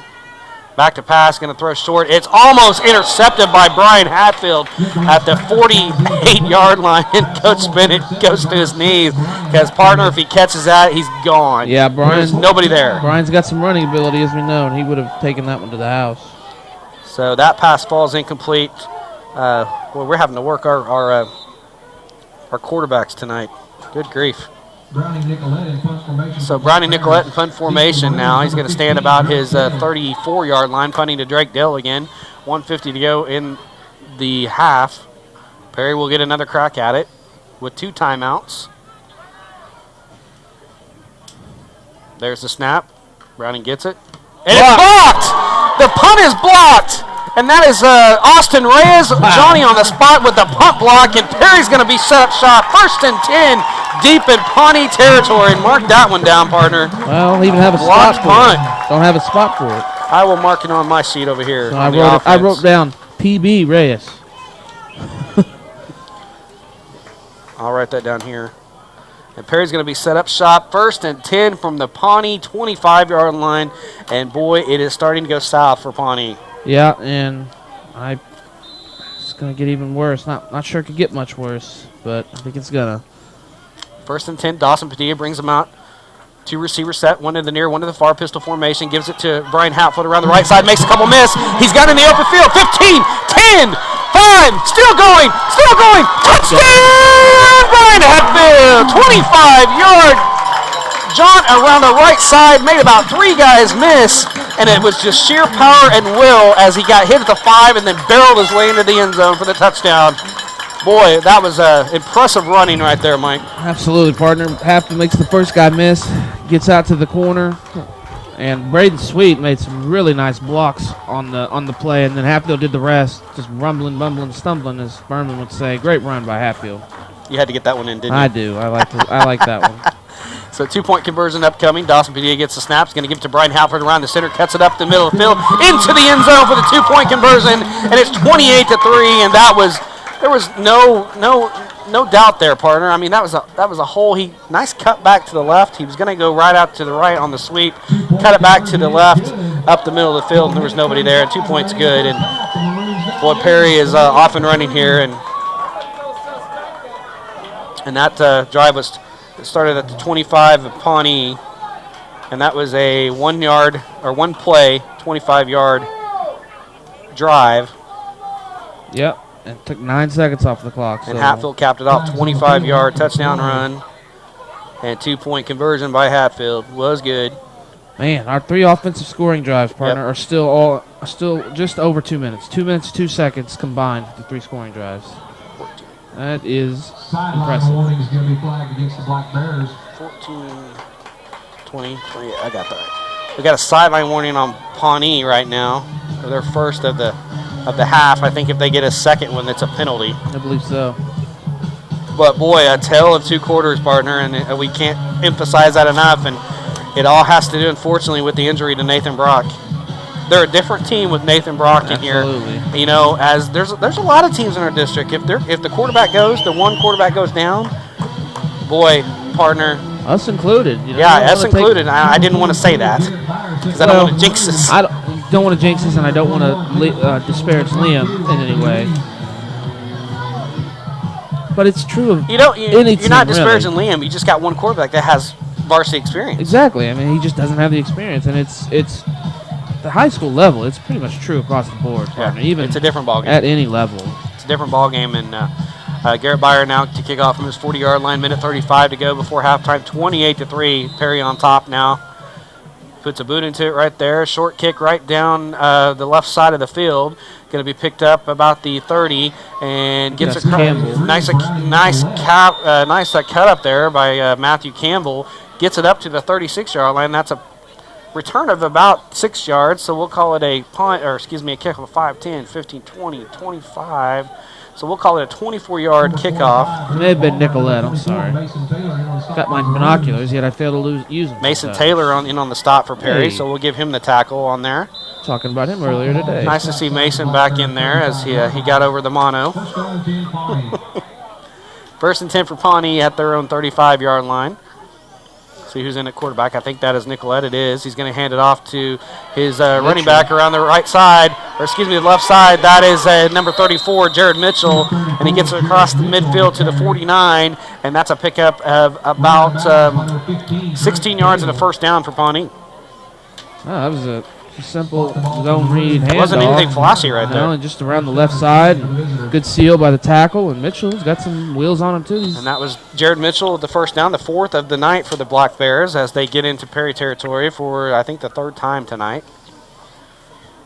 Back to pass, going to throw short. It's almost intercepted by Brian Hatfield at the 48-yard line. And Coach Bennett goes to his knees because, partner, if he catches that, he's gone. Yeah, There's nobody there. Brian's got some running ability, as we know, and he would have taken that one to the house. So that pass falls incomplete. Well, we're having to work our quarterbacks tonight. Good grief. So Brownie Nicolette in punt formation now. He's going to stand about his 34-yard line, punting to Drake Dill again. 1:50 to go in the half. Perry will get another crack at it with 2 timeouts. There's the snap. Browning gets it. And it's blocked! The punt is blocked! And that is Austin Reyes. Johnny on the spot with the punt block, and Perry's going to be set up shot. 1st and 10, deep in Pawnee territory. Mark that one down, partner. Well, even have a spot for it. Don't have a spot for it. I will mark it on my sheet over here. So I wrote down PB Reyes. I'll write that down here. And Perry's going to be set up shop. 1st and 10 from the Pawnee 25-yard line. And, boy, it is starting to go south for Pawnee. Yeah, and it's going to get even worse. Not sure it could get much worse, but I think it's going to. 1st and 10, Dawson Padilla brings them out. 2 receiver set, 1 to the near, 1 to the far, pistol formation. Gives it to Brian Hatfield around the right side, makes a couple miss. He's got it in the open field. 15, 10, 5, still going. Touchdown, Brian Hatfield. 25-yard jaunt around the right side, made about 3 guys miss, and it was just sheer power and will as he got hit at the 5 and then barreled his way into the end zone for the touchdown. Boy, that was impressive running right there, Mike. Absolutely, partner. Hatfield makes the first guy miss, gets out to the corner, and Braden Sweet made some really nice blocks on the play, and then Hatfield did the rest, just rumbling, bumbling, stumbling, as Berman would say. Great run by Hatfield. You had to get that one in, didn't you? I do. I like that one. So 2-point conversion upcoming. Dawson Padilla gets the snaps. Going to give it to Brian Halford around the center. Cuts it up the middle of the field. Into the end zone for the 2-point conversion. And it's 28-3. And there was no doubt there, partner. I mean, that was a hole. Nice cut back to the left. He was going to go right out to the right on the sweep. Cut it back to the left up the middle of the field. And there was nobody there. 2 points good. And boy, Perry is off and running here. And that drive was started at the 25 of Pawnee, and that was a 1 play, 25-yard drive. Yep, and took 9 seconds off the clock. And Hatfield capped it off, 25-yard touchdown run, and 2-point conversion by Hatfield was good. Man, our 3 offensive scoring drives, partner, are still just over 2 minutes. 2 minutes, 2 seconds combined for the 3 scoring drives. That is impressive. Warning is going to be flagged against the Black Bears. 14, 20, I got that. We got a sideline warning on Pawnee right now for their first of the half. I think if they get a second one, it's a penalty. I believe so. But boy, a tale of 2 quarters, partner, and we can't emphasize that enough. And it all has to do, unfortunately, with the injury to Nathan Brock. They're a different team with Nathan Brock in here. You know, as there's a lot of teams in our district. If the quarterback goes, the one quarterback goes down, boy, partner. Us included. You know, yeah, us included. I didn't want to say that because I don't want to jinx us. I don't want to jinx us, and I don't want to disparage Liam in any way. But it's true of you're not disparaging really. Liam. You just got one quarterback that has varsity experience. Exactly. I mean, he just doesn't have the experience, and it's the high school level. It's pretty much true across the board. Yeah, even it's a different ballgame at any level. It's a different ballgame, and Garrett Byer now to kick off from his 40-yard line. Minute 35 to go before halftime. 28-3. Perry on top now. Puts a boot into it right there. Short kick right down the left side of the field. Going to be picked up about the 30 and gets a nice cut up there by Matthew Campbell. Gets it up to the 36-yard line. That's a return of about 6 yards, so we'll call it a punt, or excuse me, a kick of 5, 10, 15, 20, 25. So we'll call it a 24-yard kickoff. It may have been Nicolette, I'm sorry. Got my binoculars, yet I failed to use them. Mason Taylor on the stop for Perry, so we'll give him the tackle on there. Talking about him earlier today. Nice to see Mason back in there as he got over the mono. First and 10 for Pawnee at their own 35-yard line. See who's in at quarterback. I think that is Nicolette. It is. He's going to hand it off to his running back around the right side, or excuse me, the left side. That is number 34, Jared Mitchell, and he gets it across the midfield to the 49, and that's a pickup of about 16 yards and a first down for Pawnee. Oh, that was a simple zone read handoff. It wasn't anything flashy right there. Just around the left side. Good seal by the tackle, and Mitchell's got some wheels on him too. And that was Jared Mitchell with the first down, the fourth of the night for the Black Bears as they get into Perry territory for, I think, the third time tonight.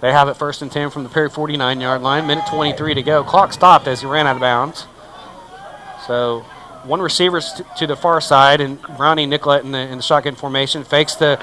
They have it first and 10 from the Perry 49-yard line. Minute 23 to go. Clock stopped as he ran out of bounds. So one receiver to the far side, and Brownie Nicolette in the shotgun formation fakes the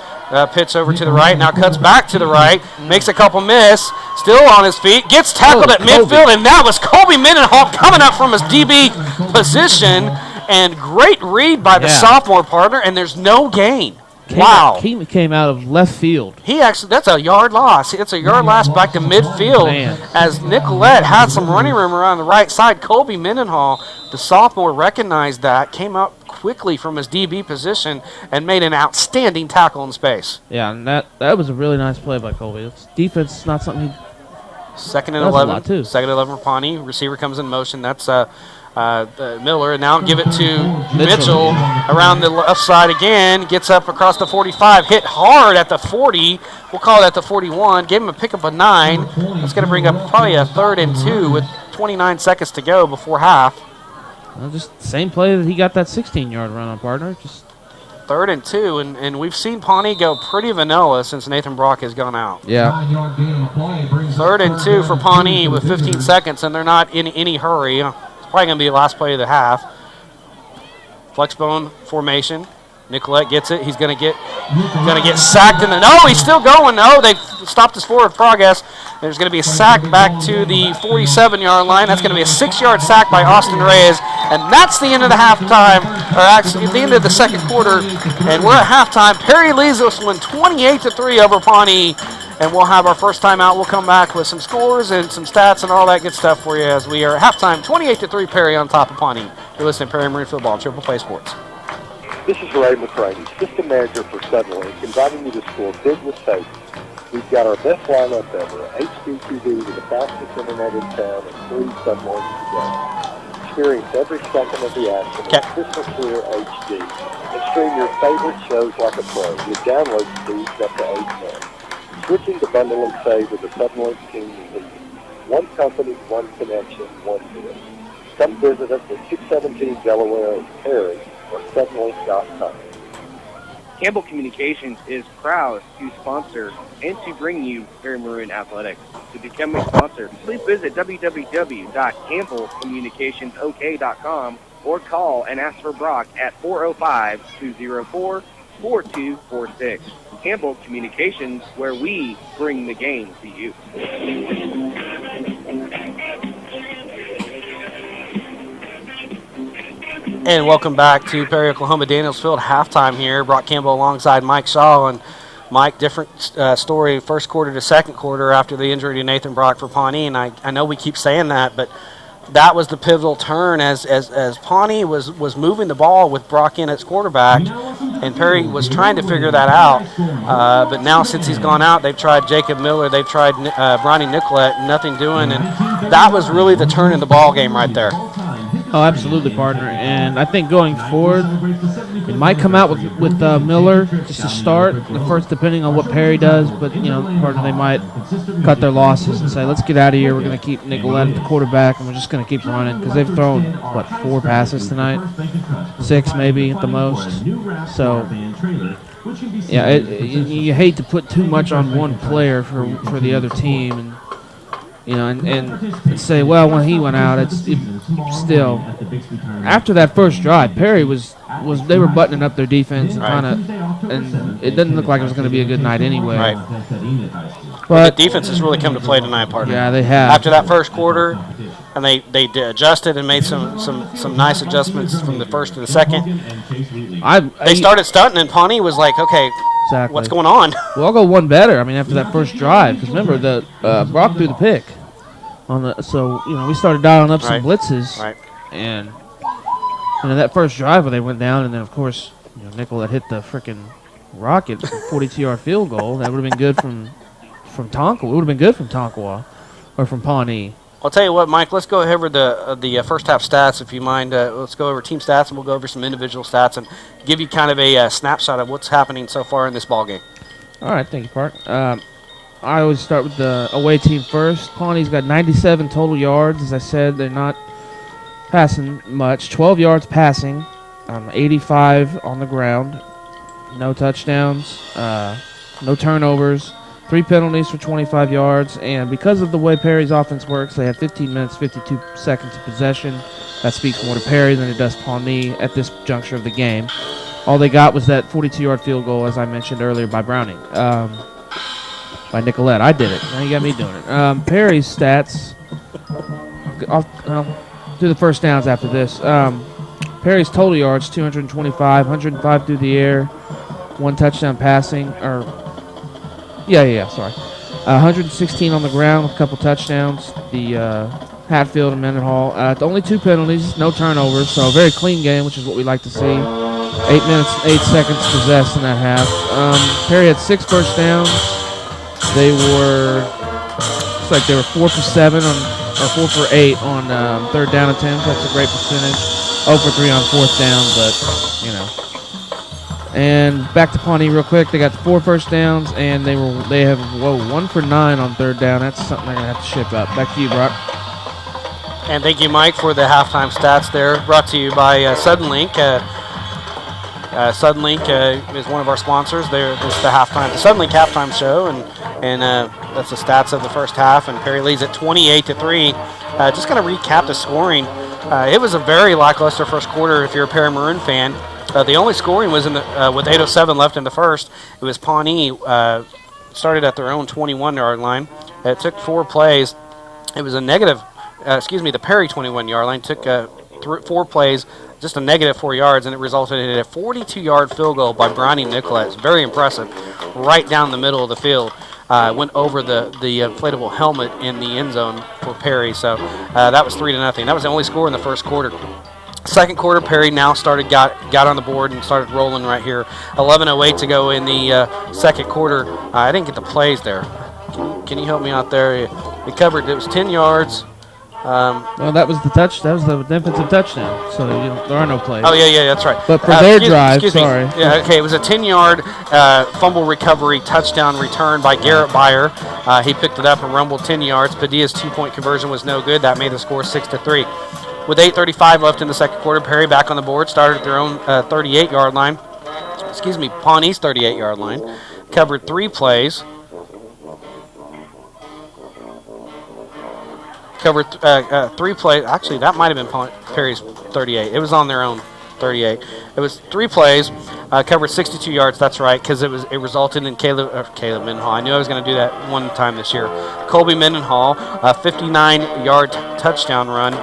pitch over to the right. Now cuts back to the right, makes a couple miss, still on his feet, gets tackled at midfield, and that was Colby Mendenhall coming up from his DB position, and great read by the sophomore partner, and there's no gain. Wow. He came out of left field. That's a yard loss. It's a yard loss back to midfield as Nicolette had some running room around the right side. Colby Mendenhall, the sophomore, recognized that, came up quickly from his DB position and made an outstanding tackle in space. Yeah, and that was a really nice play by Colby. It's defense is not something he Second and 11. Second and 11 for Pawnee. Receiver comes in motion. That's Miller. And now give it to Mitchell around the left side again. Gets up across the 45. Hit hard at the 40. We'll call it at the 41. Gave him a pickup of 9. That's going to bring up probably a 3rd and 2 with 29 seconds to go before half. Well, just the same play that he got that 16-yard run on, partner. Just 3rd and 2, and we've seen Pawnee go pretty vanilla since Nathan Brock has gone out. Yeah. 3rd and 2 for Pawnee with 15 seconds, and they're not in any hurry. It's probably going to be the last play of the half. Flexbone formation. Nicolette gets it. He's going to get sacked. He's still going. No, they stopped his forward progress. There's going to be a sack back to the 47-yard line. That's going to be a 6-yard sack by Austin Reyes. And that's the end of the halftime, or actually the end of the second quarter. And we're at halftime. Perry leads us win 28-3 over Pawnee. And we'll have our first time out. We'll come back with some scores and some stats and all that good stuff for you as we are at halftime. 28-3 Perry on top of Pawnee. You're listening to Perry Marine Football on Triple Play Sports. This is Ray McCraney, System Manager for Suddenlink, inviting you to score big with safety. We've got our best lineup ever, HD TV with the fastest internet in town and 3 Suddenlinks together. Experience every second of the action in crystal clear HD and stream your favorite shows like a pro with download speeds up to 8 meg. Switching to bundle and save with the Suddenlink team is easy. One company, one connection, one deal. Come visit us at 617 Delaware in Perry or Suddenlink.com. Campbell Communications is proud to sponsor and to bring you Perry Maroon Athletics. To become a sponsor, please visit www.campbellcommunicationsok.com or call and ask for Brock at 405-204-4246. Campbell Communications, where we bring the game to you. And welcome back to Perry, Oklahoma, Daniels Field halftime here. Brock Campbell alongside Mike Shaw. And Mike, different story first quarter to second quarter after the injury to Nathan Brock for Pawnee. And I know we keep saying that, but that was the pivotal turn as Pawnee was moving the ball with Brock in as quarterback. And Perry was trying to figure that out. But now since he's gone out, they've tried Jacob Miller, they've tried Bronny Nicolette, nothing doing. And that was really the turn in the ball game right there. Oh, absolutely, partner. And I think going forward, it might come out with Miller just to start the first, depending on what Perry does. But, partner, they might cut their losses and say, let's get out of here. We're going to keep Nicolette at the quarterback, and we're just going to keep running. Because they've thrown, 4 passes tonight? 6 maybe at the most. So, yeah, you hate to put too much on one player for the other team. And say, well, when he went out, it's still. After that first drive, Perry they were buttoning up their defense and it didn't look like it was going to be a good night anyway. Right. But the defense has really come to play tonight, partner. Yeah, they have. After that first quarter, and they adjusted and made some nice adjustments from the first to the second. They started stunting, and Pawnee was like, okay, exactly. What's going on? Well, I'll go one better. After that first drive, because remember Brock threw the pick so we started dialing up some blitzes, and in that first drive where they went down, and then of course Nicolette hit the freaking rocket 42-yard field goal. That would have been good from Tonkawa. It would have been good from Tonkawa or from Pawnee. I'll tell you what, Mike, let's go over the first half stats, if you mind. Let's go over team stats, and we'll go over some individual stats and give you kind of a snapshot of what's happening so far in this ballgame. All right, thank you, Park. I always start with the away team first. Pawnee's got 97 total yards. As I said, they're not passing much. 12 yards passing, 85 on the ground. No touchdowns, no turnovers. 3 penalties for 25 yards, and because of the way Perry's offense works, they have 15 minutes, 52 seconds of possession. That speaks more to Perry than it does Pawnee at this juncture of the game. All they got was that 42-yard field goal, as I mentioned earlier, by Browning, by Nicolette. I did it. Now you got me doing it. Perry's stats, I'll do the first downs after this. Perry's total yards, 225, 105 through the air, 1 touchdown passing, sorry. 116 on the ground with a couple touchdowns. The Hatfield and Mendenhall. Only 2 penalties, no turnovers, so a very clean game, which is what we like to see. 8 minutes, 8 seconds possessed in that half. Perry had 6 first downs. They were 4 for 7 or 4 for 8 on third down attempts. That's a great percentage. 0 for 3 on fourth down, but And back to Pawnee real quick. They got 4 first downs, and they have 1 for 9 on third down. That's something they're gonna have to ship up. Back to you, Brock. And thank you, Mike, for the halftime stats there. Brought to you by Suddenlink. Suddenlink is one of our sponsors. It's the Suddenlink halftime show, and that's the stats of the first half. And Perry leads at 28-3. Just gonna recap the scoring. It was a very lackluster first quarter if you're a Perry Maroon fan. The only scoring was with 8:07 left in the first. It was Pawnee started at their own 21-yard line. It took 4 plays. It was a negative. The Perry 21-yard line took 4 plays, just a negative 4 yards, and it resulted in a 42-yard field goal by Bronny Nicolette. It's very impressive, right down the middle of the field. Went over the inflatable helmet in the end zone for Perry. So that was 3-0. That was the only score in the first quarter. Second quarter, Perry now got on the board and started rolling right here. 11:08 to go in the second quarter. I didn't get the plays there. Can you help me out there? We covered. It was 10 yards. Well, that was the defensive touchdown. So there are no plays. Oh yeah, that's right. But for their drive, sorry. Yeah, okay. It was a 10-yard fumble recovery touchdown return by Garrett Byer. He picked it up and rumbled 10 yards. Padilla's 2-point conversion was no good. That made the score 6-3. With 8:35 left in the second quarter, Perry back on the board, started at their own 38-yard line. Pawnee's 38-yard line. Covered 3 plays. Covered 3 plays. Actually, that might have been Perry's 38. It was on their own 38. It was 3 plays. Covered 62 yards. That's right, because it resulted in Caleb Mendenhall. I knew I was going to do that one time this year. Colby Mendenhall, a 59-yard touchdown run.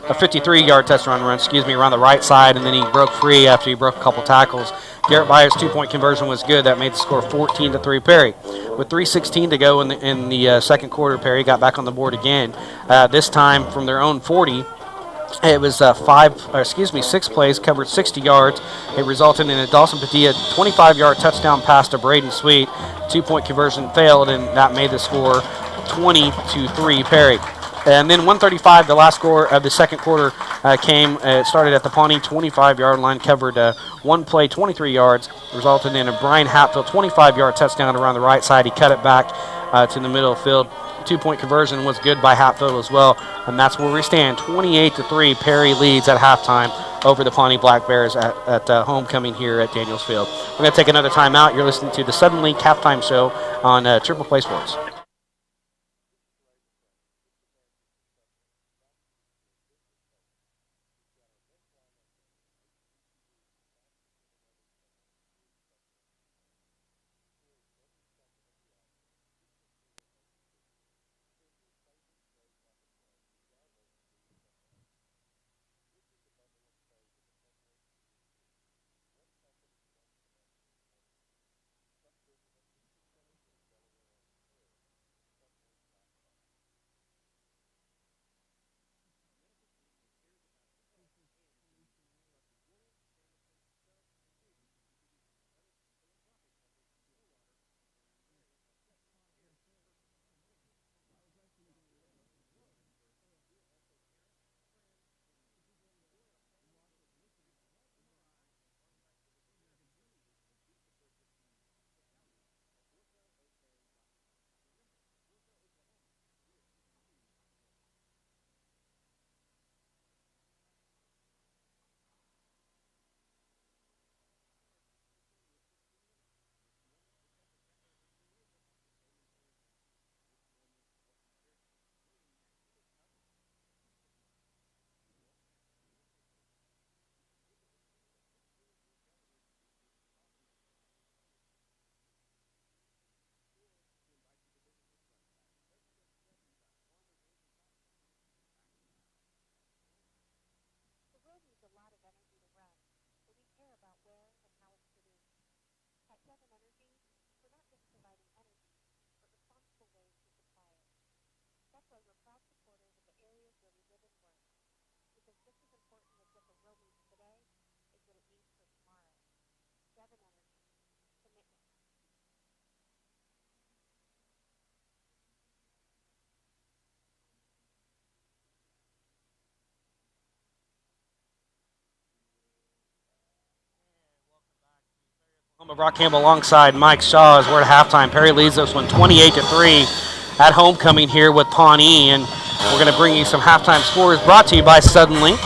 a 53-yard touchdown run, around the right side, and then he broke free after he broke a couple tackles. Garrett Byers' 2-point conversion was good. That made the score 14-3 Perry. With 3:16 to go in the second quarter, Perry got back on the board again. This time from their own 40. It was 6 plays, covered 60 yards. It resulted in a Dawson Padilla 25-yard touchdown pass to Braden Sweet. 2-point conversion failed, and that made the score 20-3 Perry. And then 1:35, the last score of the second quarter came. It started at the Pawnee 25-yard line, covered one play, 23 yards, resulted in a Brian Hatfield 25-yard touchdown around the right side. He cut it back to the middle of the field. 2-point conversion was good by Hatfield as well, and that's where we stand. 28-3, Perry leads at halftime over the Pawnee Black Bears at homecoming here at Daniels Field. We're going to take another timeout. You're listening to the Southern Link halftime show on Triple Play Sports. Brock Campbell alongside Mike Shaw as we're at halftime. Perry leads this one 28-3 at homecoming here with Pawnee, and we're going to bring you some halftime scores brought to you by Southern Link.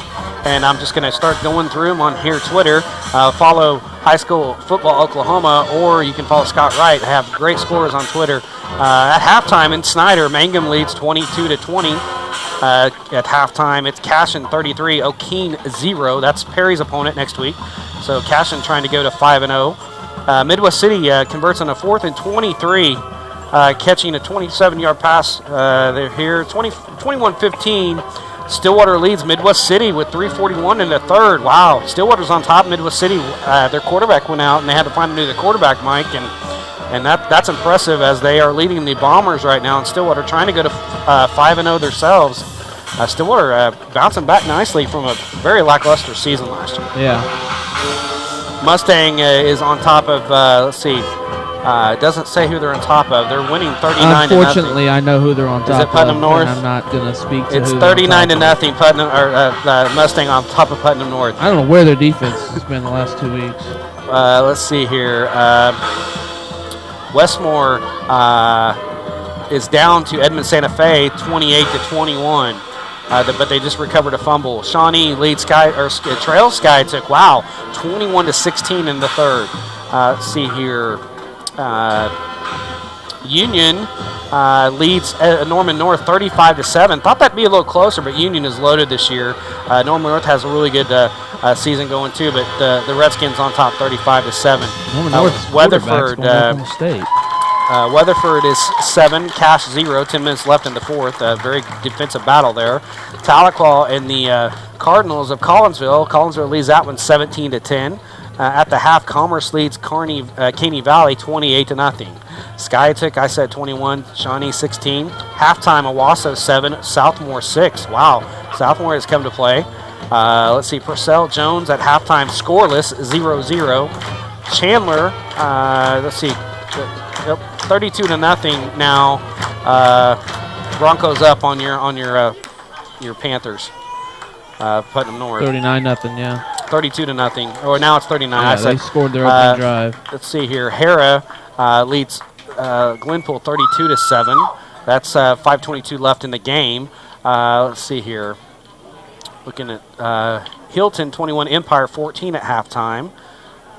And I'm just going to start going through them on here Twitter. Follow High School Football Oklahoma, or you can follow Scott Wright. They have great scores on Twitter. At halftime in Snyder, Mangum leads 22-20. At halftime, it's Cashin 33, O'Keene 0. That's Perry's opponent next week. So Cashin trying to go to 5-0. Midwest City converts on a 4th and 23, catching a 27-yard pass. They're here, 21-15. Stillwater leads Midwest City with 3:41 in the third. Wow, Stillwater's on top. Midwest City, their quarterback went out, and they had to find a new quarterback, Mike, and that's impressive as they are leading the Bombers right now. And Stillwater trying to go to 5-0 themselves. Stillwater bouncing back nicely from a very lackluster season last year. Yeah. Mustang is on top of, let's see, it doesn't say who they're on top of. They're winning 39-0. Unfortunately, I know who they're on top of. Is it Putnam North? I'm not going to speak to it's who 39-0, Putnam, or Mustang on top of Putnam North. I don't know where their defense has been the last 2 weeks. Let's see here. Westmore is down to Edmond Santa Fe 28-21. But they just recovered a fumble. Shawnee leads Trail Sky took 21-16 in the third. Let's see here. Union leads Norman North 35-7. Thought that'd be a little closer, but Union is loaded this year. Norman North has a really good season going too, but the Redskins on top 35-7. Norman North Weatherford. State. Weatherford is 7, Cash 0, 10 minutes left in the fourth. Very defensive battle there. Tahlequah and the Cardinals of Collinsville. Collinsville leads that one 17-10. At the half, Commerce leads Caney Valley 28-0. Skiatook, I said 21, Shawnee 16. Halftime, Owasso 7, Southmore 6. Wow, Southmore has come to play. Let's see, Purcell Jones at halftime scoreless, 0-0. Chandler, let's see, 32-0 now. Broncos up on your Panthers, Putnam North. 39-0, yeah. 32-0. Or now it's 39. Yeah, they scored their opening drive. Let's see here. Hara leads Glenpool 32-7. That's 5:22 left in the game. Let's see here. Looking at Hilton 21, Empire 14 at halftime.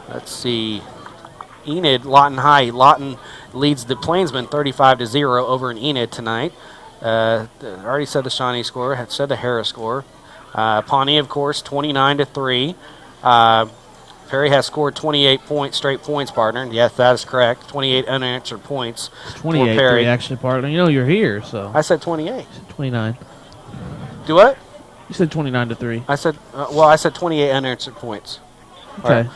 Let's see. Enid, Lawton High. Lawton leads the Plainsmen 35-0 over in Enid tonight. I already said the Shawnee score. Had said the Harris score. Pawnee, of course, 29-3. Perry has scored 28 straight points, partner. Yes, that is correct. 28 unanswered points. 28 for Perry. Actually, partner. You know you're here, so. I said 28. 29. Do what? You said 29-3. I said, I said 28 unanswered points. Okay. Right.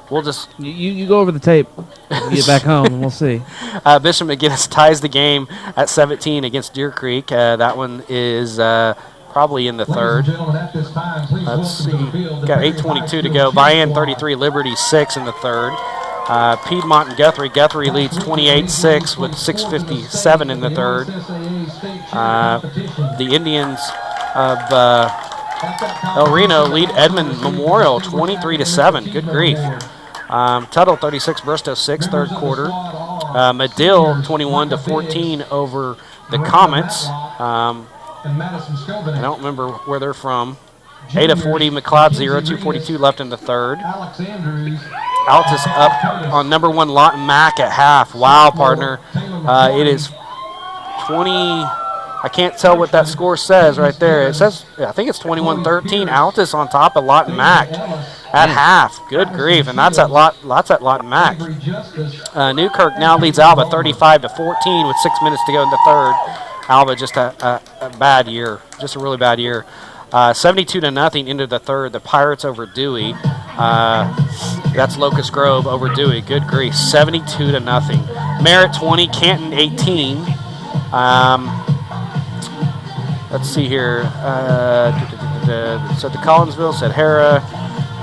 We'll just you go over the tape, and get back home, and we'll see. Bishop McGinnis ties the game at 17 against Deer Creek. That one is probably in the third. Let's see. Got 8:22 to go. Bayan 33, Liberty 6 in the third. Piedmont and Guthrie. Guthrie leads 28-6 with 6:57 in the third. The Indians of El Reno lead Edmond Memorial 23-7. Good grief. Tuttle 36, Bristow 6, third quarter. Medill 21-14 over the Comets. I don't remember where they're from. 8-40, McLeod 0, 2:42 left in the third. Altus up on number 1 Lawton Mac at half. Wow, partner. It is 20. I can't tell what that score says right there. It says, I think it's 21-13. Altus on top of Lawton Mac at half. Good grief, and that's at Lawton Mac. Newkirk now leads Alba 35-14 with 6 minutes to go in the third. Alba just a bad year, just a really bad year. 72-0 into the third. The Pirates over Dewey. That's Locust Grove over Dewey. Good grief, 72-0. Merritt 20, Canton 18. Let's see here. So the Collinsville said Hara.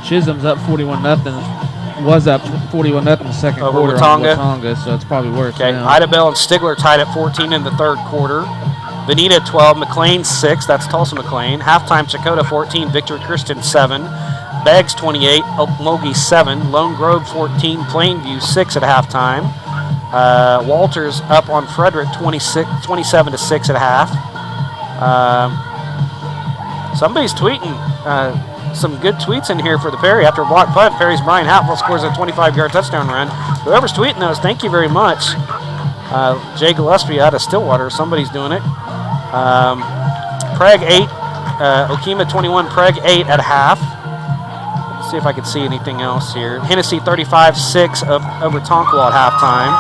Chisholm's up 41-0. Was up 41-0 in the second over quarter Watonga. on Watonga, so it's probably worse. Okay. Now. Idabel and Stigler tied at 14 in the third quarter. Veneta 12, McLean 6. That's Tulsa McLean. Halftime, Chakota 14, Victory Christian 7. Beggs 28, Okmulgee 7. Lone Grove 14, Plainview 6 at halftime. Walters up on Frederick 27-6 at half. Somebody's tweeting some good tweets in here for the Perry. After a block punt, Perry's Brian Hatfield scores a 25-yard touchdown run. Whoever's tweeting those, thank you very much. Jay Gillespie out of Stillwater, somebody's doing it. Preg 8, Okima 21, Preg 8 at half. Let's see if I can see anything else here. Hennessy 35-6 over Tonkawa at halftime.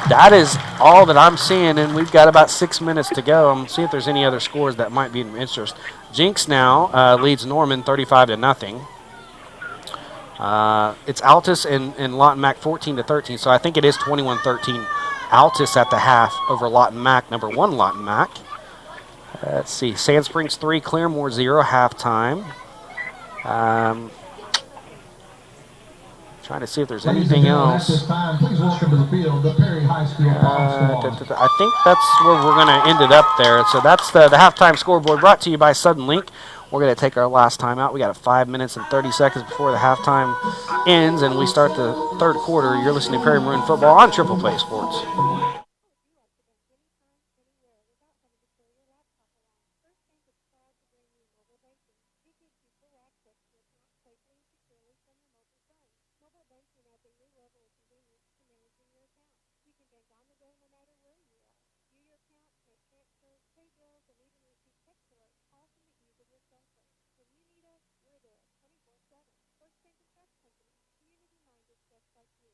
That is all that I'm seeing, and we've got about 6 minutes to go. I'm seeing if there's any other scores that might be of interest. Jinx now leads Norman 35-0. It's Altus and Lawton Mac 14-13, so I think it is 21-13. Altus at the half over Lawton Mac, number 1 Lawton Mac. Let's see, Sand Springs 3, Claremore 0, halftime. Trying to see if there's anything else. Please welcome to the field the Perry High School I think that's where we're going to end it up there. So that's the halftime scoreboard brought to you by Sudden Link. We're going to take our last time out. We got 5 minutes and 30 seconds before the halftime ends, and we start the third quarter. You're listening to Perry Maroon Football on Triple Play Sports. First Bank and Trust Company, community-minded just like you.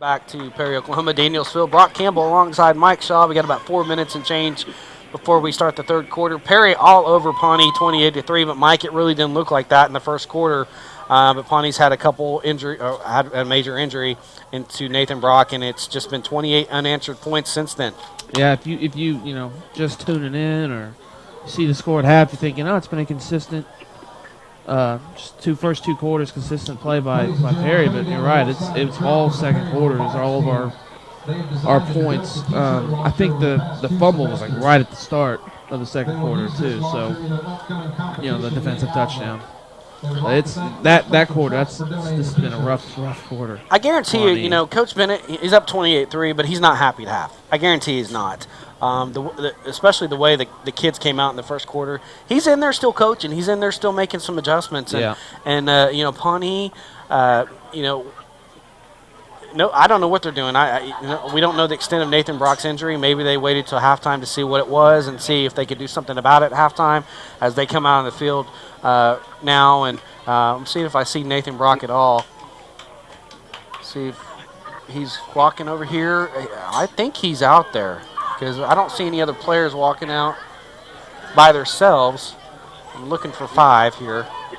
Back to Perry, Oklahoma, Danielsville. Brock Campbell alongside Mike Shaw. We got about 4 minutes and change before we start the third quarter. Perry all over Pawnee, 28-3. But Mike, it really didn't look like that in the first quarter. But Pawnee's had had a major injury into Nathan Brock, and it's just been 28 unanswered points since then. Yeah, if you just tuning in or see the score at half, you're thinking, it's been a consistent. Just first two quarters consistent play by Perry, but you're right. It's all second quarters, all of our points. I think the fumble was like right at the start of the second quarter too. So the defensive touchdown. It's that quarter. This has been a rough quarter. I guarantee you, Coach Bennett, he's up 28-3, but he's not happy to have. I guarantee he's not. Especially the way the kids came out in the first quarter. He's in there still coaching. He's in there still making some adjustments. And Pawnee, no, I don't know what they're doing. We don't know the extent of Nathan Brock's injury. Maybe they waited till halftime to see what it was and see if they could do something about it at halftime as they come out on the field now. And I'm seeing if I see Nathan Brock at all. See if he's walking over here. I think he's out there because I don't see any other players walking out by themselves. I'm looking for 5 here. I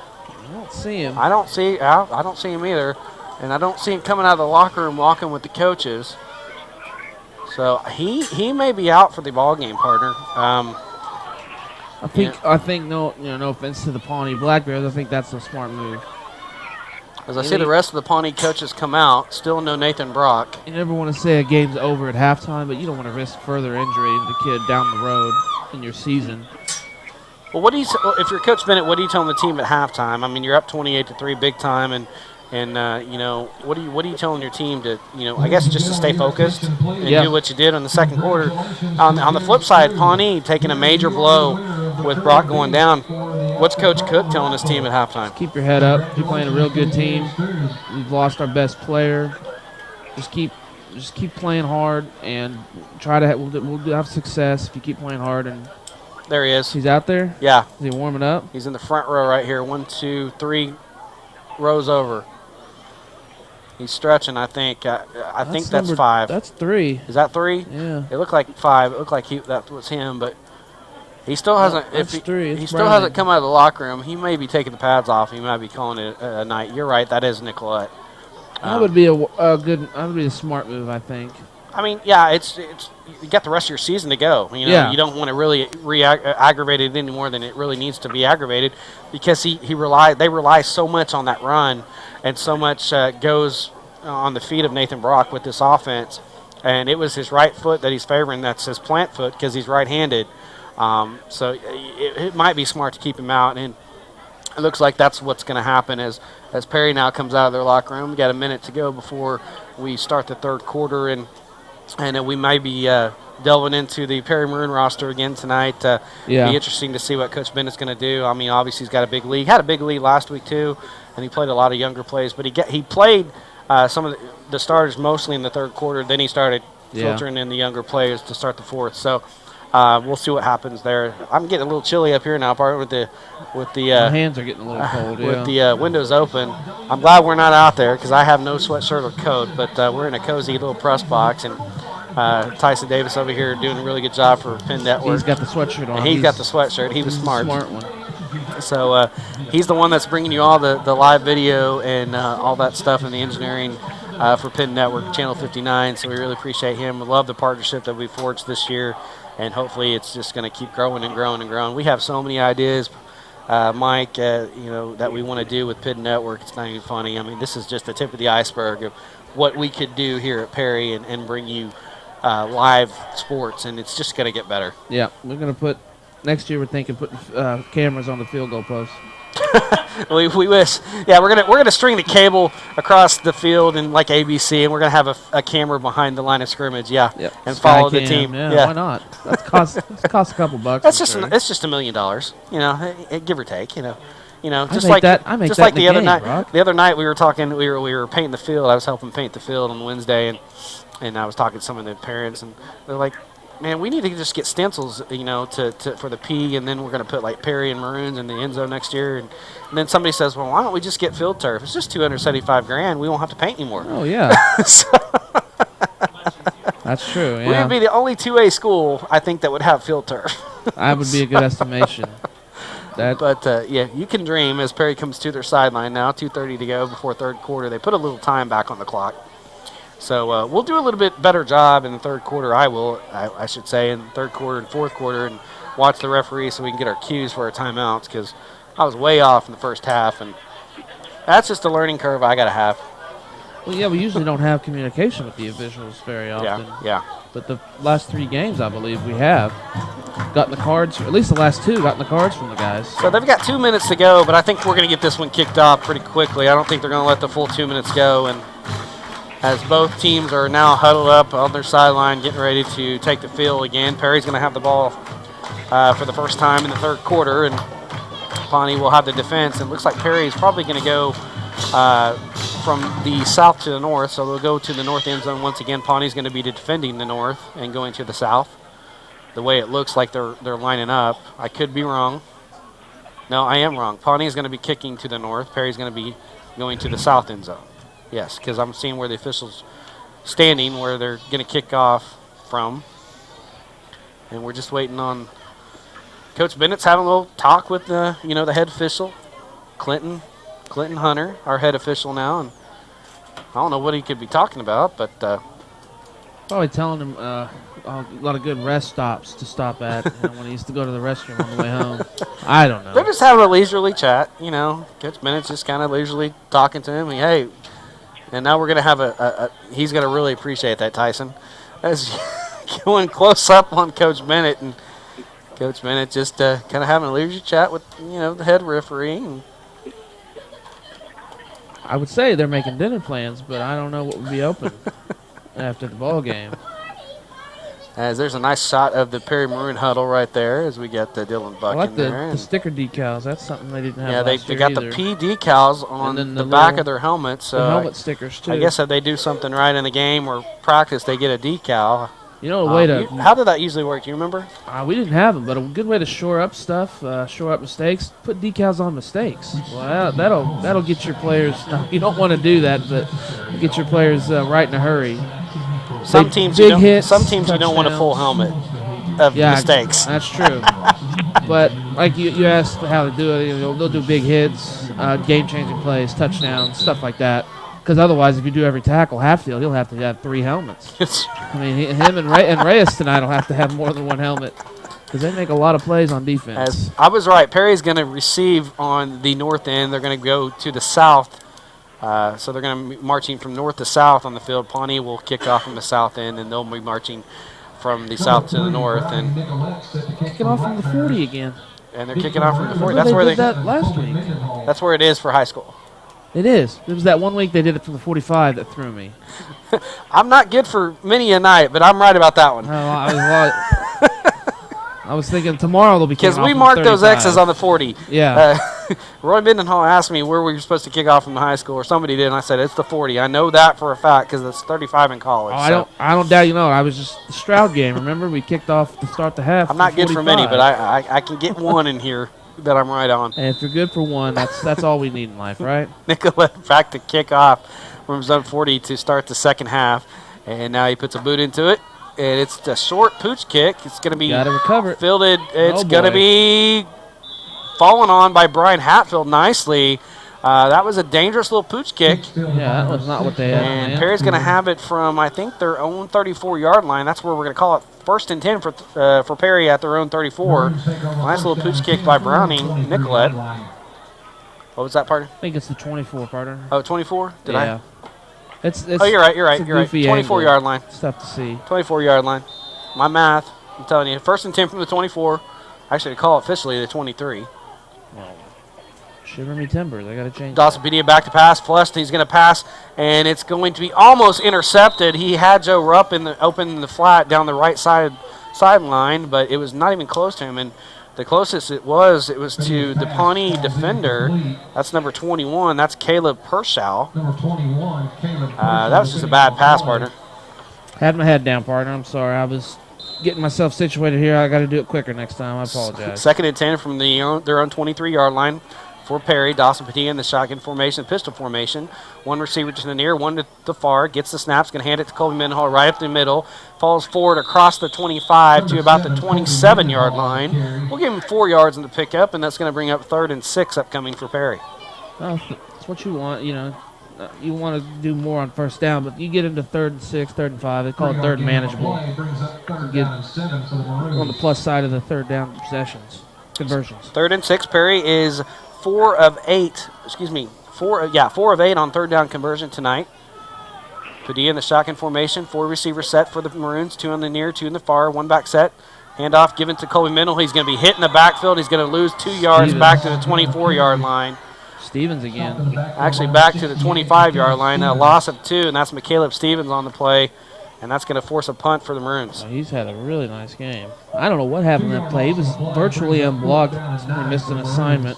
don't see him. I don't see him either. And I don't see him coming out of the locker room walking with the coaches. So he may be out for the ball game, partner. I think no offense to the Pawnee Black Bears, I think that's a smart move. As I see the rest of the Pawnee coaches come out, still no Nathan Brock. You never want to say a game's over at halftime, but you don't want to risk further injury to the kid down the road in your season. Well, if you're Coach Bennett, what are you telling the team at halftime? I mean, you're up 28-3 big time, and what are you telling your team to, I guess just to stay focused and do what you did in the second quarter. On the flip side, Pawnee taking a major blow with Brock going down. What's Coach Cook telling his team at halftime? Keep your head up. You're playing a real good team. We've lost our best player. Just keep playing hard and try to. We'll have success if you keep playing hard. And there he is. He's out there. Yeah. Is he warming up? He's in the front row right here. 1, 2, 3 rows over. He's stretching, I think. I think that's 5. That's 3. Is that 3? Yeah. It looked like 5. It looked like that was him, but he still hasn't. He still hasn't come out of the locker room. He may be taking the pads off. He might be calling it a night. You're right. That is Nicolette. That would be a smart move, I think. I mean, yeah, it's you got the rest of your season to go. You don't want to really aggravate it any more than it really needs to be aggravated, because they rely so much on that run, and so much goes on the feet of Nathan Brock with this offense. And it was his right foot that he's favoring. That's his plant foot because he's right-handed. So it might be smart to keep him out, and it looks like that's what's going to happen as Perry now comes out of their locker room. We got a minute to go before we start the third quarter, and we might be delving into the Perry Maroon roster again tonight. Be interesting to see what Coach Bennett's going to do. I mean, obviously he's got a big lead. Had a big lead last week too, and he played a lot of younger plays. But he played some of the starters mostly in the third quarter. Then he started filtering in the younger players to start the fourth. So we'll see what happens there. I'm getting a little chilly up here now, part with the my hands are getting a little cold. With the windows open. I'm glad we're not out there because I have no sweatshirt or coat, but we're in a cozy little press box, and Tyson Davis over here doing a really good job for Penn Network. He's got the sweatshirt on. And he's got the sweatshirt. He was smart. Smart one. So he's the one that's bringing you all the live video and all that stuff in the engineering for Penn Network, Channel 59. So we really appreciate him. We love the partnership that we forged this year, and hopefully it's just going to keep growing and growing and growing. We have so many ideas, Mike, that we want to do with Penn Network. It's not even funny. I mean, this is just the tip of the iceberg of what we could do here at Perry and bring you live sports, and it's just going to get better. Yeah, we're going to put – next year we're thinking putting cameras on the field goal post. we wish. Yeah, we're gonna string the cable across the field and like ABC, and we're gonna have a camera behind the line of scrimmage. Yeah, and follow the team. Yeah, why not? That costs a couple bucks. That's just it's just $1 million. Give or take. Just like that. I make just that like the other night. Brock. The other night we were talking. We were painting the field. I was helping paint the field on Wednesday, and I was talking to some of the parents, and they're like, man, we need to just get stencils, for the P, and then we're going to put like Perry and Maroons in the end zone next year. And then somebody says, well, why don't we just get field turf? It's just $275,000. We won't have to paint anymore. Oh, yeah. That's true, We would be the only 2A school, I think, that would have field turf. That would be a good estimation. But, yeah, you can dream as Perry comes to their sideline now, 2:30 to go before third quarter. They put a little time back on the clock. So we'll do a little bit better job in the third quarter, I should say, in the third quarter and fourth quarter, and watch the referee so we can get our cues for our timeouts, because I was way off in the first half, and that's just a learning curve I got to have. Well, yeah, we usually don't have communication with the officials very often. Yeah. But the last 3 games, I believe, we have gotten the cards, at least the last 2, gotten the cards from the guys. So they've got 2 minutes to go, but I think we're going to get this one kicked off pretty quickly. I don't think they're going to let the full 2 minutes go, and as both teams are now huddled up on their sideline, getting ready to take the field again. Perry's going to have the ball for the first time in the third quarter, and Pawnee will have the defense. And it looks like Perry's probably going to go from the south to the north, so they'll go to the north end zone once again. Pawnee's going to be defending the north and going to the south. The way it looks like they're lining up. I could be wrong. No, I am wrong. Pawnee's going to be kicking to the north. Perry's going to be going to the south end zone. Yes, because I'm seeing where the officials standing, where they're going to kick off from. And we're just waiting on Coach Bennett's having a little talk with the head official, Clinton Hunter, our head official now. And I don't know what he could be talking about, but probably telling him a lot of good rest stops to stop at when he used to go to the restroom on the way home. I don't know. They're just having a leisurely chat, Coach Bennett's just kind of leisurely talking to him. Hey, and now we're going to have he's going to really appreciate that, Tyson, as going close up on Coach Bennett, and Coach Bennett just kind of having a leisurely chat with, the head referee. And I would say they're making dinner plans, but I don't know what would be open after the ball game. As there's a nice shot of the Perry Maroon huddle right there as we get Dylan Buck I like in there. the sticker decals. That's something they didn't have last they year got either. the P decals on the back of their helmets. So the helmet stickers, too. I guess if they do something right in the game or practice, they get a decal. A way to... how did that usually work? Do you remember? We didn't have them, but a good way to shore up stuff, shore up mistakes, put decals on mistakes. Well, that'll get your players... No, you don't want to do that, but get your players right in a hurry. Some teams you don't want a full helmet of mistakes. That's true. But like you asked how to do it, they'll do big hits, game-changing plays, touchdowns, stuff like that. Because otherwise, if you do every tackle half field, he'll have to have 3 helmets. I mean, him and Reyes tonight will have to have more than 1 helmet because they make a lot of plays on defense. I was right. Perry's going to receive on the north end. They're going to go to the south. So they're going to be marching from north to south on the field. Pawnee will kick off from the south end, and they'll be marching from the south to the north. And kicking off from the 40 again. And they're kicking off from the 40. That's where they did that last week. That's where it is for high school. It is. It was that 1 week they did it from the 45 that threw me. I'm not good for many a night, but I'm right about that one. I was thinking tomorrow they'll be kicking off. Because we marked those X's on the 40. Yeah. Roy Mendenhall asked me where we were supposed to kick off from the high school, or somebody did, and I said it's the 40. I know that for a fact because it's 35 in college. Oh, I don't doubt I was just the Stroud game. Remember, we kicked off to start the half. I'm not good for many, but I can get one in here that I'm right on. And if you're good for one, that's all we need in life, right? Nicolette back to kick off from zone 40 to start the second half, and now he puts a boot into it. And it's a short pooch kick. It's going to be fielded. It's going to be fallen on by Brian Hatfield nicely. That was a dangerous little pooch kick. Yeah, that was not what they had. And Perry's going to have it from, I think, their own 34-yard line. That's where we're going to call it 1st and 10 for Perry at their own 34. Nice little pooch kick by Browning, Nicolette. What was that, partner? I think it's the 24, partner. Oh, 24? Did I? It's you're right. You're right. 24-yard line. It's tough to see. 24-yard line. My math. I'm telling you. 1st and 10 from the 24. Actually, they call it officially the 23. Well, shiver me timbers. I got to change. Dawson Pedia back to pass. Flushed. He's going to pass, and it's going to be almost intercepted. He had Joe Rupp open in the flat down the right sideline, but it was not even close to him. And the closest it was to the Pawnee defender. That's number 21. That's Caleb Pershow. Number 21, Caleb that was just a bad pass, partner. Had my head down, partner. I'm sorry. I was getting myself situated here. I got to do it quicker next time. I apologize. 2nd and 10 from their own 23-yard line. for Perry. Dawson Padilla in the shotgun formation, pistol formation. One receiver to the near, one to the far. Gets the snaps, going to hand it to Colby Mendenhall right up the middle. Falls forward across the 25 to about the 27-yard line. We'll give him 4 yards in the pickup, and that's going to bring up 3rd and 6 upcoming for Perry. Well, that's what you want, you know. You want to do more on first down, but you get into 3rd and 6, 3rd and 5. They call it 3rd and manageable. Get on the plus side of the 3rd down possessions, conversions. 3rd and 6. Perry is 4 of 8. Excuse me, 4 of 8 on 3rd down conversion tonight. Padilla in the shotgun formation. 4 receiver set for the Maroons. 2 on the near, 2 in the far. 1 back set. Handoff given to Colby Mendel. He's going to be hit in the backfield. He's going to lose 2 yards back to the 24-yard line. Stevens again. Actually back to the 25-yard line. A loss of 2, and that's McCaleb Stevens on the play, and that's going to force a punt for the Maroons. He's had a really nice game. I don't know what happened in that play. He was virtually unblocked. He missed an assignment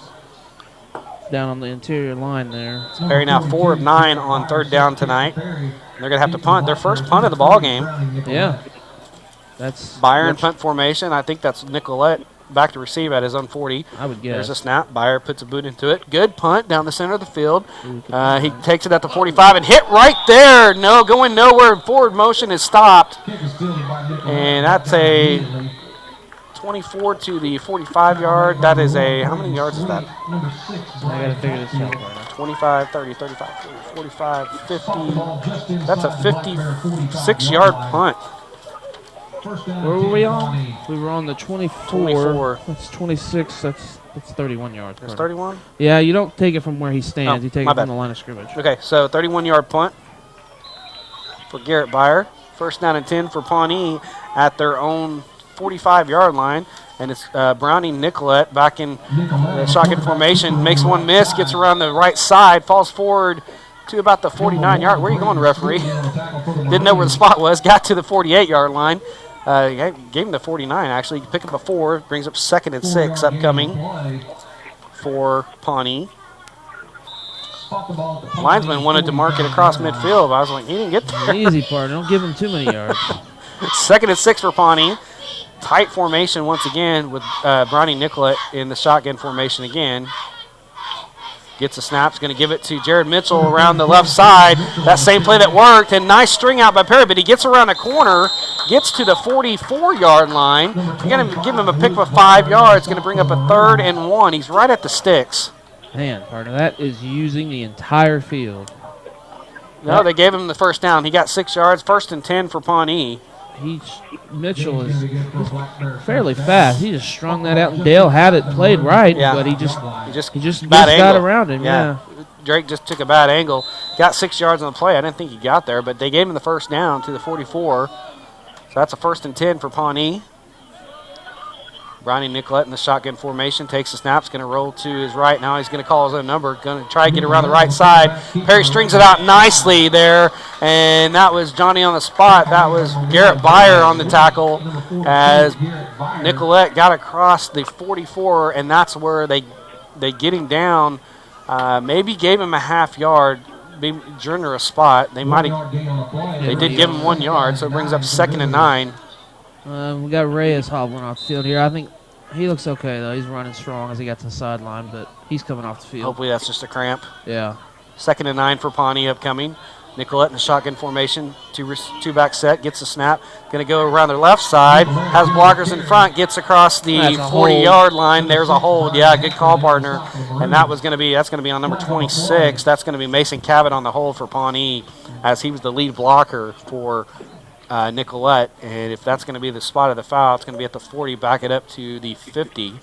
down on the interior line there. Perry now 4 of 9 on 3rd down tonight. And they're going to have to punt. Their first punt of the ball game. Yeah. That's Byron punt formation. I think that's Nicolette back to receive at his own 40. I would guess. There's a snap. Byer puts a boot into it. Good punt down the center of the field. He takes it at the 45 and hit right there. No, going nowhere. Forward motion is stopped. And that's a 24 to the 45-yard. That is a, how many yards is that? I got to figure this out right now. 25, 30, 35, 40, 45, 50. That's a 56-yard punt. Where were we on? We were on the 24. That's 26. That's 31 yards. That's 31? Yeah, you don't take it from where he stands. You take it bad. from the line of scrimmage. Okay, so 31-yard punt for Garrett Byer. 1st down and 10 for Pawnee at their own 45-yard line. And it's Browning Nicolette back in the shotgun formation. Makes one miss, gets around the right side, falls forward to about the 49-yard. Where are you going, referee? Didn't know where the spot was. Got to the 48-yard line. Gave him the 49, actually. Pick up a 4. Brings up 2nd and 6 upcoming for Pawnee. Linesman wanted to mark it across midfield, but I was like, he didn't get there. Easy part. Don't give him too many yards. 2nd and 6 for Pawnee. Tight formation once again with Brownie Nicolette in the shotgun formation again. Gets the snaps, going to give it to Jared Mitchell around the left side. That same play that worked, and nice string out by Perry, but he gets around the corner, gets to the 44-yard line. You're going to give him a pick of 5 yards, going to bring up a 3rd and 1. He's right at the sticks. Man, partner, that is using the entire field. No, they gave him the 1st down. He got 6 yards, 1st and 10 for Pawnee. Mitchell is fairly fast. He just strung that out, and Dale had it played right, but he just got around him. Yeah. Drake just took a bad angle. Got 6 yards on the play. I didn't think he got there, but they gave him the 1st down to the 44. So that's a 1st and 10 for Pawnee. Brownie Nicolette in the shotgun formation takes the snaps, going to roll to his right. Now he's going to call his own number, going to try to get around the right side. Perry strings it out nicely there, and that was Johnny on the spot. That was Garrett Byer on the tackle as Nicolette got across the 44, and that's where they get him down. Maybe gave him a half yard during a spot. They did give him 1 yard, so it brings up 2nd and 9. We got Reyes hobbling off the field here. I think he looks okay, though. He's running strong as he got to the sideline, but he's coming off the field. Hopefully that's just a cramp. Yeah. 2nd and 9 for Pawnee upcoming. Nicolette in the shotgun formation, two back set, gets the snap. Going to go around their left side, has blockers in front, gets across the 40-yard line. There's a hold. Yeah, good call, partner. And that's going to be on number 26. That's going to be Mason Cabot on the hold for Pawnee, as he was the lead blocker for Nicolette. And if that's going to be the spot of the foul, it's going to be at the 40, back it up to the 50.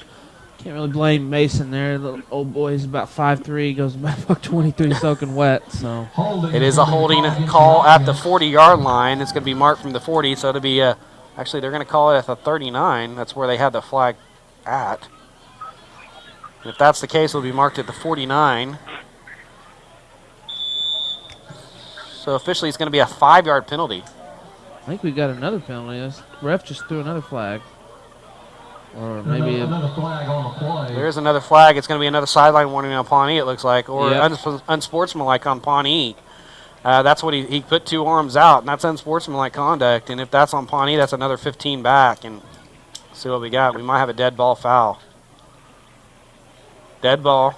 Can't really blame Mason there. The old boy is about 5'3", goes about 23 soaking wet. So it is a holding call at the 40-yard line. It's going to be marked from the 40, so it'll be actually they're going to call it at the 39. That's where they had the flag at. And if that's the case, it'll be marked at the 49. So officially, it's going to be a 5-yard penalty. I think we got another penalty. This ref just threw another flag. Or maybe another flag on the play. There is another flag. It's going to be another sideline warning on Pawnee, it looks like, or unsportsmanlike on Pawnee. That's what he put 2 arms out, and that's unsportsmanlike conduct. And if that's on Pawnee, that's another 15 back. And see what we got. We might have a dead ball foul. Dead ball.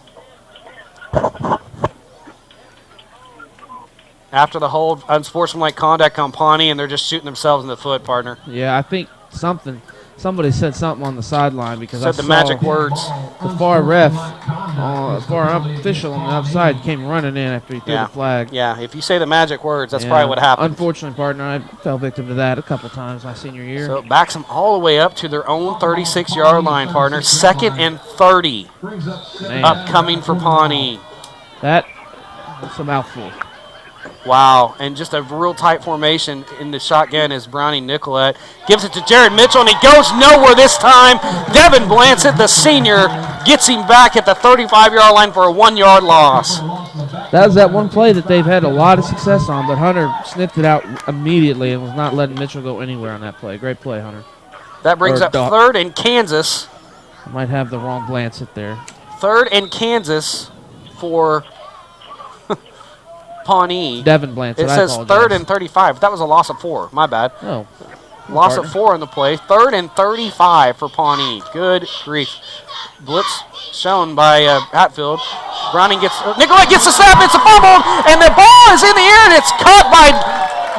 after the hold, unsportsmanlike conduct on Pawnee, and they're just shooting themselves in the foot, partner. Yeah, I think somebody said something on the sideline because I said the saw magic words. The far ref, far official on the outside came running in after he threw the flag. Yeah, if you say the magic words, that's probably what happened. Unfortunately, partner, I fell victim to that a couple times my senior year. So it backs them all the way up to their own 36-yard line, partner. 2nd and 30 upcoming for Pawnee. That's a mouthful. Wow, and just a real tight formation in the shotgun is Brownie Nicolette. Gives it to Jared Mitchell, and he goes nowhere this time. Devin Blancett, the senior, gets him back at the 35-yard line for a 1-yard loss. That was that one play that they've had a lot of success on, but Hunter sniffed it out immediately and was not letting Mitchell go anywhere on that play. Great play, Hunter. That brings up 3rd and Kansas. I might have the wrong Blancett there. 3rd and Kansas for Pawnee. Devin Blancett. It says 3rd and 35. That was a loss of 4. My bad. Oh. Loss of 4 in the play. 3rd and 35 for Pawnee. Good grief. Blitz shown by Hatfield. Browning gets, Nicolette gets the snap. It's a fumble, and the ball is in the air, and it's caught by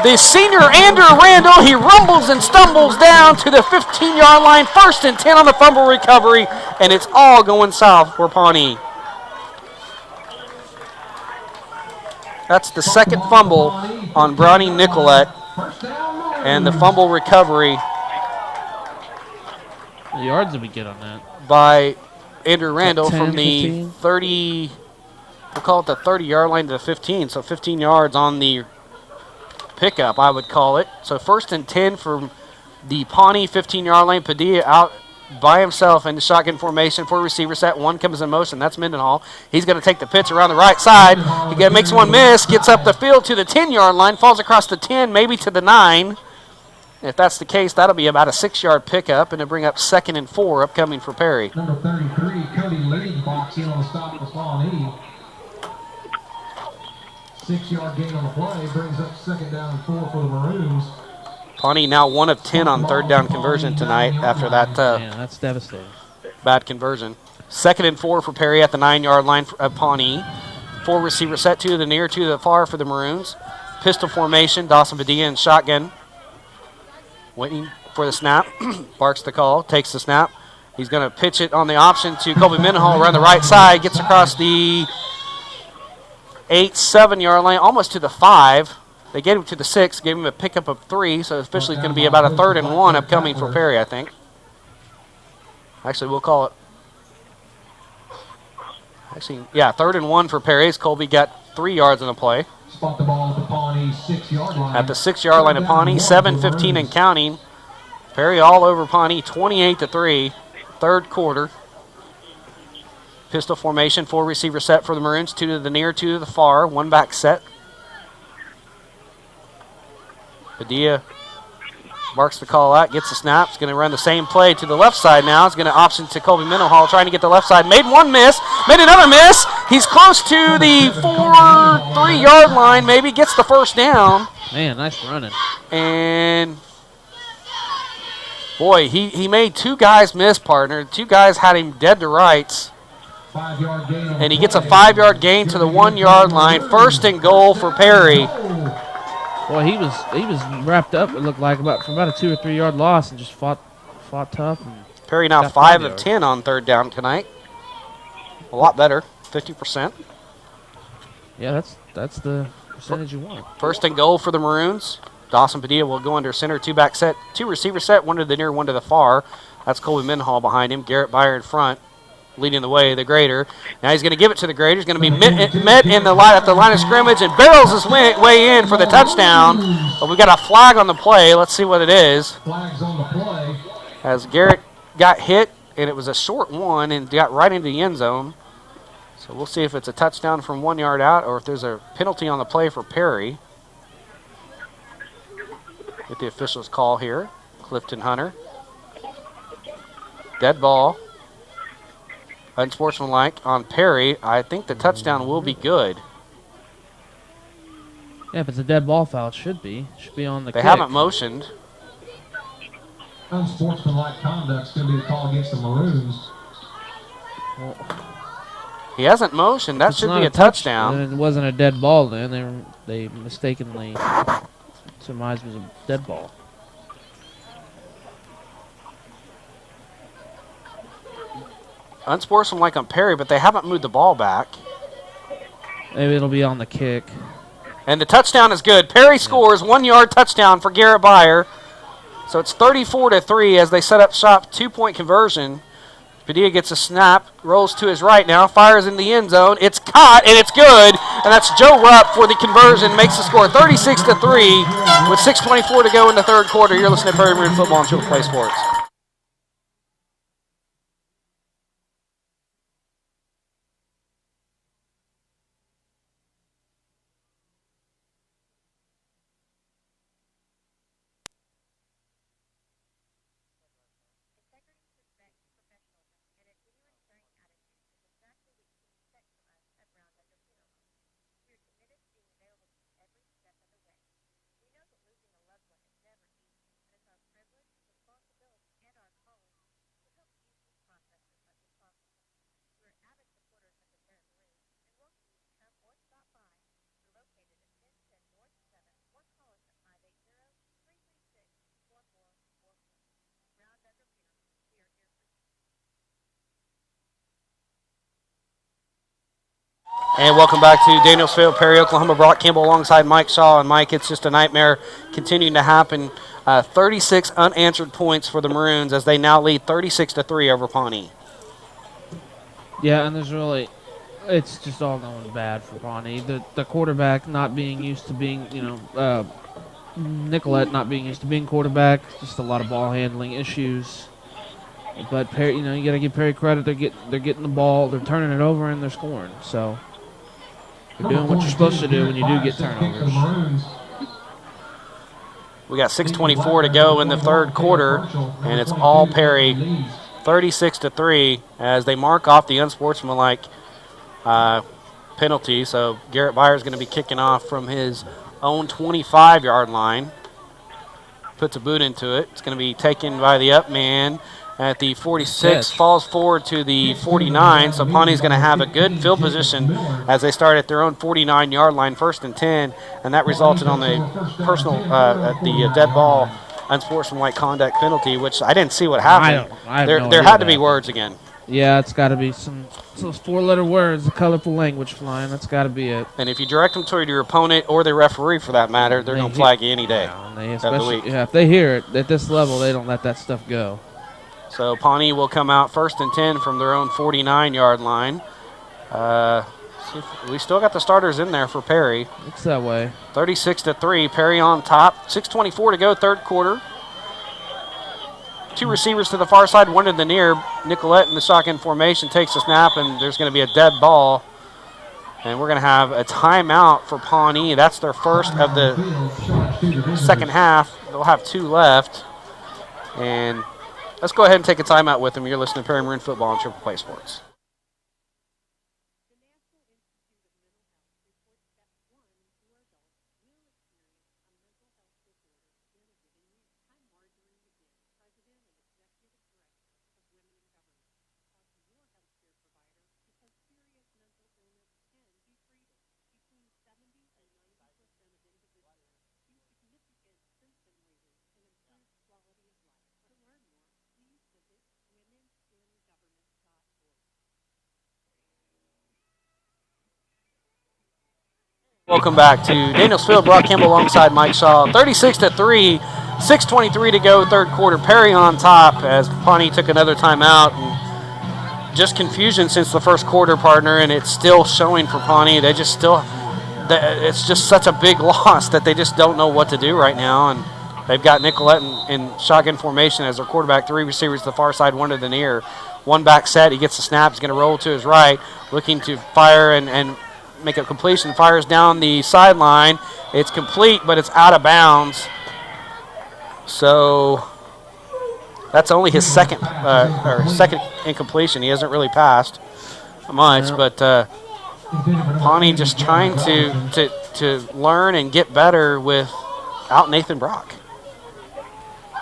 the senior Andrew Randall. He rumbles and stumbles down to the 15-yard line. 1st and 10 on the fumble recovery, and it's all going south for Pawnee. That's the 2nd fumble on Brownie Nicolette. And the fumble recovery. The yards that we get on that. By Andrew Randall 10, from the 15? 30, we'll call it the 30-yard line to the 15. So 15 yards on the pickup, I would call it. So 1st and 10 from the Pawnee 15-yard line. Padilla out by himself in the shotgun formation for receiver set. One comes in motion. That's Mendenhall. He's going to take the pitch around the right side. He makes one miss, gets up the field to the 10-yard line, falls across the 10, maybe to the 9. If that's the case, that'll be about a 6-yard pickup, and it'll bring up 2nd and 4 upcoming for Perry. Number 33, Cody Lane, box in on the stop with Pawnee. 6-yard gain on the play brings up 2nd down and 4 for the Maroons. Pawnee now 1 of 10 on 3rd down conversion tonight after that Man, that's devastating. bad conversion. 2nd and 4 for Perry at the 9-yard line of Pawnee. 4 receiver set, 2 to the near, 2 to the far for the Maroons. Pistol formation, Dawson Padilla in shotgun. Waiting for the snap. Barks the call, takes the snap. He's going to pitch it on the option to Colby Mendenhall around the right side. Gets across the 7-yard line, almost to the 5. They gave him to the 6, gave him a pickup of 3, so officially it's going to be about a 3rd and 1 upcoming for Perry, I think. Actually, we'll call it. 3rd and 1 for Perry. Colby got 3 yards in the play. Spot the ball at the Pawnee 6-yard line. At the 6-yard line of Pawnee, 7:15 and counting. Perry all over Pawnee, 28-3, 3rd quarter. Pistol formation, 4 receiver set for the Maroons, 2 to the near, 2 to the far, 1 back set. Padilla barks the call out, gets the snap. He's going to run the same play to the left side now. He's going to option to Colby Mendenhall, trying to get the left side. Made one miss, made another miss. He's close to the 3-yard line, maybe gets the 1st down. Man, nice running. And, boy, he made 2 guys miss, partner. 2 guys had him dead to rights. And he gets a 5-yard gain to the 1-yard line. 1st and goal for Perry. Boy, he was wrapped up, it looked like, for about a 2 or 3 yard loss and just fought tough. And Perry now 5 of 10 on 3rd down tonight. A lot better, 50%. Yeah, that's the percentage you want. 1st and goal for the Maroons. Dawson Padilla will go under center, 2 back set, 2 receiver set, 1 to the near, 1 to the far. That's Colby Mendenhall behind him. Garrett Byer in front, leading the way, the grader. Now he's going to give it to the grader. He's going to be met in the line at the line of scrimmage and barrels his way in for the touchdown. But we got a flag on the play. Let's see what it is. Flags on the play. As Garrett got hit, and it was a short one and got right into the end zone. So we'll see if it's a touchdown from 1 yard out or if there's a penalty on the play for Perry. Get the official's call here. Clifton Hunter. Dead ball. Unsportsmanlike on Perry. I think the touchdown will be good. Yeah, if it's a dead ball foul, it should be. It should be on the kick. They haven't motioned. Unsportsmanlike conduct's going to be the call against the Maroons. Well, He hasn't motioned. That should be a touchdown. It wasn't a dead ball then. They mistakenly surmised it was a dead ball. Unsportsmanlike on Perry, but they haven't moved the ball back. Maybe it'll be on the kick. And the touchdown is good. Perry scores 1 yard touchdown for Garrett Byer. So it's 34-3 as they set up shop. 2-point conversion. Padilla gets a snap, rolls to his right now, fires in the end zone. It's caught, and it's good. And that's Joe Rupp for the conversion, makes the score 36-3 with 6:24 to go in the third quarter. You're listening to Perry Maroon Football on Triple Play Sports. And welcome back to Danielsville, Perry, Oklahoma. Brock Campbell alongside Mike Shaw. And, Mike, it's just a nightmare continuing to happen. 36 unanswered points for the Maroons as they now lead 36-3 over Pawnee. Yeah, and it's just all going bad for Pawnee. The quarterback not being used to being, Nicolette not being used to being quarterback. Just a lot of ball handling issues. But Perry, you got to give Perry credit. They're getting the ball, they're turning it over, and they're scoring. So they're doing what you're supposed to do when you do get turnovers. We got 6:24 to go in the third quarter, and it's all Perry, 36-3, as they mark off the unsportsmanlike penalty. So Garrett Byer is going to be kicking off from his own 25-yard line. Puts a boot into it. It's going to be taken by the up man at the 46, falls forward to the 49. So Pawnee's going to have a good field position as they start at their own 49-yard line, 1st and 10, and that resulted on the dead ball unsportsmanlike conduct penalty, which I didn't see what happened. There had to be words again. Yeah, it's got to be those 4-letter words, the colorful language flying. That's got to be it. And if you direct them toward your opponent or the referee, for that matter, they're going to flag you any day of the week. Yeah, if they hear it at this level, they don't let that stuff go. So Pawnee will come out 1st and 10 from their own 49-yard line. We still got the starters in there for Perry. It's that way. 36-3, Perry on top. 6:24 to go, third quarter. 2 receivers to the far side, 1 to the near. Nicolette in the shotgun formation takes a snap, and there's going to be a dead ball. And we're going to have a timeout for Pawnee. That's their first of the second half. They'll have 2 left. And let's go ahead and take a timeout with them. You're listening to Perry Maroon Football on Triple Play Sports. Welcome back to Danielsville. Brock Campbell alongside Mike Shaw. 36-3, 6:23 to go, third quarter. Perry on top as Pawnee took another timeout. And just confusion since the first quarter, partner, and it's still showing for Pawnee. It's just such a big loss that they just don't know what to do right now. And they've got Nicolette in shotgun formation as their quarterback. 3 receivers to the far side, 1 to the near. 1 back set. He gets the snap. He's going to roll to his right, looking to fire and make a completion, fires down the sideline. It's complete, but it's out of bounds. So that's only his second incompletion. He hasn't really passed much, but Pawnee just trying to learn and get better without Nathan Brock.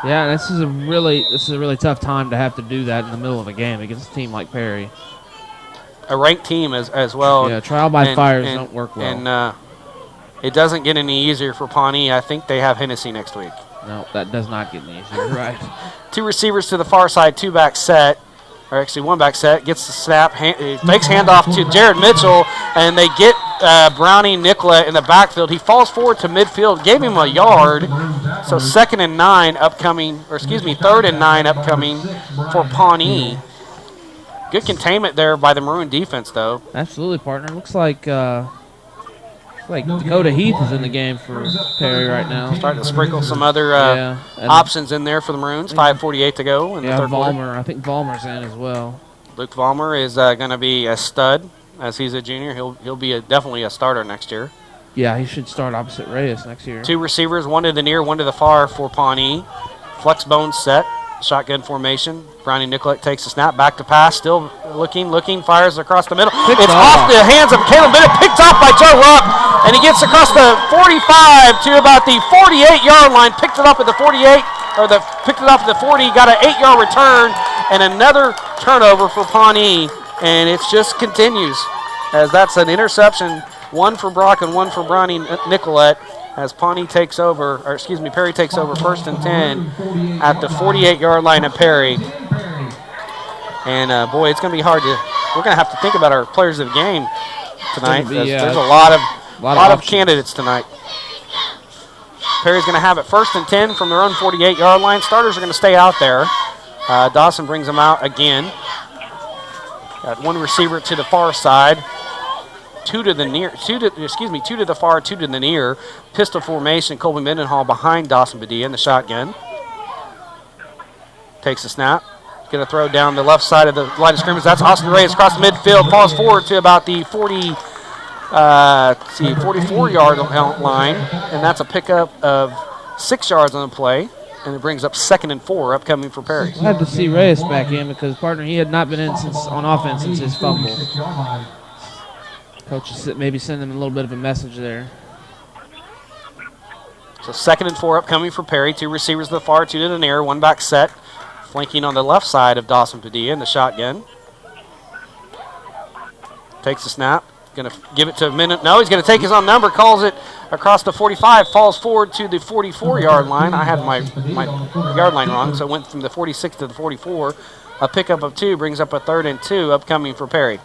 Yeah, this is a really tough time to have to do that in the middle of a game against a team like Perry. a ranked team as well. Yeah, trial by fires don't work well. And it doesn't get any easier for Pawnee. I think they have Hennessy next week. No, that does not get any easier. Right. 2 receivers to the far side, 2-back set. Or actually 1-back set. Gets the snap. Fakes handoff to Jared Mitchell. And they get Brownie Nicolet in the backfield. He falls forward to midfield. Gave him a yard. So 2nd and 9 upcoming. Or excuse me, 3rd and 9 upcoming for Pawnee. Good containment there by the Maroon defense, though. Absolutely, partner. Looks like Dakota Heath is in the game for Perry right now. Starting to sprinkle some other options in there for the Maroons. 5:48 to go in the third quarter. I think Vollmer's in as well. Luke Vollmer is going to be a stud as he's a junior. He'll be definitely a starter next year. Yeah, he should start opposite Reyes next year. 2 receivers, 1 to the near, 1 to the far for Pawnee. Flex bone set. Shotgun formation. Brownie Nicolet takes the snap, back to pass, still looking, fires across the middle. It's off the hands of Caleb Bennett, picked off by Joe Rupp, and he gets across the 45 to about the 48-yard line, picked it up at the 48, picked it up at the 40, got an 8-yard return, and another turnover for Pawnee, and it just continues, as that's an interception, 1 for Brock and 1 for Brownie Nicolet. As Perry takes over 1st and 10 at the 48-yard line of Perry. And, boy, it's going to be hard we're going to have to think about our players of the game tonight. There's a lot of candidates tonight. Perry's going to have it 1st and 10 from their own 48-yard line. Starters are going to stay out there. Dawson brings them out again. Got 1 receiver to the far side. 2 to the far, 2 to the near. Pistol formation, Colby Mendenhall behind Dawson Padilla in the shotgun. Takes a snap. Going to throw down the left side of the line of scrimmage. That's Austin Reyes across the midfield. Falls forward to about the 44-yard line. And that's a pickup of 6 yards on the play. And it brings up 2nd and 4 upcoming for Perry. Glad to see Reyes back in because, partner, he had not been in on offense since his fumble. Coach is maybe sending him a little bit of a message there. So 2nd and 4 upcoming for Perry. 2 receivers to the far, 2 to the near. 1-back set. Flanking on the left side of Dawson Padilla in the shotgun. Takes the snap. Going to give it to a minute. No, he's going to take his own number. Calls it across the 45. Falls forward to the 44-yard line. I had my yard line wrong, so it went from the 46 to the 44. A pickup of 2 brings up a 3rd and 2 upcoming for Perry.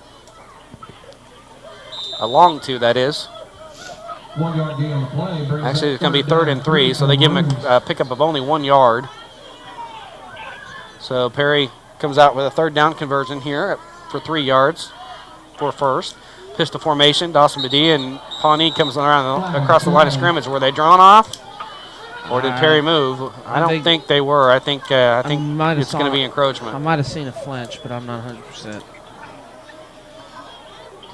A long 2, that is. Actually, it's going to be 3rd and 3, so they give him a pickup of only 1 yard. So Perry comes out with a 3rd down conversion here for 3 yards for first. Pistol formation, Dawson Padilla and Pawnee comes around across the line of scrimmage. Were they drawn off? Or did Perry move? I don't think they were. I think it's going to be encroachment. I might have seen a flinch, but I'm not 100%.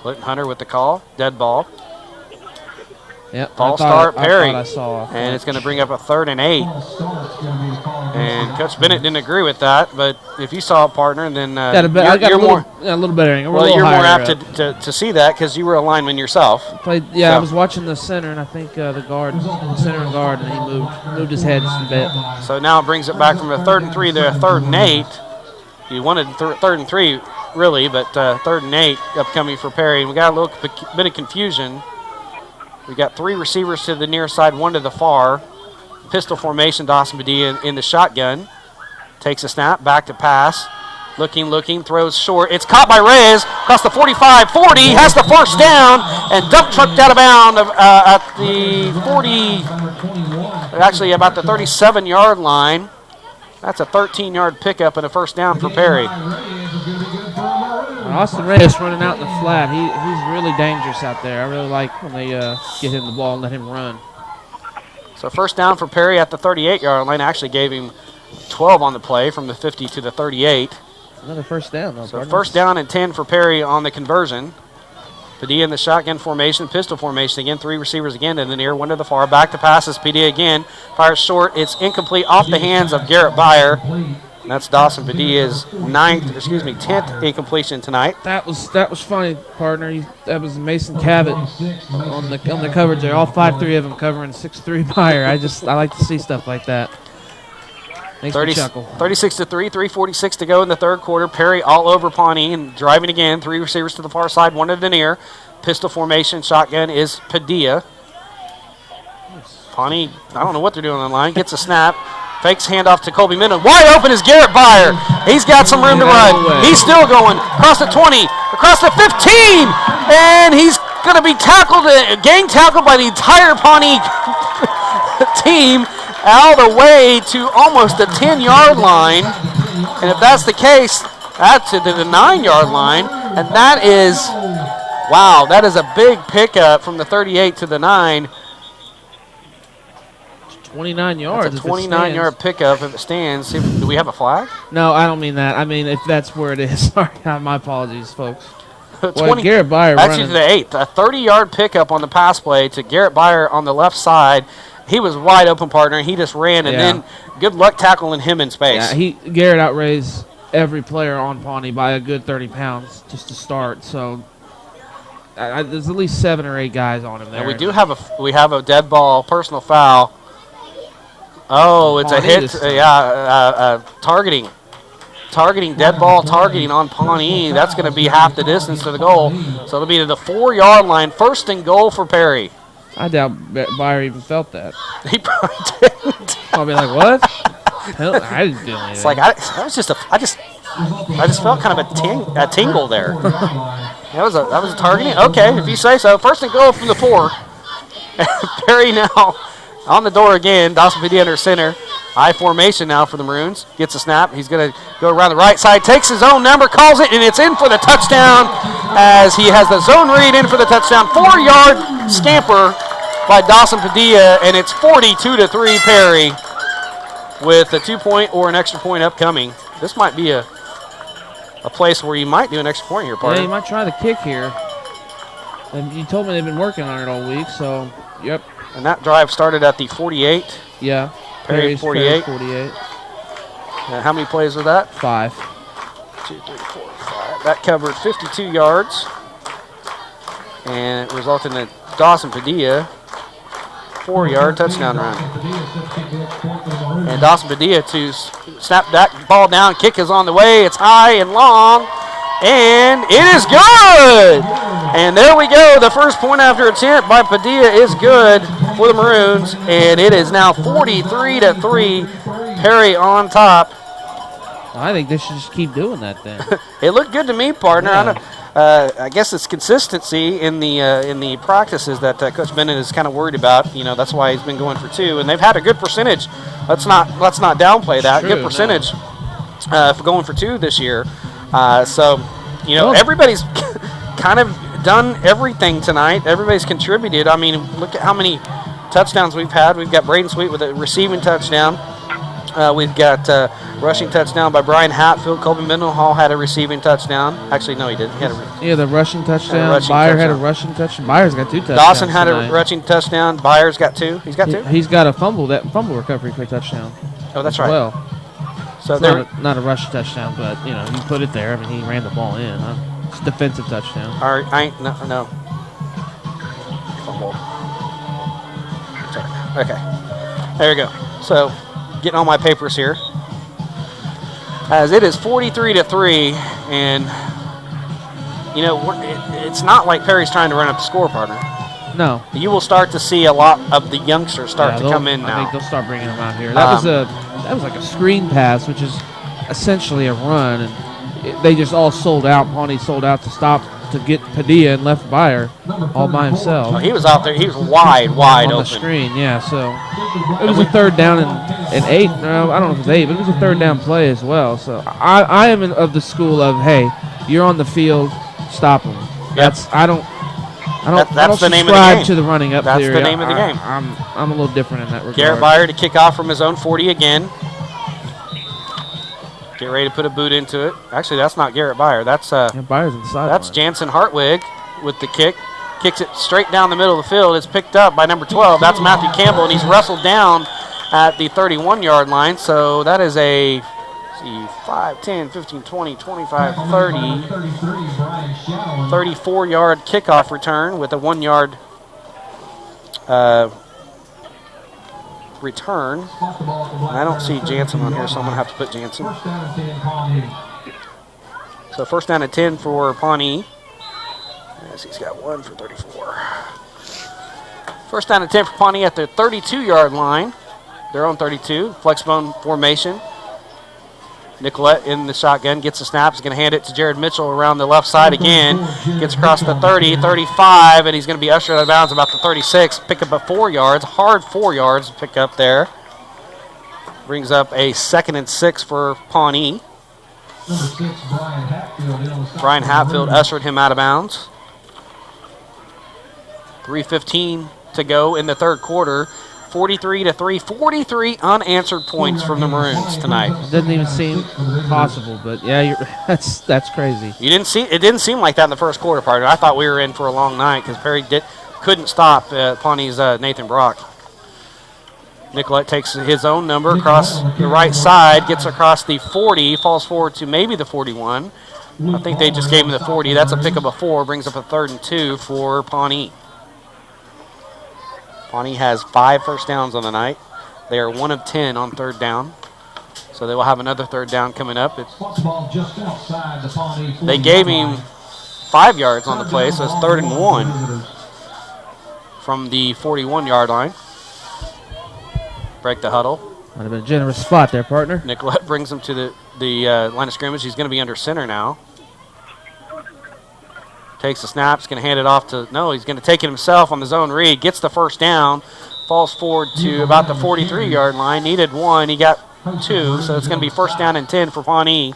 Clinton Hunter with the call. Dead ball. Yep. False start, Perry. I saw and it's going to bring up a 3rd and 8. And Coach Bennett didn't agree with that, but if you saw a partner, then you're more a little better. Well, you're more apt to see that because you were a lineman yourself. I was watching the center, and I think the center and guard, and he moved his head just a bit. So now it brings it back from a 3rd and 3 to a 3rd and 8. You wanted 3rd and 3, really, but 3rd and 8 upcoming for Perry. And we got a little bit of confusion. We got 3 receivers to the near side, 1 to the far. Pistol formation, Dawson Padilla in the shotgun. Takes a snap, back to pass. Looking, throws short. It's caught by Reyes across the 45, 40. Has the 1st down and dump trucked out of bounds at the 40, actually about the 37-yard line. That's a 13-yard pickup and a 1st down for Perry. Austin Reyes running out in the flat. He's really dangerous out there. I really like when they get him the ball and let him run. So 1st down for Perry at the 38-yard line. Actually gave him 12 on the play from the 50 to the 38. Another 1st down, though. So 1st down and 10 for Perry on the conversion. Padilla in the shotgun formation, pistol formation again. 3 receivers again in the near, 1 to the far. Back to passes. Padilla again. Fires short. It's incomplete off the hands of Garrett Byer. And that's Dawson Padilla's 10th incompletion tonight. That was funny, partner. That was Mason Cabot on the coverage there. All 5'3" of them covering 6'3" Byer. I like to see stuff like that. Makes me chuckle. 36-3, 3:46 to go in the third quarter. Perry all over Pawnee and driving again. 3 receivers to the far side, 1 to the near. Pistol formation, shotgun is Padilla. Pawnee, I don't know what they're doing on the line. Gets a snap. Fakes handoff to Colby Minden. Wide open is Garrett Byer. He's got some room to run. He's still going. Across the 20, across the 15, and he's going to be tackled, gang tackled by the entire Pawnee team all the way to almost the 10-yard line. And if that's the case, that's to the 9-yard line. And that is, wow, that is a big pickup from the 38 to the 9. 29 yards. That's a 29-yard pickup if it stands. Do we have a flag? No, I don't mean that. I mean if that's where it is. Sorry, my apologies, folks. Garrett Byer actually to the 8th. A 30-yard pickup on the pass play to Garrett Byer on the left side. He was wide open, partner. He just ran, and then good luck tackling him in space. Yeah, Garrett outraised every player on Pawnee by a good 30 pounds just to start. So there's at least 7 or 8 guys on him there. And we have a dead ball, personal foul. Oh, it's a hit. Targeting, dead ball targeting on Pawnee. That's going to be half the distance to the goal. So it'll be to the 4-yard line. 1st and goal for Perry. I doubt Byer even felt that. He probably didn't. I'll be like, what? I didn't do anything. It's like I just felt kind of a tingle there. That was a targeting. Okay, if you say so. 1st and goal from the 4. Perry now on the door again. Dawson Padilla under center. I formation now for the Maroons. Gets a snap. He's going to go around the right side. Takes his own number. Calls it, and it's in for the touchdown as he has the zone read in for the touchdown. 4-yard scamper by Dawson Padilla, and it's 42-3 Perry with a 2-point or an extra point upcoming. This might be a place where you might do an extra point here, partner. Yeah, you might try the kick here. And you told me they've been working on it all week, so, yep. And that drive started at the 48. Yeah. Perry 48. 48. How many plays was that? 5. 2, 3, 4, 5. That covered 52 yards. And it resulted in a Dawson Padilla 4-yard touchdown run. And Dawson Padilla to snap that ball down. Kick is on the way. It's high and long. And it is good! And there we go. The first point after attempt by Padilla is good for the Maroons. And it is now 43-3. Perry on top. I think they should just keep doing that then. It looked good to me, partner. Yeah. I guess it's consistency in the practices that Coach Bennett is kind of worried about. You know, that's why he's been going for 2, and they've had a good percentage. Let's not downplay that. True, good percentage for going for 2 this year. So, you know, everybody's kind of done everything tonight. Everybody's contributed. I mean, look at how many touchdowns we've had. We've got Braden Sweet with a receiving touchdown. We've got rushing touchdown by Brian Hatfield. Colby Mendenhall had a receiving touchdown. Actually, no, he didn't. He had the rushing touchdown. Byer had a rushing touchdown. Byer's got 2 touchdowns. Dawson had a rushing touchdown. Byer's got 2. He's got 2. He's got a fumble recovery for a touchdown. Oh, that's right. Well, so not a rushing touchdown, but you know, you put it there. I mean, he ran the ball in. It's a defensive touchdown. All right, no. Fumble. Sorry. Okay, there we go. So, getting all my papers here. As it is 43-3, and you know, it's not like Perry's trying to run up the score, partner. No. You will start to see a lot of the youngsters start to come in now. I think they'll start bringing them out here. That was like a screen pass, which is essentially a run, and they just all sold out. Pawnee sold out to get Padilla and left Byer all by himself. Oh, he was out there. He was wide on open. The screen, yeah. So it was a 3rd down and 8. No, I don't know if it was 8, but it was a 3rd down play as well. So I am of the school of, hey, you're on the field, stop them. That's I don't the name of the subscribe game. to the running up That's theory. the name of the game. I'm a little different in that regard. Garrett Byer to kick off from his own 40 again. Get ready to put a boot into it. Actually, that's not Garrett Byer. That's Byer's inside. That's Jansen Hartwig with the kick. Kicks it straight down the middle of the field. It's picked up by number 12. That's Matthew Campbell, and he's wrestled down at the 31-yard line. So that is a 5, 10, 15, 20, 25, 30, 34-yard kickoff return with a 1-yard return. And I don't see Jansen on here, so I'm going to have to put Jansen. First down and 10, Pawnee. So first down and 10 for Pawnee. Yes, he's got 1 for 34. First down and 10 for Pawnee at the 32-yard line. Their own 32. Flexbone formation. Nicolette in the shotgun, gets the snap. He's going to hand it to Jared Mitchell around the left side again. Gets across the 30, 35, and he's going to be ushered out of bounds about the 36. Pick up at 4 yards. Hard 4 yards to pick up there. Brings up a 2nd and 6 for Pawnee. Number 6, Brian Hatfield. Brian Hatfield ushered him out of bounds. 3:15 to go in the third quarter. 43-3, 43 unanswered points from the Maroons tonight. It doesn't even seem possible, but yeah, that's crazy. It didn't seem like that in the first quarter, partner. I thought we were in for a long night because Perry couldn't stop Pawnee's Nathan Brock. Nicolette takes his own number across the right side, gets across the 40, falls forward to maybe the 41. I think they just gave him the 40. That's a pickup of 4, brings up a 3rd and 2 for Pawnee. Pawnee has 5 first downs on the night. They are 1 of 10 on 3rd down. So they will have another 3rd down coming up. They gave him 5 yards on the play, so it's 3rd and 1 from the 41-yard line. Break the huddle. Might have been a generous spot there, partner. Nicolette brings him to the line of scrimmage. He's going to be under center now. Takes the snap, he's going to hand it off to, no, he's going to take it himself on the zone read, gets the first down, falls forward to about the 43-yard line, needed 1, he got 2, so it's going to be first down and 10 for Pawnee.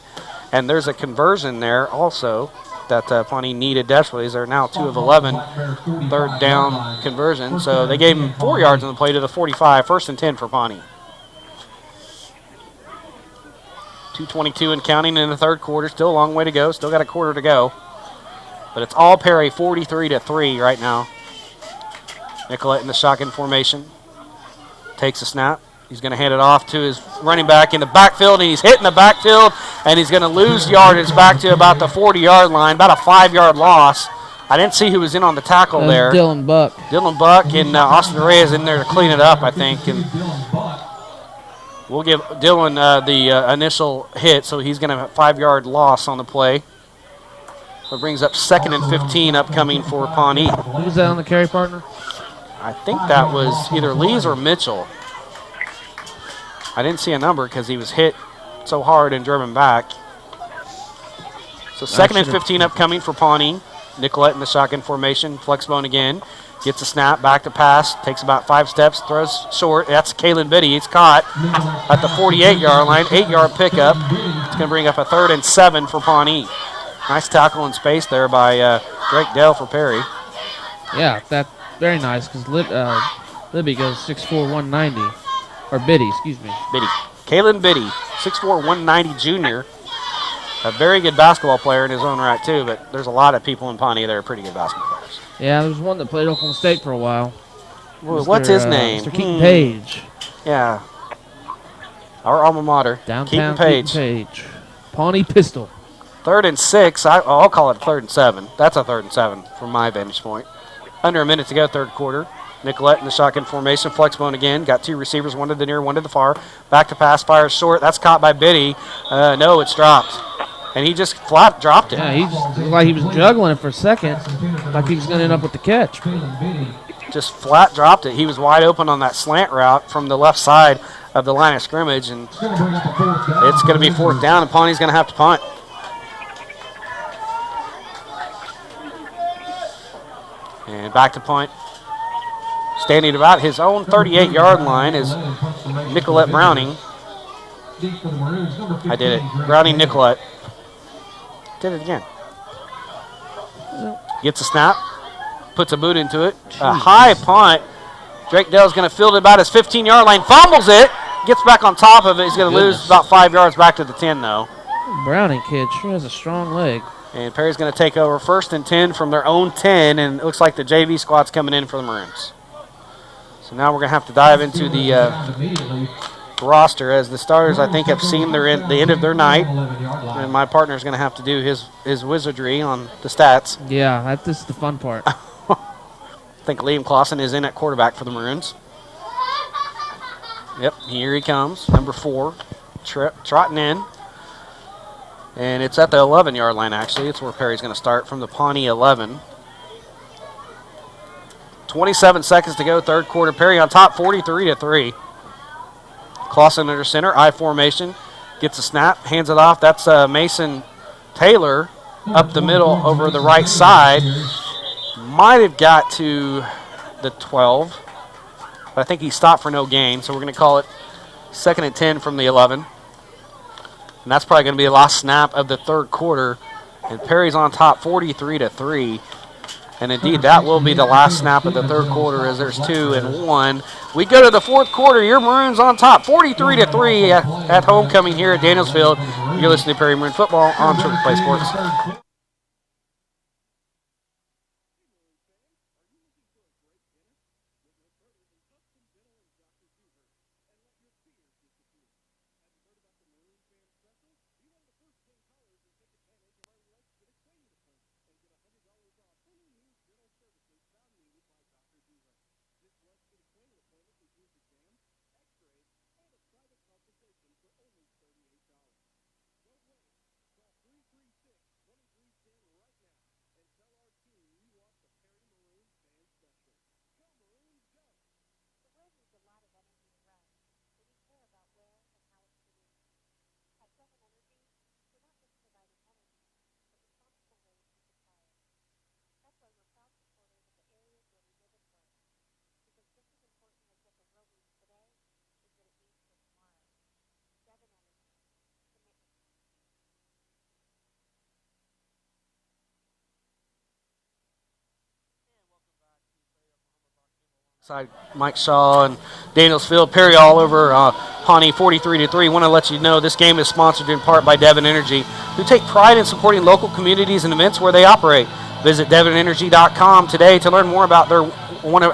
And there's a conversion there also that Pawnee needed desperately. They're now 2 of 11 3rd down conversion. So they gave him 4 yards on the play to the 45, 1st and 10 for Pawnee. 2:22 and counting in the third quarter, still a long way to go, still got a quarter to go. But it's all Perry, 43-3 right now. Nicolette in the shotgun formation. Takes a snap. He's going to hand it off to his running back in the backfield, and he's hitting the backfield, and he's going to lose yardage back to about the 40-yard line, about a 5-yard loss. I didn't see who was in on the tackle there. Dylan Buck. Dylan Buck and Austin Reyes in there to clean it up, I think. And we'll give Dylan the initial hit, so he's going to have a 5-yard loss on the play. So it brings up 2nd and 15 upcoming for Pawnee. Who was that on the carry, partner? I think that was either Lees or Mitchell. I didn't see a number because he was hit so hard and driven back. So 2nd and 15 upcoming for Pawnee. Nicolette in the shotgun formation. Flexbone again. Gets a snap, back to pass. Takes about 5 steps, throws short. That's Kalen Biddy. He's caught at the 48-yard line. 8-yard pickup. It's going to bring up a 3rd and 7 for Pawnee. Nice tackle in space there by Drake Dell for Perry. Yeah, that's very nice because Libby goes 6'4", 190. Or Biddy, excuse me. Biddy. Kalen Biddy, 6'4", 190 junior. A very good basketball player in his own right, too, but there's a lot of people in Pawnee that are pretty good basketball players. Yeah, there's one that played Oklahoma State for a while. Well, what's his name? Mr. Keaton Page. Yeah. Our alma mater. Downtown Keaton Page. Pawnee Pistol. 3rd and 6. I'll call it 3rd and 7. That's a 3rd and 7 from my vantage point. Under a minute to go, third quarter. Nicolette in the shotgun formation. Flexbone again. Got 2 receivers, one to the near, one to the far. Back to pass, fires short. That's caught by Biddy. No, it's dropped. And he just flat dropped it. Yeah, he just looked like he was juggling it for a second. Like he was going to end up with the catch. Just flat dropped it. He was wide open on that slant route from the left side of the line of scrimmage. And it's going to be 4th down, and Pawnee's going to have to punt. And back to punt. Standing about his own 38-yard line is Nicolette Browning. I did it. Browning Nicolette. Did it again. Gets a snap. Puts a boot into it. A high punt. Drake Dell's going to field it about his 15-yard line. Fumbles it. Gets back on top of it. He's going to lose about 5 yards back to the 10, though. Browning kid sure has a strong leg. And Perry's going to take over 1st and 10 from their own 10, and it looks like the JV squad's coming in for the Maroons. So now we're going to have to dive into the roster as the starters, I think, have seen the end of their night. And my partner's going to have to do his wizardry on the stats. Yeah, this is the fun part. I think Liam Clausen is in at quarterback for the Maroons. Yep, here he comes, number 4, trotting in. And it's at the 11-yard line, actually. It's where Perry's going to start from the Pawnee 11. 27 seconds to go, third quarter. Perry on top, 43-3. Clausen under center, I formation. Gets a snap, hands it off. That's Mason Taylor up the middle over the right side. Might have got to the 12. But I think he stopped for no gain, so we're going to call it 2nd and 10 from the 11. And that's probably going to be the last snap of the third quarter. And Perry's on top 43-3. And indeed, that will be the last snap of the third quarter as there's 2 and 1. We go to the fourth quarter. Your Maroons on top 43-3 at homecoming here at Danielsfield. You're listening to Perry Maroon Football on Triple Play Sports. Side Mike Shaw and Danielsfield, Perry all over Pawnee 43-3. Want to let you know this game is sponsored in part by Devon Energy, who take pride in supporting local communities and events where they operate. Visit devonenergy.com today to learn more about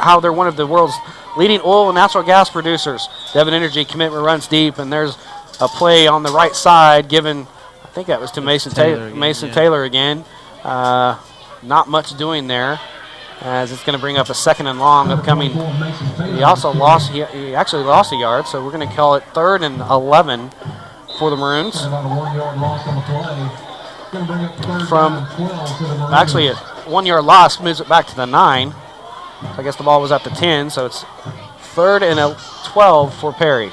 how they're one of the world's leading oil and natural gas producers. Devon Energy commitment runs deep, and there's a play on the right side given, I think that was to Mason Taylor again. Not much doing there, as it's going to bring up a 2nd and long upcoming. He actually lost a yard, so we're going to call it 3rd and 11 for the Maroons. Actually, a 1-yard loss moves it back to the 9. So I guess the ball was at the 10, so it's 3rd and 12 for Perry.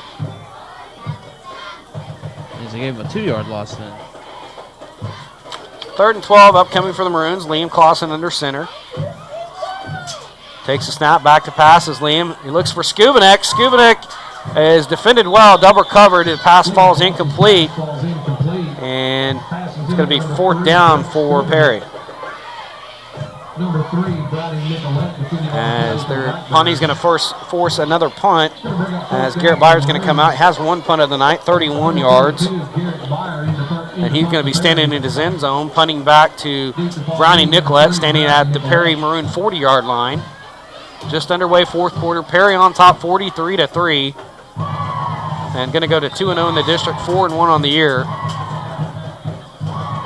He gave him a 2-yard loss then. 3rd and 12 upcoming for the Maroons. Liam Clausen under center. Takes a snap, back to pass is Liam. He looks for Skubanek. Skubanek is defended well, double covered. The pass falls incomplete. And it's going to be 4th down for Perry. As Pawnee's going to force another punt, as Garrett Byer's going to come out. He has 1 punt of the night, 31 yards. And he's going to be standing in his end zone, punting back to Brownie Nicolette, standing at the Perry Maroon 40-yard line. Just underway, fourth quarter. Perry on top 43-3. And going to go to 2-0 in the district, 4-1 on the year.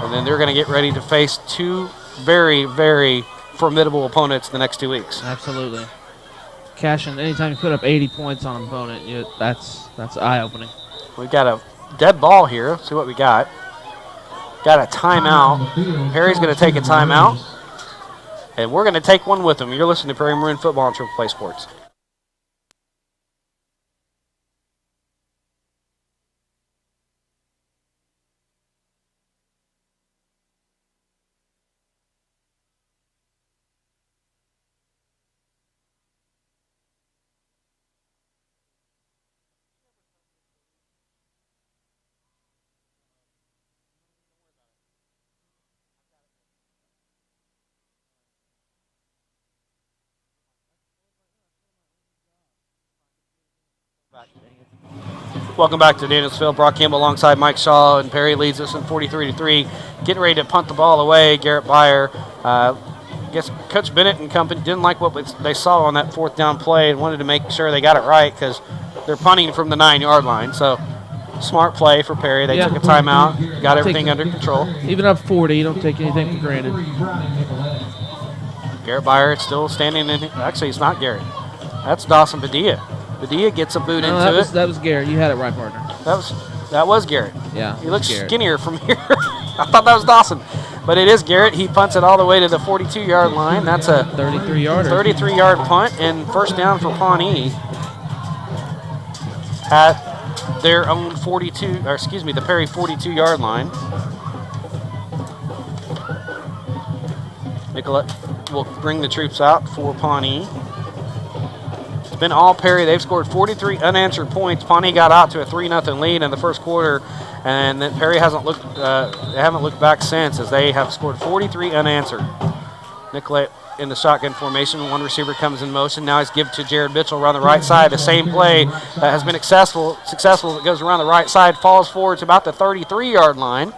And then they're going to get ready to face 2 very, very formidable opponents the next 2 weeks. Absolutely. Cashin, anytime you put up 80 points on an opponent, that's eye-opening. We've got a dead ball here. Let's see what we got. Got a timeout. Perry's going to take a timeout. And we're going to take one with him. You're listening to Perry Maroon Football on Triple Play Sports. Welcome back to Danielsfield. Brock Campbell alongside Mike Shaw, and Perry leads us in 43-3. Getting ready to punt the ball away. Garrett Byer. I guess Coach Bennett and company didn't like what they saw on that 4th down play and wanted to make sure they got it right because they're punting from the 9-yard line. So smart play for Perry. They took a timeout, got everything under control. Even up 40, you don't take anything for granted. Garrett Byer still standing in. Actually, it's not Garrett. That's Dawson Padilla. Padilla gets a boot No, into it. That was Garrett. You had it right, partner. That was Garrett. Yeah. He looks skinnier from here. I thought that was Dawson. But it is Garrett. He punts it all the way to the 42-yard line. That's a 33-yarder. 33-yard punt and first down for Pawnee at their own the Perry 42-yard line. Nicolette will bring the troops out for Pawnee. It's been all Perry. They've scored 43 unanswered points. Pawnee got out to a 3-0 lead in the first quarter, and then Perry hasn't looked. They haven't looked back since, as they have scored 43 unanswered. Nicolette in the shotgun formation. One receiver comes in motion. Now he's given to Jared Mitchell around the right side. The same play that has been successful. It goes around the right side, falls forward to about the 33-yard line.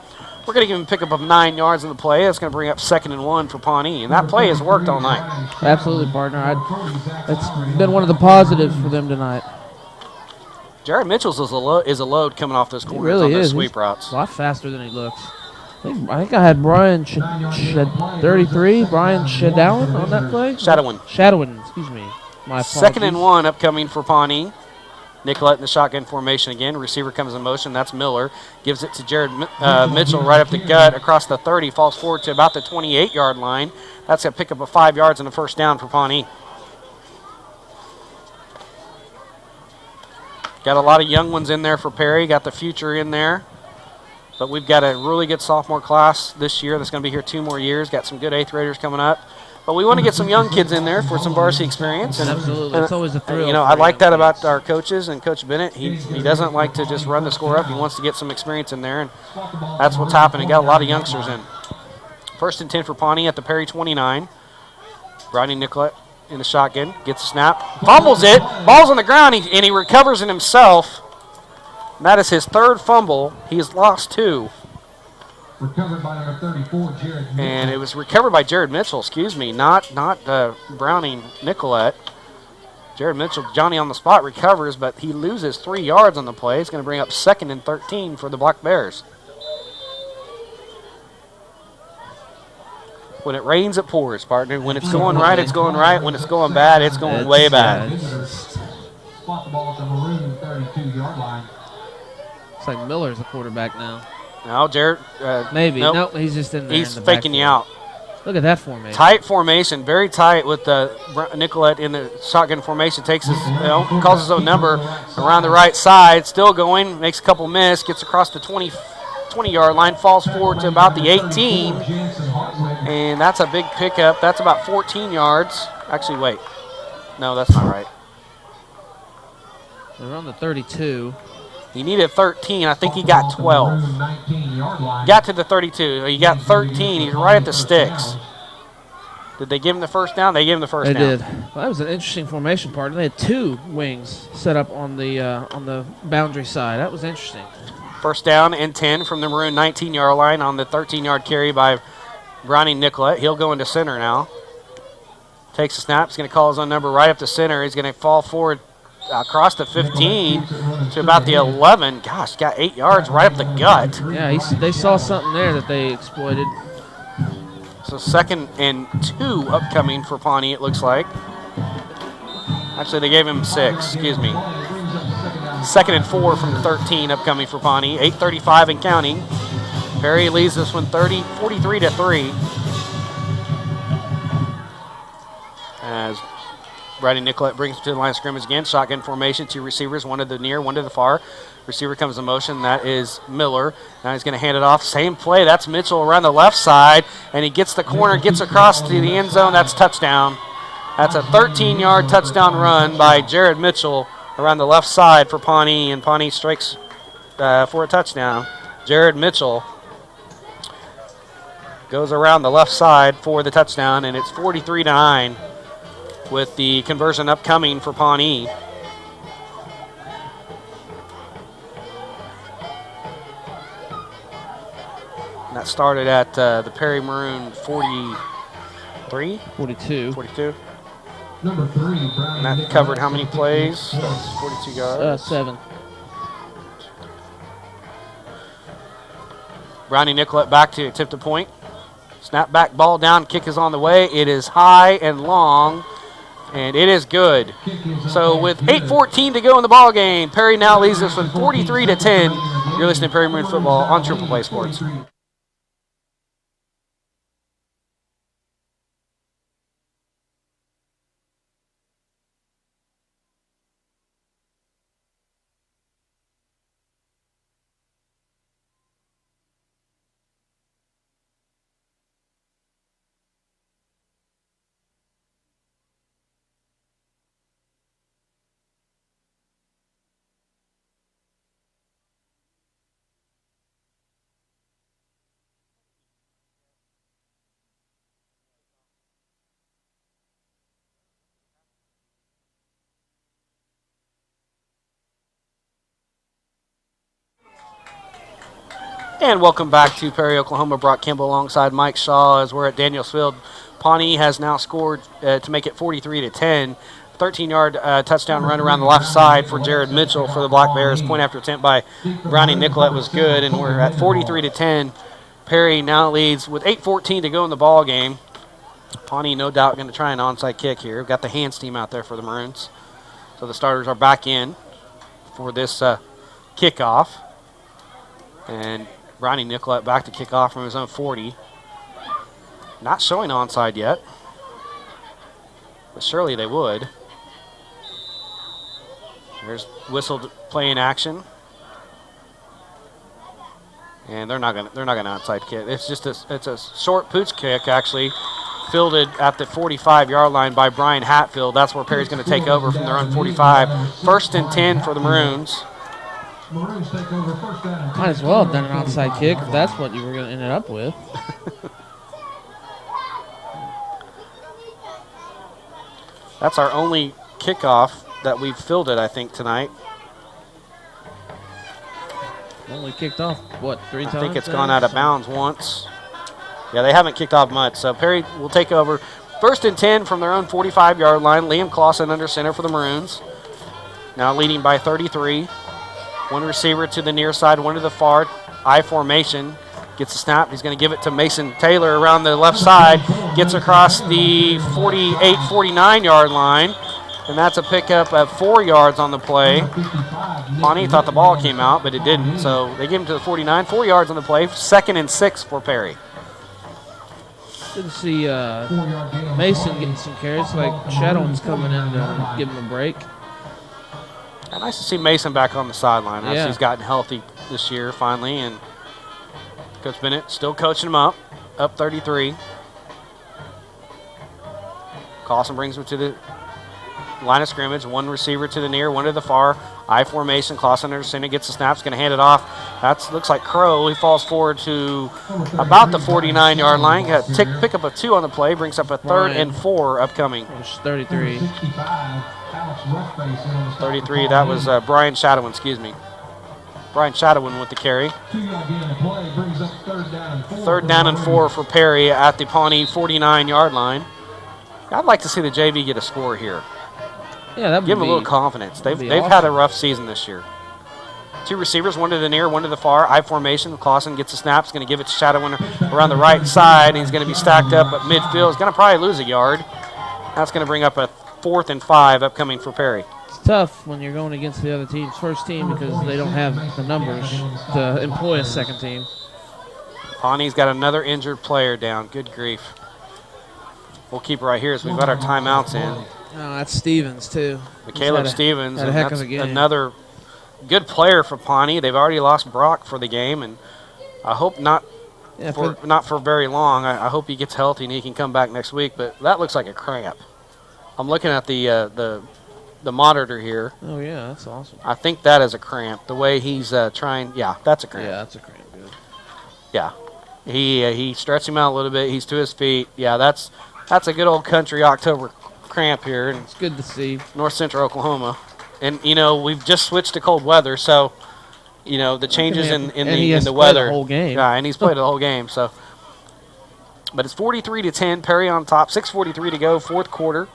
We're going to give him a pickup of 9 yards in the play. That's going to bring up 2nd and 1 for Pawnee, and that play has worked all night. Absolutely, partner. It's been one of the positives for them tonight. Jared Mitchell's is a load coming off those corners really on those is. sweep He's routes. A lot faster than he looks. I think I had Brian 33, Brian Shadowin on that play? Shadowin, excuse me. My apologies. 2nd and 1 upcoming for Pawnee. Nicolette in the shotgun formation again. Receiver comes in motion. That's Miller. Gives it to Jared Mitchell right up the gut across the 30. Falls forward to about the 28-yard line. That's going to pick up a 5 yards and a first down for Pawnee. Got a lot of young ones in there for Perry. Got the future in there. But we've got a really good sophomore class this year that's going to be here 2 more years. Got some good 8th graders coming up. But we want to get some young kids in there for some varsity experience. And, absolutely. It's always a thrill. You know, I like that about our coaches and Coach Bennett. He doesn't like to just run the score up. He wants to get some experience in there, and that's what's happening. Got a lot of youngsters in. 1st and 10 for Pawnee at the Perry 29. Brownie Nicolette in the shotgun. Gets a snap. Fumbles it. Ball's on the ground, and he recovers it himself. And that is his 3rd fumble. He has lost 2. Recovered by number 34, Jared Mitchell. And it was recovered by Jared Mitchell, not Browning Nicolette. Jared Mitchell, Johnny on the spot, recovers, but he loses 3 yards on the play. It's going to bring up 2nd and 13 for the Black Bears. When it rains, it pours, partner. When it's going right, it's going right. When it's going bad, it's going way bad. Spot the ball at the Maroon 32-yard line. It's like Miller's the quarterback now. No, Jared. Maybe. Nope. Nope, he's just in there. He's in the faking you out. Look at that formation. Tight formation, very tight with Nicolette in the shotgun formation. Takes his, calls his own number around the right side. Still going, makes a couple miss, gets across the 20-yard line, falls forward to about the 18. And that's a big pickup. That's about 14 yards. Actually, wait. No, that's not right. They're on the 32. He needed 13. I think he got 12. Got to the 32. He got 13. He's right at the sticks. Did they give him the first down? They gave him the first down. They did. Well, that was an interesting formation partner. They had 2 wings set up on the boundary side. That was interesting. First down and 10 from the Maroon 19-yard line on the 13-yard carry by Brownie Nicolette. He'll go into center now. Takes a snap. He's going to call his own number right up the center. He's going to fall forward across the 15 to about the 11. Gosh, got 8 yards right up the gut. Yeah, they saw something there that they exploited. So 2nd and 2 upcoming for Pawnee, it looks like. Actually, they gave him 6. Excuse me. 2nd and 4 from the 13 upcoming for Pawnee. 8:35 and counting. Perry leads this one 43-3. As Brady Nicolette brings it to the line of scrimmage again. Shotgun formation, 2 receivers, one to the near, one to the far. Receiver comes in motion. That is Miller. Now he's going to hand it off. Same play. That's Mitchell around the left side, and he gets the corner, gets across to the end zone. That's touchdown. That's a 13-yard touchdown run by Jared Mitchell around the left side for Pawnee, and Pawnee strikes for a touchdown. Jared Mitchell goes around the left side for the touchdown, and it's 43-9. With the conversion upcoming for Pawnee. And that started at the Perry Maroon 43? 42. 42. Number 3, and that covered how many plays? 42 yards? 7. Brownie Nicolette back to attempt a point. Snap back, ball down, kick is on the way. It is high and long. And it is good. So with 8:14 to go in the ball game, Perry now leads us with 43-10. You're listening to Perry Maroons football on Triple Play Sports. And welcome back to Perry, Oklahoma. Brock Campbell alongside Mike Shaw as we're at Danielsfield. Pawnee has now scored to make it 43-10. 13-yard touchdown run around the left side for Jared Mitchell for the Black Bears. Point after attempt by Brownie Nicolette was good, and we're at 43-10. Perry now leads with 8:14 to go in the ball game. Pawnee no doubt going to try an onside kick here. We've got the hands team out there for the Maroons. So the starters are back in for this kickoff. And Brownie Nicolette back to kick off from his own 40. Not showing onside yet, but surely they would. There's whistled play in action, and they're not gonna onside kick. It's just it's a short pooch kick actually, fielded at the 45-yard line by Brian Hatfield. That's where Perry's going to take over from their own 45. 1st and 10 for the Maroons. Might as well have done an onside kick if that's what you were going to end up with. That's our only kickoff that we've fielded, I think, tonight. Only kicked off, what, 3 times? I think it's gone out of bounds once. Yeah, they haven't kicked off much. So Perry will take over. 1st and 10 from their own 45-yard line. Liam Clausen under center for the Maroons. Now leading by 33. One receiver to the near side, one to the far. I formation. Gets a snap. He's going to give it to Mason Taylor around the left side. Gets across the 48, 49-yard line. And that's a pickup of 4 yards on the play. Pawnee thought the ball came out, but it didn't. So they give him to the 49. 4 yards on the play. 2nd and 6 for Perry. Good to see Mason getting some carries. Like Shadowman's coming in to give him a break. Nice to see Mason back on the sideline. Yeah. He's gotten healthy this year finally, and Coach Bennett still coaching him up 33. Clausen brings him to the line of scrimmage. One receiver to the near, one to the far. I formation. Clausen under center, gets the snaps, going to hand it off. That looks like Crow. He falls forward to about the 49-yard line. Got a pick up a 2 on the play. Brings up a 3rd and 4 upcoming. 33. 33, that was Brian Shadowin, excuse me. Brian Shadowin with the carry. 3rd down and 4 for Perry at the Pawnee 49-yard line. I'd like to see the JV get a score here. Yeah, that would give them a little confidence. They've awesome. had a rough season this year. 2 receivers, one to the near, one to the far. I formation. Clausen gets the snap. He's going to give it to Shadowin around the right side. And he's going to be stacked up at midfield. He's going to probably lose a yard. That's going to bring up a 4th and 5 upcoming for Perry. It's tough when you're going against the other team's first team because they don't have the numbers to employ a second team. Pawnee's got another injured player down. Good grief. We'll keep it right here as we've got our timeouts in. Oh, that's Stevens, too. Caleb Stevens. Had a heck of a game. Another good player for Pawnee. They've already lost Brock for the game, and I hope not for very long. I hope he gets healthy and he can come back next week, but that looks like a cramp. I'm looking at the monitor here. Oh, yeah, that's awesome. I think that is a cramp. The way he's trying, yeah, that's a cramp. Yeah, that's a cramp, good. Yeah. He stretched him out a little bit. He's to his feet. Yeah, that's a good old country October cramp here. And it's good to see. North Central Oklahoma. And, we've just switched to cold weather, so, the changes in the weather. The whole game. Yeah, and he's played the whole game, so. But it's 43-10, Perry on top, 6:43 to go, 4th quarter.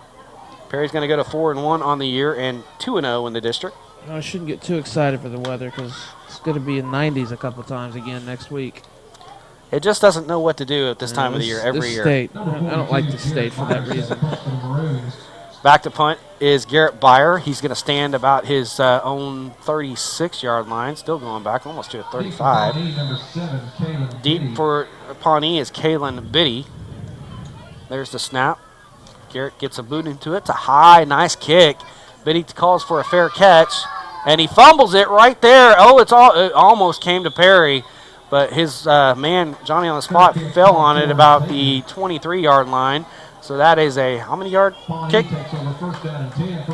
Perry's going to go to 4-1 on the year and 2-0 in the district. I shouldn't get too excited for the weather because it's going to be in 90s a couple times again next week. It just doesn't know what to do at this time of the year every year. State, I don't like the state for that reason. Back to punt is Garrett Byer. He's going to stand about his own 36-yard line. Still going back almost to a 35. Deep for Pawnee is Kalen Biddy. There's the snap. Garrett gets a boot into it. It's a high, nice kick. Biddy calls for a fair catch, and he fumbles it right there. Oh, it almost came to Perry, but his man, Johnny on the spot, fell on it about the 23-yard line. So that is a how many yard kick?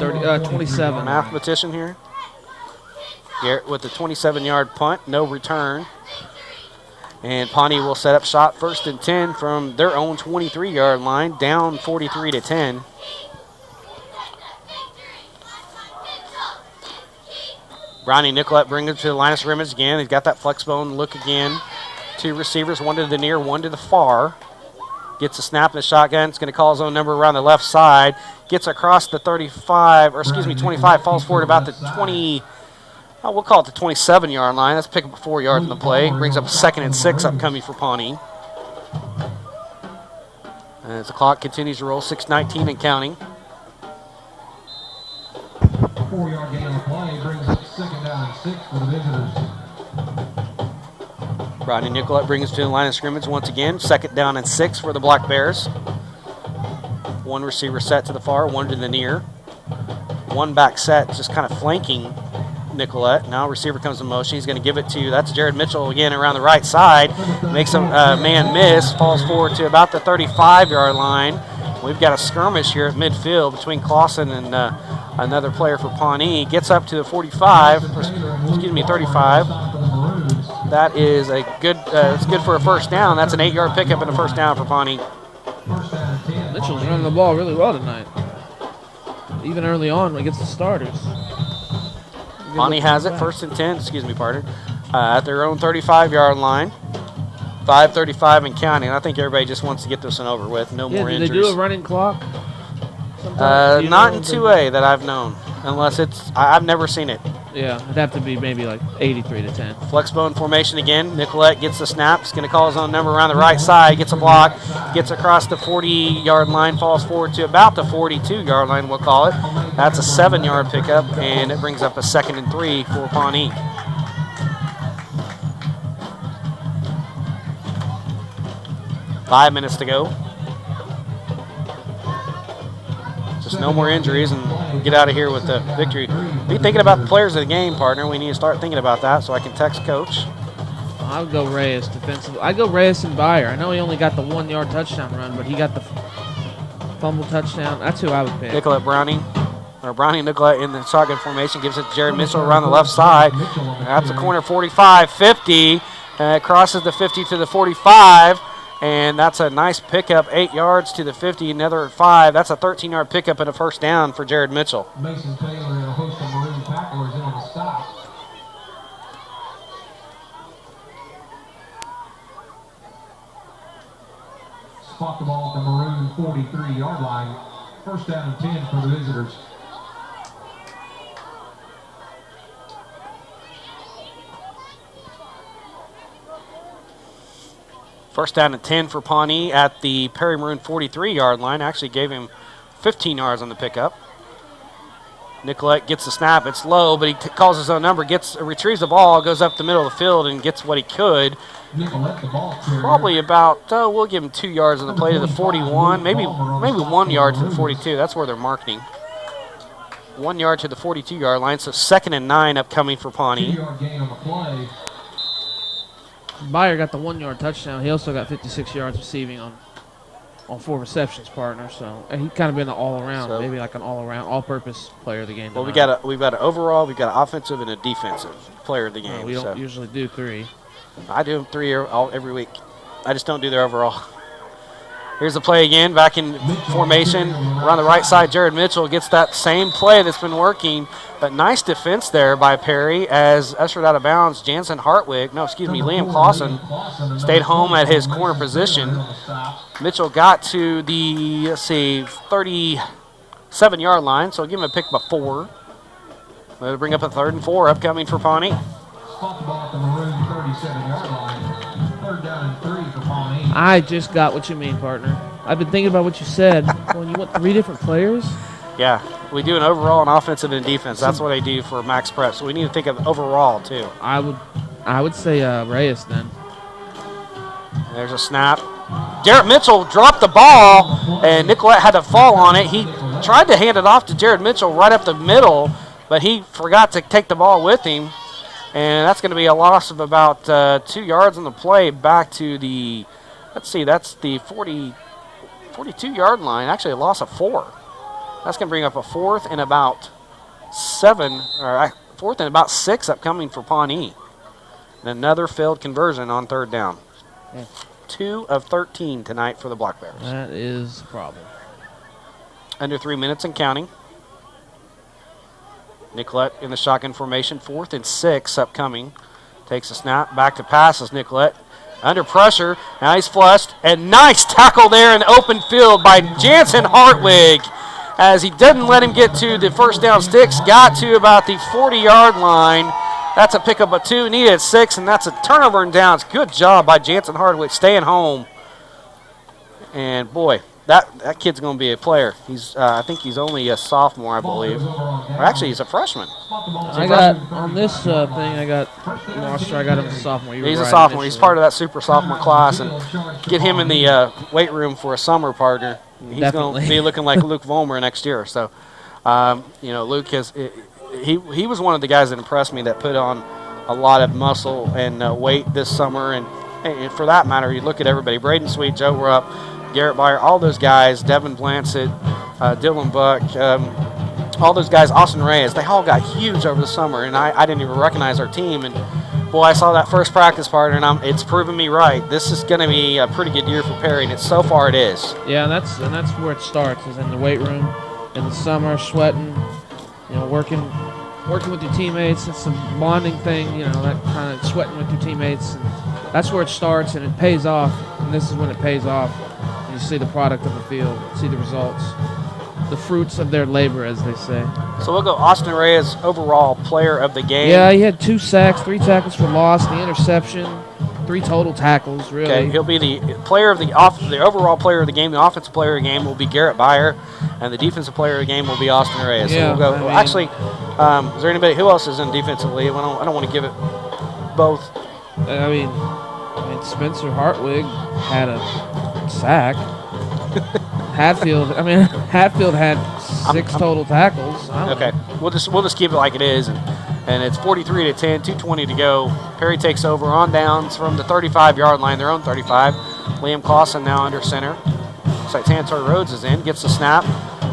27. Mathematician here. Garrett with the 27-yard punt, no return. And Pawnee will set up shot 1st and 10 from their own 23-yard line, down 43-10. Brownie Nicolette brings it to the line of scrimmage again. He's got that flex bone look again. 2 receivers, 1 to the near, 1 to the far. Gets a snap in the shotgun. It's going to call his own number around the left side. Gets across the 35, or excuse me, 25. Falls forward about the 20, we'll call it the 27-yard line. Let's pick up 4 yards in the play. Brings up a 2nd and 6 upcoming for Pawnee. As the clock continues to roll, 6:19 and counting. 4-yard gain on the play brings up 2nd down and 6 for the visitors. Rodney Nicolette brings us to the line of scrimmage once again. 2nd down and 6 for the Black Bears. 1 receiver set to the far, 1 to the near. 1 back set, just kind of flanking Nicolette. Now receiver comes in motion. He's going to give it to, that's Jared Mitchell again around the right side. Makes a man miss, falls forward to about the 35-yard line. We've got a skirmish here at midfield between Clausen and another player for Pawnee. Gets up to the 45, excuse me, 35. That is a good, it's good for a 1st down. That's an 8-yard pickup and a 1st down for Pawnee. Mitchell's running the ball really well tonight. Even early on when he gets the starters. Pawnee has it, 1st and 10, excuse me, partner, at their own 35-yard line. 5:35 and counting. I think everybody just wants to get this one over with. No more injuries. Do they do a running clock? Not in 2A that I've known, unless it's, I've never seen it. Yeah, it'd have to be maybe like 83-10. Flexbone formation again. Nicolette gets the snap. He's going to call his own number around the right side. Gets a block. Gets across the 40-yard line. Falls forward to about the 42-yard line, we'll call it. That's a 7-yard pickup, and it brings up a 2nd and 3 for Pawnee. Five minutes to go. Just no more injuries, and we'll get out of here with the victory. Be thinking about the players of the game, partner. We need to start thinking about that so I can text Coach. I'll go Reyes defensive. I go Reyes and Byer. I know he only got the 1-yard touchdown run, but he got the fumble touchdown. That's who I would pick. Nicolette Browning, or Browning Nicolette in the shotgun formation, gives it to Jared Mitchell around the left side. That's a corner 45, 50. It crosses the 50 to the 45. And that's a nice pickup, 8 yards to the 50, another 5. That's a 13-yard pickup and a 1st down for Jared Mitchell. Mason Taylor and a host of Maroon tacklers in on the stop. Spot the ball at the Maroon 43-yard line. 1st down and 10 for the visitors. First down and 10 for Pawnee at the Perry Maroon 43-yard line. Actually gave him 15 yards on the pickup. Nicolette gets the snap. It's low, but he calls his own number, retrieves the ball, goes up the middle of the field, and gets what he could. Probably about, we'll give him 2 yards on the play to the 41, maybe 1 yard to the 42. That's where they're marking. 1 yard to the 42-yard line, so 2nd and 9 upcoming for Pawnee. 2-yard gain on the play. Byer got the 1-yard touchdown. He also got 56 yards receiving on 4 receptions, partner. So he kind of been an all-around, maybe like an all-purpose player of the game. Well, we've got an overall, we've got an offensive and a defensive player of the game. We don't usually do 3. I do 3 every week. I just don't do their overall. Here's the play again, back in formation. Around the right side, Jared Mitchell gets that same play that's been working. But nice defense there by Perry as ushered out of bounds. Liam Clausen stayed home at his corner position. Mitchell got to the, 37-yard line, so give him a pick by 4. That'll bring up a 3rd and 4 upcoming for Pawnee. Spot the ball at the Maroon 37-yard line. 3rd down and 3 for Pawnee. I just got what you mean, partner. I've been thinking about what you said. When you want 3 different players? Yeah, we do an overall and offensive and defense. That's what I do for max prep. So we need to think of overall too. I would say Reyes then. There's a snap. Garrett Mitchell dropped the ball, and Nicolette had to fall on it. He tried to hand it off to Jared Mitchell right up the middle, but he forgot to take the ball with him. And that's going to be a loss of about 2 yards on the play back to the, let's see, that's the 42-yard line. Actually, a loss of 4. That's going to bring up a 4th and about 6 upcoming for Pawnee. And another failed conversion on 3rd down. 2 of 13 tonight for the Black Bears. That is a problem. Under 3 minutes and counting. Nicolette in the shotgun formation, 4th and 6 upcoming. Takes a snap, back to passes Nicolette. Under pressure, now he's flushed. And nice tackle there in open field by Jansen Hartwig. As he didn't let him get to the first down sticks, got to about the 40-yard line. That's a pickup of 2, needed 6, and that's a turnover and downs. Good job by Jansen Hardwick staying home. And boy, that kid's going to be a player. He's I think he's only a sophomore, I believe. Or actually, he's a freshman. I got on this thing. I got Monster. I got him as a sophomore. He's a sophomore. He's part of that super sophomore class, and get him in the weight room for a summer partner. He's going to be looking like Luke Vollmer next year. So, Luke has. He was one of the guys that impressed me that put on a lot of muscle and weight this summer. And for that matter, you look at everybody. Braden Sweet, Joe Rupp, Garrett Byer, all those guys, Devin Blancett, Dylan Buck, all those guys, Austin Reyes, they all got huge over the summer. And I didn't even recognize our team. And, boy, I saw that first practice part, and it's proven me right. This is going to be a pretty good year for Perry, and so far it is. Yeah, and that's where it starts, is in the weight room, in the summer, sweating, working with your teammates. It's a bonding thing, that kind of sweating with your teammates. And that's where it starts, and it pays off. And this is when it pays off. You see the product of the field, see the results, the fruits of their labor, as they say. So we'll go Austin Reyes, overall player of the game. Yeah, he had 2 sacks, 3 tackles for loss, the interception, 3 total tackles, really. Okay, he'll be the player of the overall player of the game. The offensive player of the game will be Garrett Byer, and the defensive player of the game will be Austin Reyes. Yeah, so we'll go. Actually, is there anybody who else is in defensively? I don't want to give it both. I mean, Spencer Hartwig had a sack. Hatfield had 6 total tackles. Okay, we'll just keep it like it is, and it's 43-10, 2:20 to go. Perry takes over on downs from the 35-yard line, their own 35. Liam Clausen now under center. Looks like Tantor Rhodes is in, gets the snap.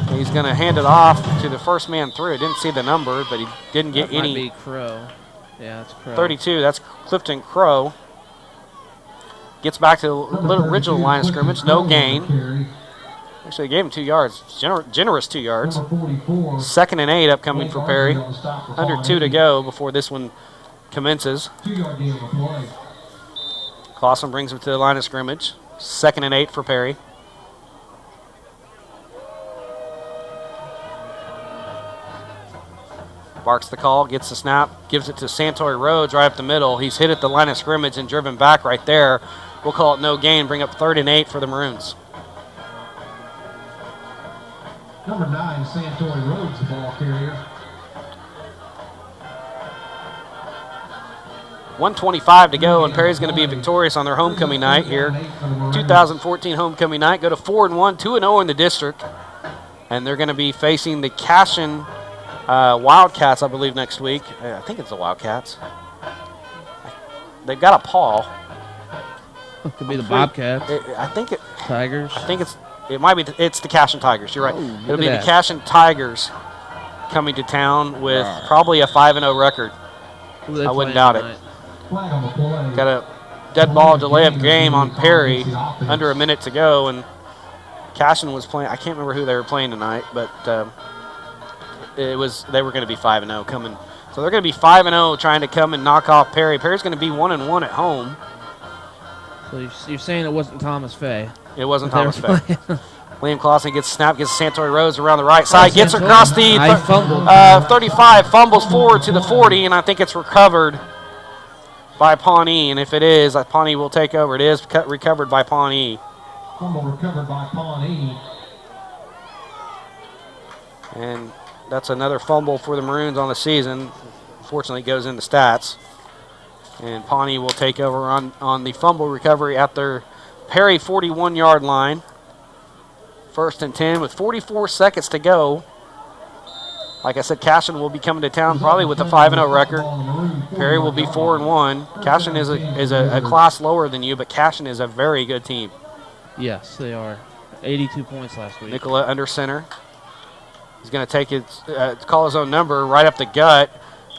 He's going to hand it off to the first man through. Didn't see the number, but he didn't get any. That might be Crow. Yeah, it's Crow. 32. That's Clifton Crow. Gets back to the original line of scrimmage. No gain. Actually, they gave him 2 yards. Generous 2 yards. 2nd and 8 upcoming for Perry. Under 2 to go before this one commences. Clausen brings him to the line of scrimmage. 2nd and 8 for Perry. Barks the call, gets the snap, gives it to Santori Rhodes right up the middle. He's hit at the line of scrimmage and driven back right there. We'll call it no gain, bring up 3rd and 8 for the Maroons. Number 9, Santori Rhodes, the ball carrier. 1:25 to go, and Perry's going to be victorious on their homecoming night here. 2014 homecoming night. Go to 4-1, 2-0 in the district. And they're going to be facing the Cashin Wildcats, I believe, next week. I think it's the Wildcats. They've got a Paul. It could be the Bobcats. Tigers. I think it might be. It's the Cashin Tigers. You're right. It'll be the Cashin Tigers coming to town with probably a 5-0 record. I wouldn't doubt it. Got a dead ball delay of game on Perry, under a minute to go, and Cashin was playing. I can't remember who they were playing tonight, but they were going to be 5-0 coming. So they're going to be 5-0 trying to come and knock off Perry. Perry's going to be 1-1 at home. So you're saying it wasn't Thomas Fay? It wasn't Thomas Fay. Liam Clausen gets a snap, gets Santori Rose around the right side, gets across the 35, fumbles forward to the 40, and I think it's recovered by Pawnee. And if it is, Pawnee will take over. It is recovered by Pawnee. Fumble recovered by Pawnee. And that's another fumble for the Maroons on the season. Fortunately, it goes into stats. And Pawnee will take over on the fumble recovery at their Perry 41-yard line. 1st and 10 with 44 seconds to go. Like I said, Cashin will be coming to town probably with a 5-0 record. Perry will be 4-1. Cashin is a class lower than you, but Cashin is a very good team. Yes, they are. 82 points last week. Nicola under center. He's going to take it, call his own number right up the gut,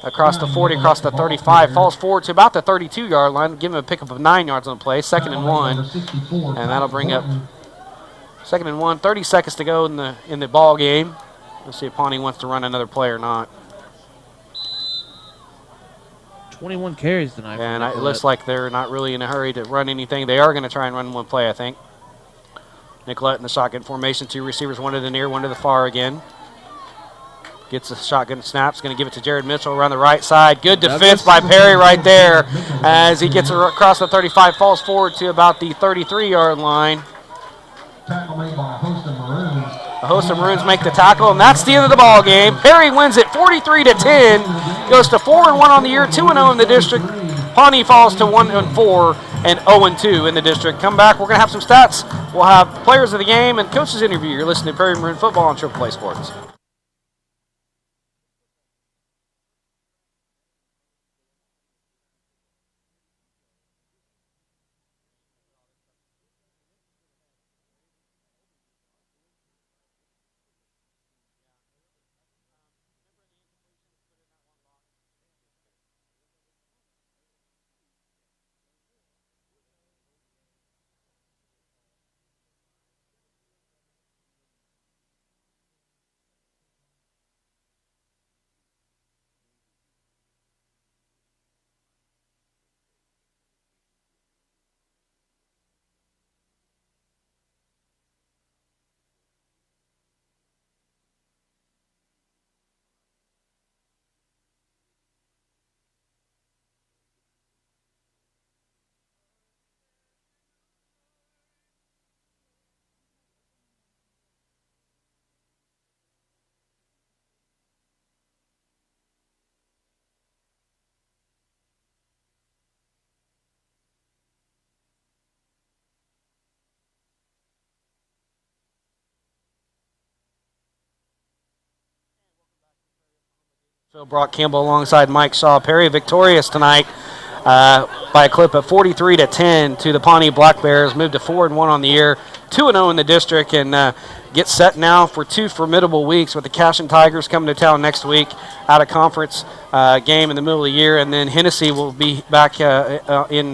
across the 40, across the 35, falls forward to about the 32-yard line, give him a pickup of 9 yards on the play, 2nd and 1, and that'll bring up 2nd and 1, 30 seconds to go in the ball game. We'll see if Pawnee wants to run another play or not. 21 carries tonight. And it looks like they're not really in a hurry to run anything. They are going to try and run one play, I think. Nicolette in the shotgun formation, 2 receivers, 1 to the near, 1 to the far again. Gets the shotgun snaps, going to give it to Jared Mitchell around the right side. Good defense by Perry right there as he gets across the 35, falls forward to about the 33-yard line. Tackle made by a host of Maroons. The host of Maroons make the tackle, and that's the end of the ball game. Perry wins it 43-10, goes to 4-1 on the year, 2-0 in the district. Pawnee falls to 1-4 and 0-2 in the district. Come back, we're going to have some stats. We'll have players of the game and coaches interview. You're listening to Perry Maroon Football on Triple Play Sports. So Brock Campbell alongside Mike Shaw. Perry victorious tonight by a clip of 43-10 to the Pawnee Black Bears. Moved to 4-1 on the year, 2-0 in the district, and get set now for 2 formidable weeks with the Cashin Tigers coming to town next week out of conference game in the middle of the year, and then Hennessy will be back in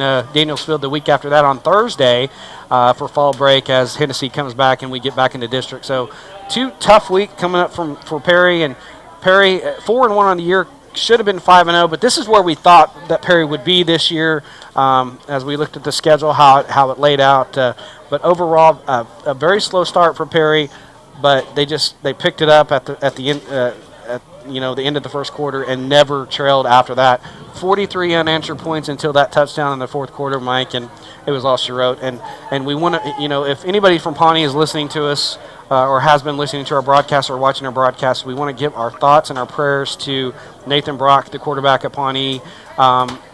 Danielsfield the week after that on Thursday for fall break as Hennessy comes back and we get back into district. So 2 tough weeks coming up for Perry, and Perry 4-1 on the year, should have been 5-0, but this is where we thought that Perry would be this year as we looked at the schedule, how it laid out. But overall, a very slow start for Perry, but they picked it up at the end, the end of the first quarter and never trailed after that. 43 unanswered points until that touchdown in the fourth quarter, Mike, and it was all she wrote. And we want to, if anybody from Pawnee is listening to us, or has been listening to our broadcast or watching our broadcast, we want to give our thoughts and our prayers to Nathan Brock, the quarterback at Pawnee.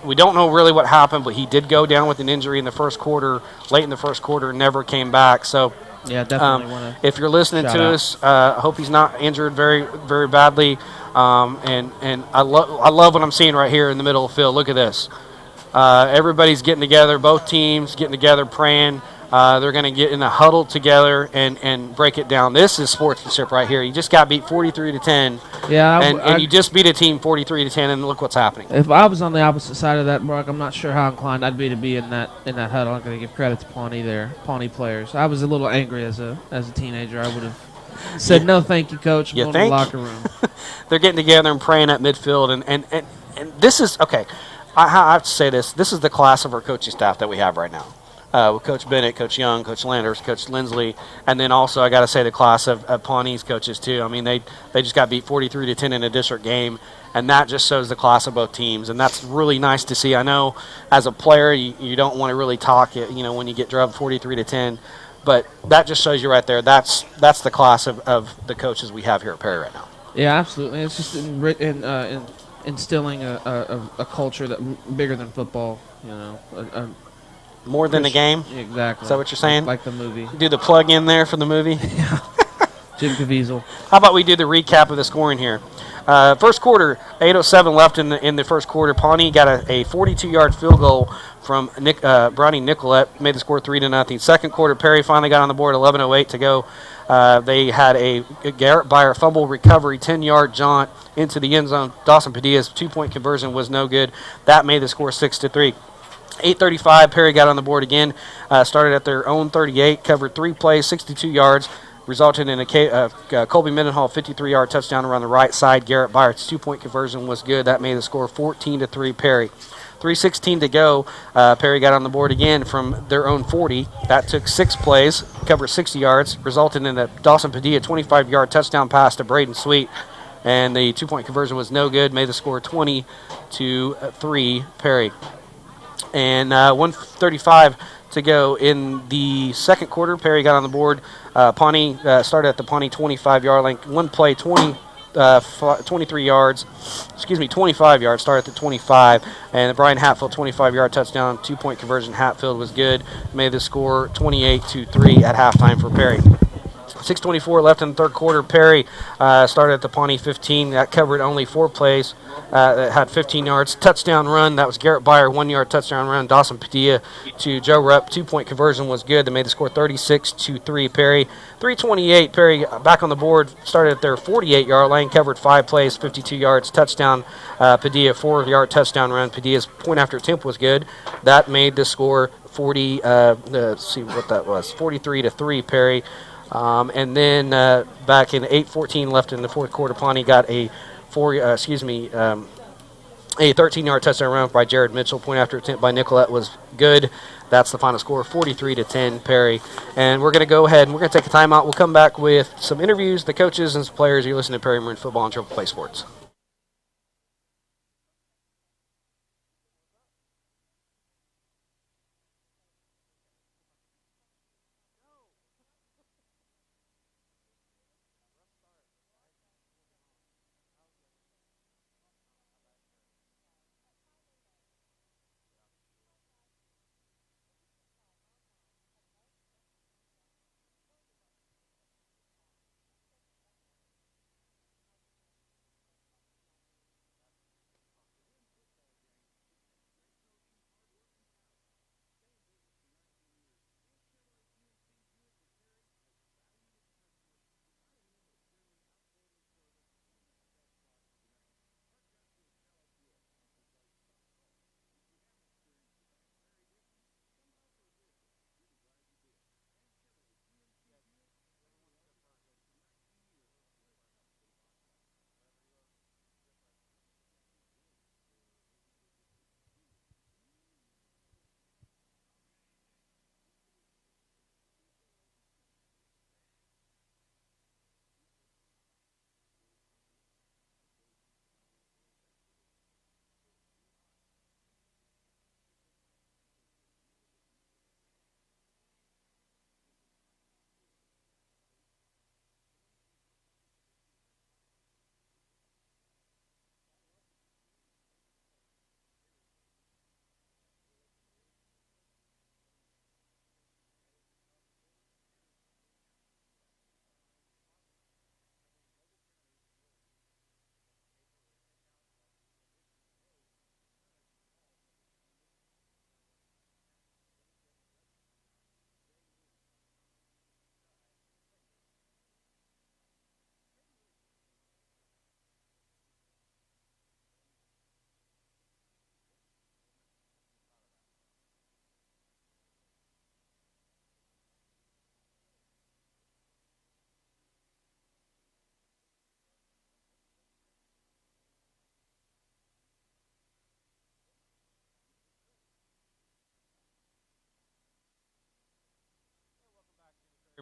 We don't know really what happened, but he did go down with an injury in the first quarter, late in the first quarter, never came back. So, yeah, definitely want to. If you're listening to us, I hope he's not injured very, very badly. And I love what I'm seeing right here in the middle of the field. Look at this. Everybody's getting together, both teams getting together, praying. They're going to get in a huddle together and break it down. This is sportsmanship right here. You just got beat 43-10. Yeah, and you just beat a team 43-10, and look what's happening. If I was on the opposite side of that, Brock, I'm not sure how inclined I'd be to be in that huddle. I'm going to give credit to Pawnee players. I was a little angry as a teenager. I would have said no, thank you, coach. I'm going to the locker room. They're getting together and praying at midfield, and this is okay. I have to say this. This is the class of our coaching staff that we have right now. With Coach Bennett, Coach Young, Coach Landers, Coach Lindsley, and then also I got to say the class of Pawnee's coaches too. I mean, they just got beat 43-10 in a district game, and that just shows the class of both teams, and that's really nice to see. I know as a player you don't want to really talk, when you get drubbed 43-10, But that just shows you right there. That's the class of the coaches we have here at Perry right now. Yeah, absolutely. It's just instilling a culture that bigger than football. More than the game? Exactly. Is that what you're saying? Like the movie. Do the plug in there for the movie? Yeah. Jim Caviezel. How about we do the recap of the scoring here? First quarter, 8:07 left in the first quarter. Pawnee got a 42-yard field goal from Bronny Nicolette, made the score 3-0. Second quarter, Perry finally got on the board, 11:08 to go. They had a Garrett Byer fumble recovery, 10-yard jaunt into the end zone. Dawson Padilla's 2-point conversion was no good. That made the score 6-3. 8:35, Perry got on the board again, started at their own 38, covered 3 plays, 62 yards, resulted in a Colby Mendenhall 53-yard touchdown around the right side. Garrett Byer's 2-point conversion was good. That made the score 14-3 Perry. 3:16 to go. Perry got on the board again from their own 40. That took 6 plays, covered 60 yards, resulted in a Dawson Padilla 25-yard touchdown pass to Braden Sweet. And the 2-point conversion was no good, made the score 20-3 Perry. And 1:35 to go in the second quarter. Perry got on the board. Pawnee started at the Pawnee 25-yard line. One play, 23 yards. 25 yards. Started at the 25. And the Brian Hatfield 25-yard touchdown. 2-point conversion. Hatfield was good. Made the score 28-3 at halftime for Perry. 6:24 left in the third quarter. Perry started at the Pawnee 15. That covered only 4 plays. That had 15 yards. Touchdown run. That was Garrett Byer, 1-yard touchdown run. Dawson Padilla to Joe Rupp. 2-point conversion was good. They made the score 36-3 Perry. 3:28. Perry back on the board. Started at their 48-yard line. Covered 5 plays, 52 yards. Touchdown. Padilla, 4-yard touchdown run. Padilla's point after attempt was good. That made the score 40. Let's see what that was. 43-3 Perry. And then back in 8:14 left in the fourth quarter, Pawnee got a 13-yard touchdown run by Jared Mitchell. Point after attempt by Nicolette was good. That's the final score, 43-10 Perry. And we're going to go ahead and we're going to take a timeout. We'll come back with some interviews, the coaches and some players. You're listening to Perry Maroon Football and Triple Play Sports.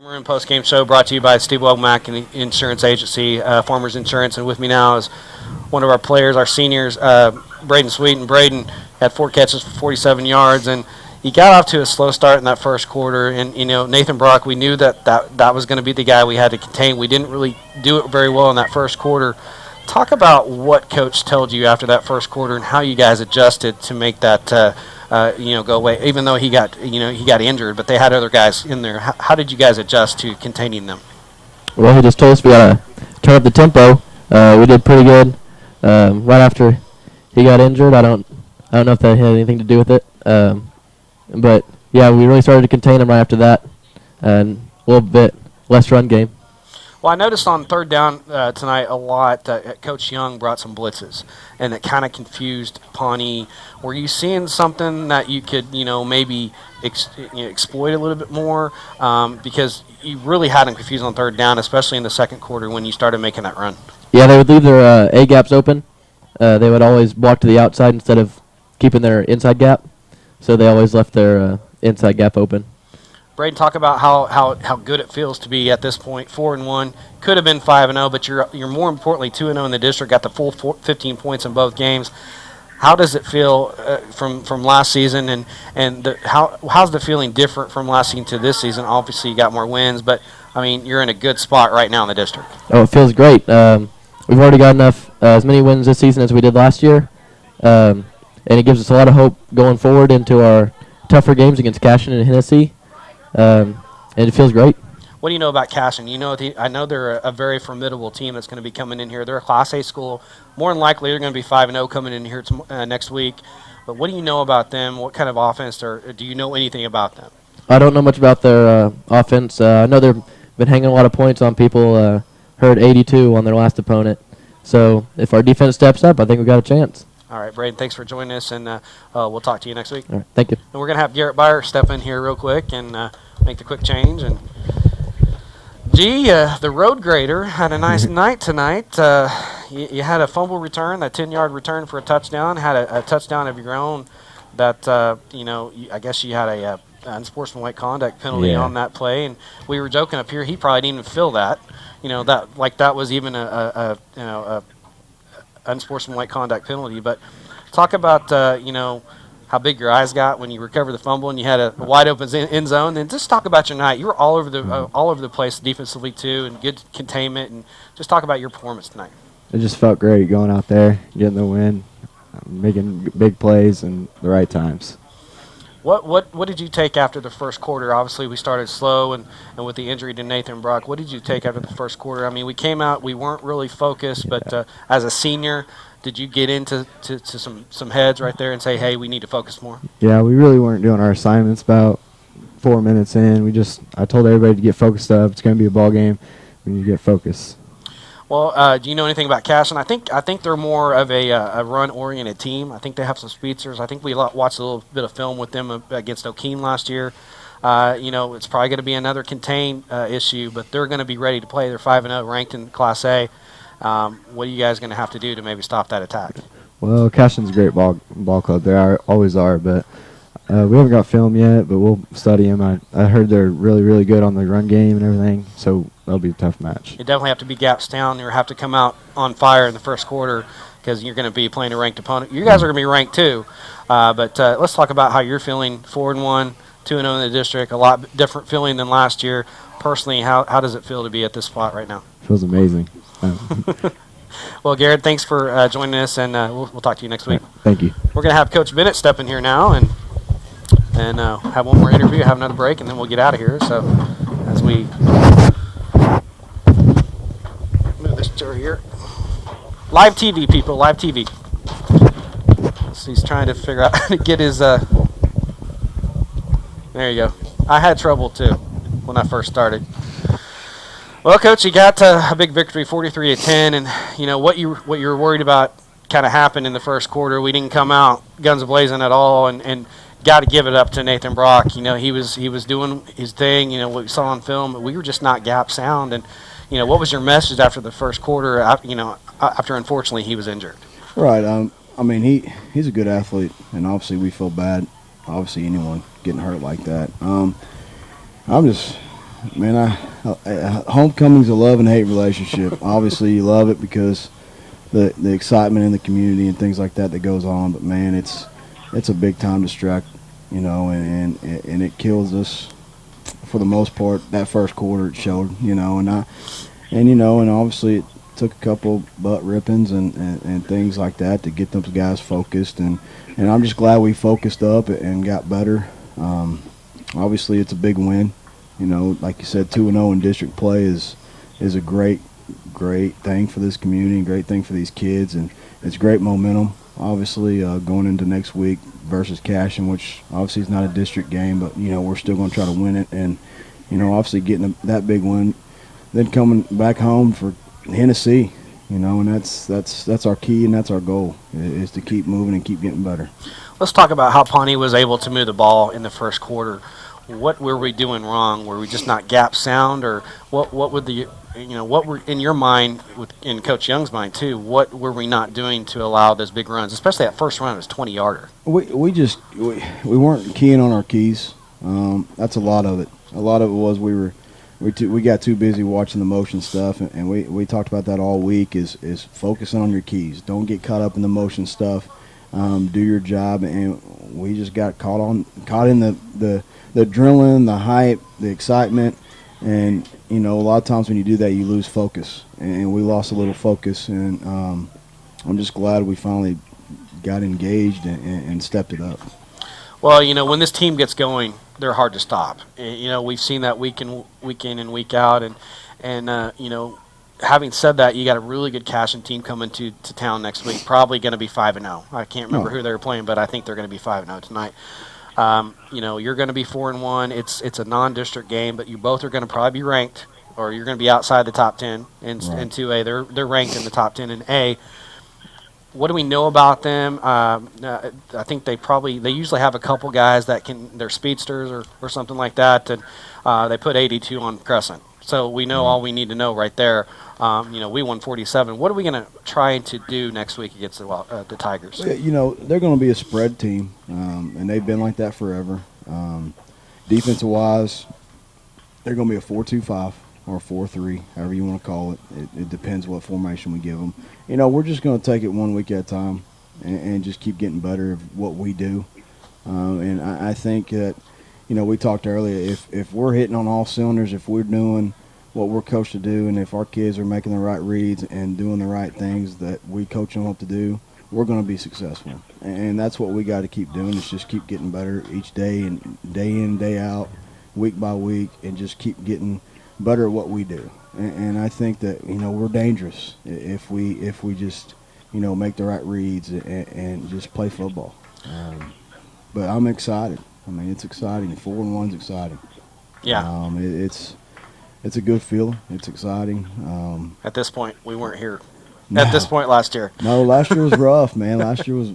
Maroon Post-Game Show brought to you by Steve Wogmack and the Insurance Agency, Farmers Insurance. And with me now is one of our players, our seniors, Braden Sweet. And Braden had 4 catches for 47 yards. And you got off to a slow start in that first quarter, and Nathan Brock, we knew that was going to be the guy we had to contain. We didn't really do it very well in that first quarter. Talk about what Coach told you after that first quarter and how you guys adjusted to make that go away. Even though he got injured, but they had other guys in there. How did you guys adjust to containing them? Well, he just told us we gotta turn up the tempo. We did pretty good right after he got injured. I don't know if that had anything to do with it. But, yeah, we really started to contain him right after that, and a little bit less run game. Well, I noticed on third down tonight a lot Coach Young brought some blitzes, and it kind of confused Pawnee. Were you seeing something that you could, maybe exploit a little bit more? Because you really had them confused on third down, especially in the second quarter when you started making that run. Yeah, they would leave their A-gaps open. They would always block to the outside instead of keeping their inside gap. So they always left their inside gap open. Braden, talk about how good it feels to be at this point, 4-1. Could have been 5-0, but you're more importantly 2-0 in the district. Got the full 15 points in both games. How does it feel from last season, and how's the feeling different from last season to this season? Obviously, you got more wins, but I mean you're in a good spot right now in the district. Oh, it feels great. We've already got enough as many wins this season as we did last year. And it gives us a lot of hope going forward into our tougher games against Cashin and Hennessy. And it feels great. What do you know about Cashin? I know they're a very formidable team that's going to be coming in here. They're a Class A school. More than likely, they're going to be 5-0 coming in here next week. But what do you know about them? What kind of offense do you know anything about them? I don't know much about their offense. I know they've been hanging a lot of points on people. Heard 82 on their last opponent. So if our defense steps up, I think we've got a chance. All right, Braden, thanks for joining us, and we'll talk to you next week. All right, thank you. And we're going to have Garrett Byer step in here real quick and make the quick change. And the road grader had a nice night tonight. You had a fumble return, that 10-yard return for a touchdown, had a touchdown of your own that, I guess you had a unsportsmanlike conduct penalty on that play. And we were joking up here, he probably didn't even feel that. That was even a unsportsmanlike conduct penalty. But talk about how big your eyes got when you recovered the fumble and you had a wide open end zone. And just talk about your night. You were all over the place defensively too, and good containment. And just talk about your performance tonight. It just felt great going out there, getting the win, making big plays and the right times. What did you take after the first quarter? Obviously, we started slow, and with the injury to Nathan Brock, what did you take after the first quarter? I mean, we came out, we weren't really focused, but as a senior, did you get into some heads right there and say, hey, we need to focus more? Yeah, we really weren't doing our assignments about 4 minutes in. I told everybody to get focused up. It's going to be a ball game. We need to get focused. Well, do you know anything about Cashin? I think they're more of a run-oriented team. I think they have some speedsters. I think we watched a little bit of film with them against O'Keene last year. It's probably going to be another contained issue, but they're going to be ready to play. They're 5-0, ranked in Class A. What are you guys going to have to do to maybe stop that attack? Well, Cashin's a great ball club. They always are, but we haven't got film yet, but we'll study them. I heard they're really, really good on the run game and everything, so that'll be a tough match. You definitely have to be gaps down. You have to come out on fire in the first quarter because you're going to be playing a ranked opponent. You guys are going to be ranked too, but let's talk about how you're feeling. 4-1, 2-0 in the district, a lot different feeling than last year. Personally, how does it feel to be at this spot right now? Feels amazing. Well, Garrett, thanks for joining us, and we'll talk to you next week. Right, thank you. We're going to have Coach Bennett step in here now and have one more interview, have another break, and then we'll get out of here. So as we move this chair here. Live TV, people, live TV. So he's trying to figure out how to get his there you go. I had trouble, too, when I first started. Well, Coach, you got a big victory, 43-10, and what you were worried about kind of happened in the first quarter. We didn't come out guns blazing at all, and got to give it up to Nathan Brock. He was doing his thing. What we saw on film, but we were just not gap sound. And what was your message after the first quarter? After unfortunately he was injured. Right. I mean he's a good athlete, and obviously we feel bad. Obviously anyone getting hurt like that. Homecoming's a love and hate relationship. Obviously, you love it because the excitement in the community and things like that goes on. But man, it's a big time and it kills us for the most part. That first quarter it showed, and obviously it took a couple butt rippings and things like that to get those guys focused, and I'm just glad we focused up and got better. Obviously it's a big win, like you said, 2-0 in district play is a great thing for this community, great thing for these kids, and it's great momentum. Obviously, going into next week versus Cashion, which obviously is not a district game, but we're still going to try to win it, and obviously getting that big win, then coming back home for Hennessy, and that's our key and that's our goal is to keep moving and keep getting better. Let's talk about how Pawnee was able to move the ball in the first quarter. What were we doing wrong? Were we just not gap sound, or what would what were in your mind, in Coach Young's mind too? What were we not doing to allow those big runs, especially that first run? It was 20-yarder. We weren't keying on our keys. That's a lot of it. A lot of it was we got too busy watching the motion stuff, and we talked about that all week. Is focusing on your keys. Don't get caught up in the motion stuff. Do your job, and we just got caught in the adrenaline, the hype, the excitement, and a lot of times when you do that, you lose focus, and we lost a little focus, and I'm just glad we finally got engaged and stepped it up. Well, when this team gets going, they're hard to stop. We've seen that week in and week out, and having said that, you got a really good Cashion team coming to town next week. Probably going to be 5-0. I can't remember who they were playing, but I think they're going to be 5-0 tonight. You're going to be 4-1. It's a non-district game, but you both are going to probably be ranked, or you're going to be outside the top 10 in 2A. They're ranked in the top 10 in A. What do we know about them? I think they usually have a couple guys that they're speedsters or something like that, and they put 82 on Crescent. So we know all we need to know right there. We won 47. What are we going to try to do next week against the Tigers? They're going to be a spread team, and they've been like that forever. Defensive-wise, they're going to be a 4-2-5 or 4-3, however you want to call it. It depends what formation we give them. We're just going to take it 1 week at a time and just keep getting better at what we do. And I think that, we talked earlier, if we're hitting on all cylinders, if we're doing what we're coached to do, and if our kids are making the right reads and doing the right things that we coach them up to do, we're going to be successful. And that's what we got to keep doing, is just keep getting better each day, and day in, day out, week by week, and just keep getting better at what we do. And I think that, we're dangerous if we just, make the right reads and just play football. But I'm excited. I mean, it's exciting. 4-1's exciting. Yeah. It's a good feeling. It's exciting. At this point, we weren't here. No. At this point last year. No, last year was rough, man. Last year was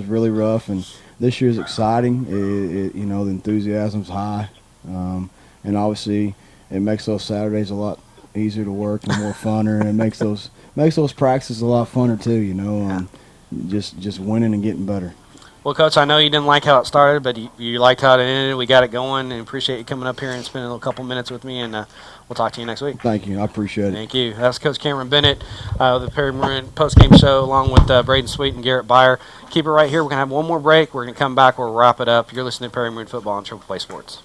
really rough, and this year's exciting. The enthusiasm's high, and obviously it makes those Saturdays a lot easier to work and more funner, and it makes those practices a lot funner too. Just winning and getting better. Well, Coach, I know you didn't like how it started, but you liked how it ended. We got it going, and appreciate you coming up here and spending a couple minutes with me, and we'll talk to you next week. Thank you. I appreciate it. Thank you. That's Coach Cameron Bennett, the Perry Maroon postgame show, along with Braden Sweet and Garrett Byer. Keep it right here. We're going to have one more break. We're going to come back. We'll wrap it up. You're listening to Perry Maroon Football on Triple Play Sports.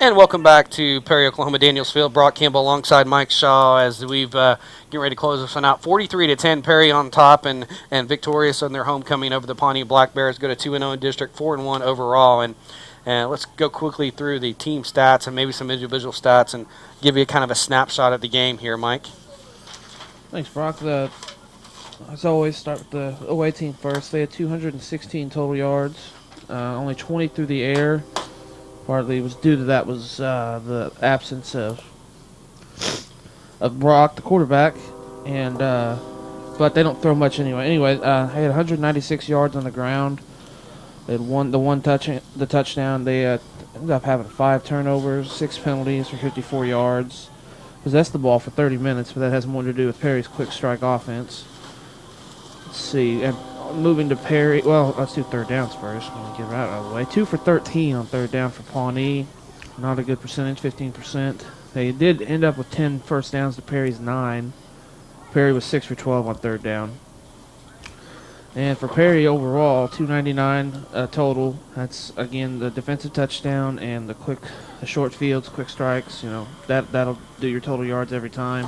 And welcome back to Perry, Oklahoma, Daniels Field. Brock Campbell alongside Mike Shaw as we've getting ready to close this one out. 43-10, Perry on top and victorious on their homecoming over the Pawnee Black Bears. Go to 2-0 in district, 4-1 overall. And let's go quickly through the team stats and maybe some individual stats and give you kind of a snapshot of the game here, Mike. Thanks, Brock. As always, start with the away team first. They had 216 total yards, only 20 through the air. Partly was due to that was the absence of Brock, the quarterback, and but they don't throw much anyway. Anyway, they had 196 yards on the ground. They had the touchdown. They ended up having 5 turnovers, 6 penalties for 54 yards. Possessed the ball for 30 minutes, but that has more to do with Perry's quick strike offense. Let's see, and moving to Perry. Well, let's do third downs first. I'm gonna get right out of the way. 2 for 13 on third down for Pawnee. Not a good percentage, 15%. They did end up with 10 first downs to Perry's 9. Perry was 6 for 12 on third down. And for Perry overall, 299 total. That's again the defensive touchdown and the short fields, quick strikes. You know that'll do your total yards every time.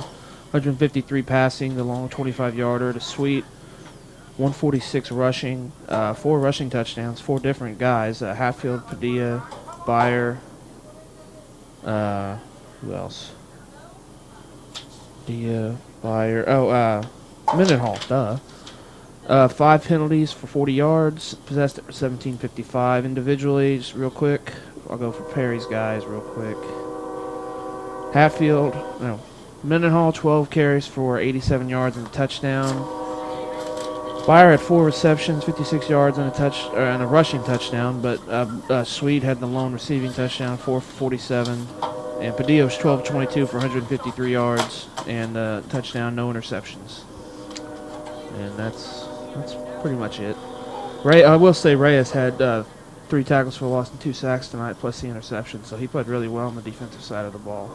153 passing, the long 25-yarder, the sweet. 146 rushing, 4 rushing touchdowns, 4 different guys. Hatfield, Padilla, Byer. Who else? Padilla, Byer. Mendenhall, duh. 5 penalties for 40 yards, possessed at 1755 individually. Just real quick, I'll go for Perry's guys real quick. Mendenhall 12 carries for 87 yards and a touchdown. Byer had 4 receptions, 56 yards and a rushing touchdown, but Sweet had the lone receiving touchdown, 4 for 47. And Padilla was 12-22 for 153 yards and touchdown, no interceptions. And that's pretty much it. I will say Reyes had 3 tackles for loss and 2 sacks tonight, plus the interception, so he played really well on the defensive side of the ball.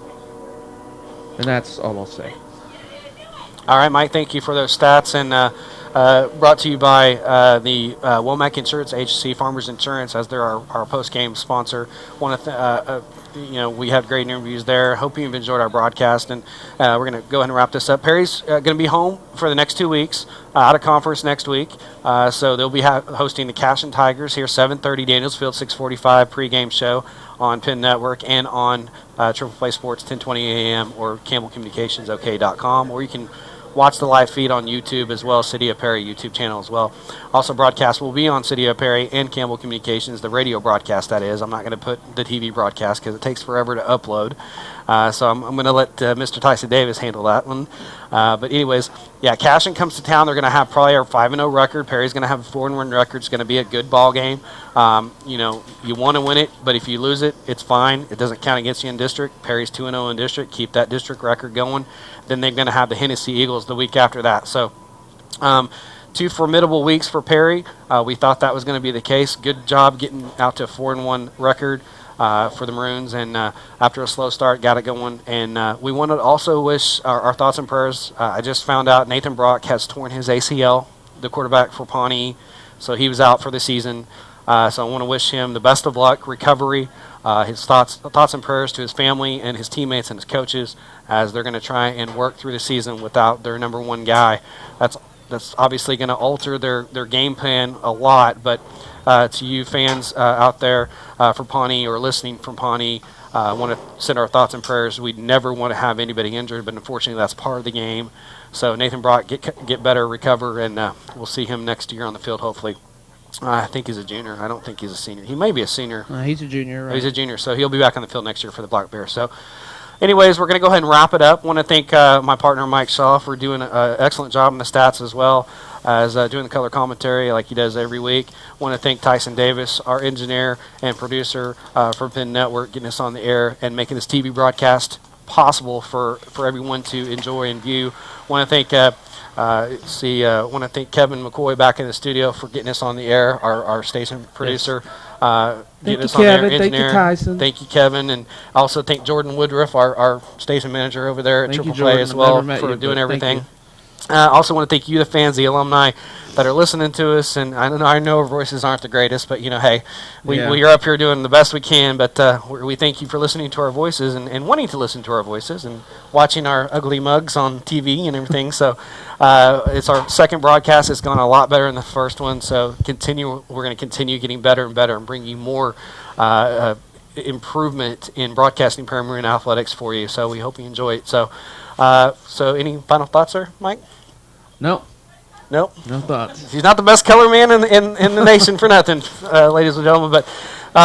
And that's all I'll say. All right, Mike, thank you for those stats. And brought to you by the Womack Insurance Agency, Farmers Insurance, as they're our post-game sponsor. Want to we had great interviews there. Hope you've enjoyed our broadcast, and we're going to go ahead and wrap this up. Perry's going to be home for the next 2 weeks, out of conference next week. So they'll be hosting the Cash and Tigers here, 7:30 Daniels Field, 6:45 pregame show on Penn Network and on Triple Play Sports, 10:20 a.m. or CampbellCommunicationsOK.com, or you can watch the live feed on YouTube as well, City of Perry YouTube channel as well. Also, broadcast will be on City of Perry and Campbell Communications, the radio broadcast that is. I'm not going to put the TV broadcast because it takes forever to upload. So I'm going to let Mr. Tyson Davis handle that one. But anyways, yeah, Cashin comes to town. They're going to have probably a 5-0 record. Perry's going to have a 4-1 record. It's going to be a good ball game. You want to win it, but if you lose it, it's fine. It doesn't count against you in district. Perry's 2-0 in district. Keep that district record going. Then they're going to have the Hennessy Eagles the week after that. So 2 formidable weeks for Perry. We thought that was going to be the case. Good job getting out to a 4-1 record for the Maroons, and after a slow start, got it going. And we want to also wish our thoughts and prayers. I just found out Nathan Brock has torn his ACL, the quarterback for Pawnee, so he was out for the season. So I want to wish him the best of luck, recovery, his thoughts and prayers to his family and his teammates and his coaches as they're going to try and work through the season without their number 1 guy. That's obviously going to alter their game plan a lot, but to you fans out there for Pawnee or listening from Pawnee, I want to send our thoughts and prayers. We never want to have anybody injured, but unfortunately that's part of the game. So Nathan Brock, get better, recover, and we'll see him next year on the field hopefully. I think he's a junior. I don't think he's a senior. He may be a senior. He's a junior, right? He's a junior, so he'll be back on the field next year for the Black Bears. So anyways, we're going to go ahead and wrap it up. I want to thank my partner Mike Shaw for doing an excellent job in the stats as well as doing the color commentary like he does every week. I want to thank Tyson Davis, our engineer and producer for Penn Network, getting us on the air and making this TV broadcast possible for everyone to enjoy and view. I want to thank want to thank Kevin McCoy back in the studio for getting us on the air, our station producer. Yes. Getting us on there, engineer. Thank you, Tyson. Thank you, Kevin. And I also thank Jordan Woodruff, our station manager over there at Triple Play as well, for doing everything. I also want to thank you, the fans, the alumni that are listening to us. And I know our voices aren't the greatest, but, hey, we are up here doing the best we can. But we thank you for listening to our voices and wanting to listen to our voices and watching our ugly mugs on TV and everything. So it's our second broadcast. It's gone a lot better than the first one. So we're going to continue getting better and better and bring you more improvement in broadcasting Perry Maroon athletics for you. So we hope you enjoy it. So any final thoughts, sir, Mike? Nope. No thoughts. He's not the best color man in the nation for nothing, ladies and gentlemen. But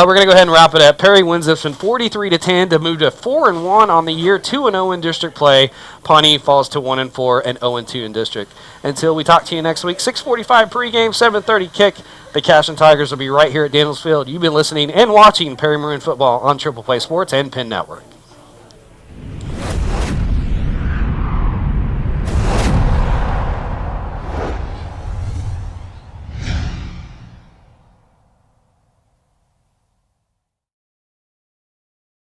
we're going to go ahead and wrap it up. Perry wins this one 43-10 to move to 4-1 on the year, 2-0 in district play. Pawnee falls to 1-4 and 0-2 in district. Until we talk to you next week, 6:45 pregame, 7:30 kick. The Cashin Tigers will be right here at Daniels Field. You've been listening and watching Perry Maroon football on Triple Play Sports and Penn Network.